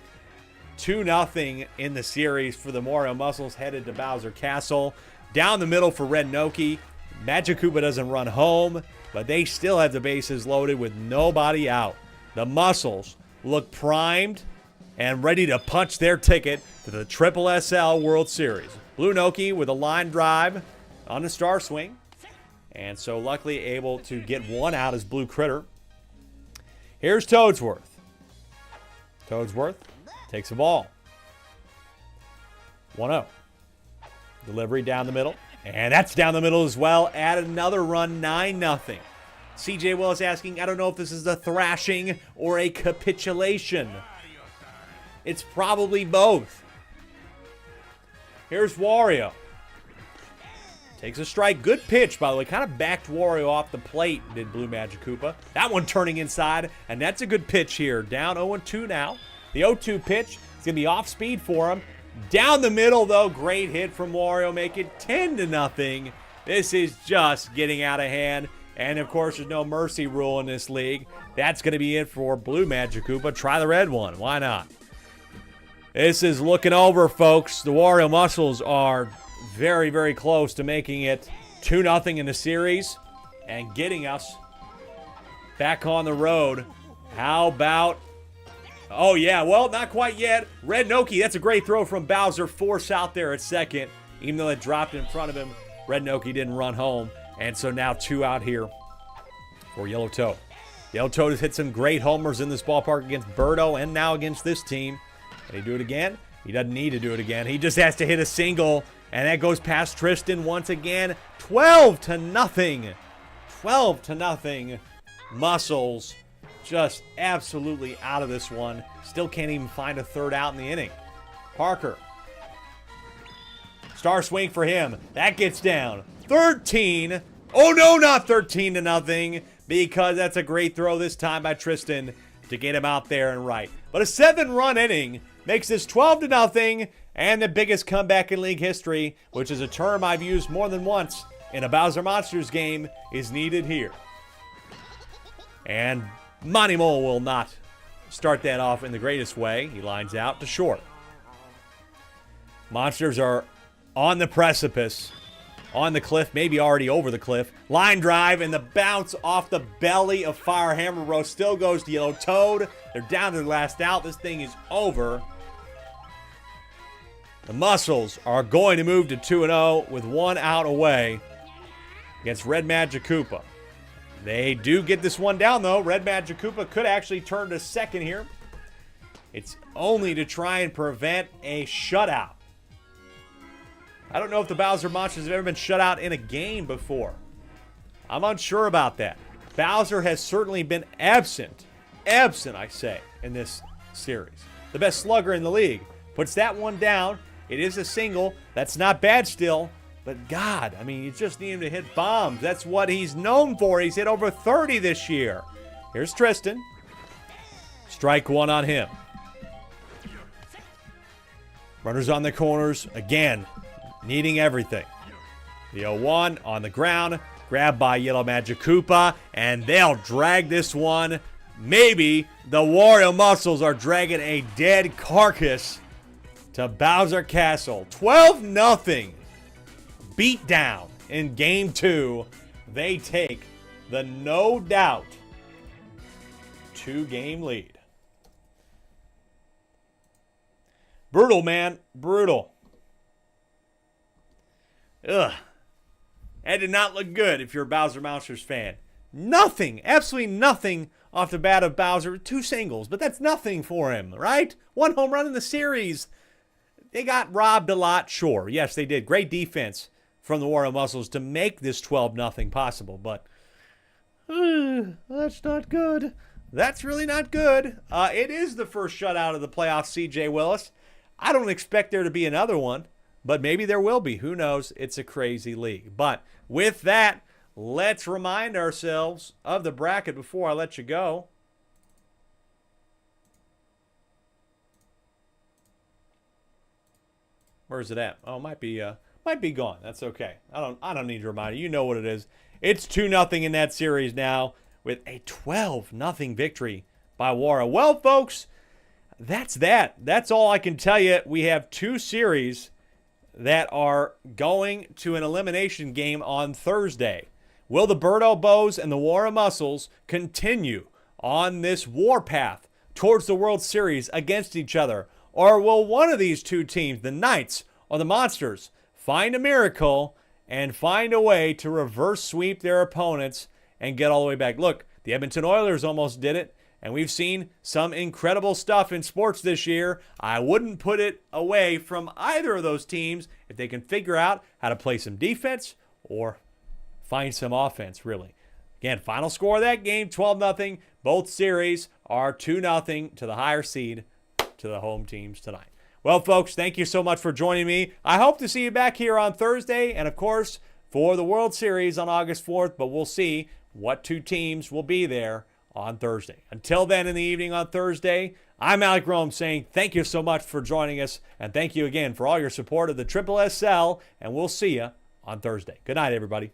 2-0 in the series for the Wario Muscles headed to Bowser Castle. Down the middle for Red Noki. Magic Koopa doesn't run home, but they still have the bases loaded with nobody out. The Muscles look primed and ready to punch their ticket to the SSSL World Series. Blue Noki with a line drive on the star swing. And so luckily able to get one out as Blue Critter. Here's Toadsworth. Toadsworth takes the ball. 1-0. Delivery down the middle. And that's down the middle as well. Add another run, 9-0. CJ Willis asking, I don't know if this is a thrashing or a capitulation. It's probably both. Here's Wario. Takes a strike. Good pitch, by the way. Kind of backed Wario off the plate, did Blue Magic Koopa. That one turning inside, and that's a good pitch here. Down 0-2 now. The 0-2 pitch is going to be off speed for him. Down the middle, though. Great hit from Wario. Make it 10-0. This is just getting out of hand. And, of course, there's no mercy rule in this league. That's going to be it for Blue Magic Koopa. Try the red one. Why not? This is looking over, folks. The Wario Muscles are very, very close to making it 2-0 in the series and getting us back on the road. How about... Oh, yeah, well, not quite yet. Red Noki, that's a great throw from Bowser. Force out there at second. Even though it dropped in front of him, Red Noki didn't run home. And so now 2 out here for Yellow Toad. Yellow Toad has hit some great homers in this ballpark against Birdo and now against this team. Can he do it again? He doesn't need to do it again. He just has to hit a single. And that goes past Tristan once again. 12-0. 12-0. Muscles just absolutely out of this one. Still can't even find a third out in the inning. Parker. Star swing for him. That gets down. 13. Oh, no, not 13-0. because that's a great throw this time by Tristan to get him out there and right. But a 7-run inning makes this 12-0 and the biggest comeback in league history, which is a term I've used more than once in a Bowser Monsters game, is needed here. And Monty Mole will not start that off in the greatest way. He lines out to short. Monsters are on the precipice, on the cliff, maybe already over the cliff. Line drive, and the bounce off the belly of Fire Hammer Bro still goes to Yellow Toad. They're down to their last out. This thing is over. The Muscles are going to move to 2-0 with 1 out away against Red Magic Koopa. They do get this one down, though. Red Magic Koopa could actually turn to second here. It's only to try and prevent a shutout. I don't know if the Bowser Monsters have ever been shut out in a game before. I'm unsure about that. Bowser has certainly been absent, I say, in this series. The best slugger in the league. Puts that one down. It is a single. That's not bad still. But God, I mean, you just need him to hit bombs. That's what he's known for. He's hit over 30 this year. Here's Tristan. Strike one on him. Runners on the corners. Again, needing everything. The 0-1 on the ground. Grabbed by Yellow Magic Koopa. And they'll drag this one. Maybe the Wario Muscles are dragging a dead carcass to Bowser Castle. 12-0 beat down in Game 2. They take the no doubt 2-game lead. Brutal, man. Brutal. Ugh. That did not look good if you're a Bowser Monsters fan. Nothing, absolutely nothing off the bat of Bowser. 2 singles, but that's nothing for him, right? 1 home run in the series. They got robbed a lot, sure. Yes, they did. Great defense from the Wario Muscles to make this 12-0 possible, but that's not good. That's really not good. It is the first shutout of the playoffs, CJ Willis. I don't expect there to be another one, but maybe there will be. Who knows? It's a crazy league. But with that, let's remind ourselves of the bracket before I let you go. Where's it at? Oh, it might be gone. That's okay. I don't need to remind you. You know what it is. It's 2-0 in that series now with a 12-0 victory by Wario. Well, folks, that's that. That's all I can tell you. We have 2 series that are going to an elimination game on Thursday. Will the Birdo Bows and the Wario Muscles continue on this warpath towards the World Series against each other? Or will one of these 2 teams, the Knights or the Monsters, find a miracle and find a way to reverse sweep their opponents and get all the way back? Look, the Edmonton Oilers almost did it, and we've seen some incredible stuff in sports this year. I wouldn't put it away from either of those teams if they can figure out how to play some defense or find some offense, really. Again, final score of that game, 12-0. Both series are 2-0 to the higher seed, to the home teams tonight. Well, folks, thank you so much for joining me. I hope to see you back here on Thursday and, of course, for the World Series on August 4th, but we'll see what 2 teams will be there on Thursday. Until then, in the evening on Thursday, I'm Alec Rome saying thank you so much for joining us, and thank you again for all your support of the SSSL, and we'll see you on Thursday. Good night, everybody.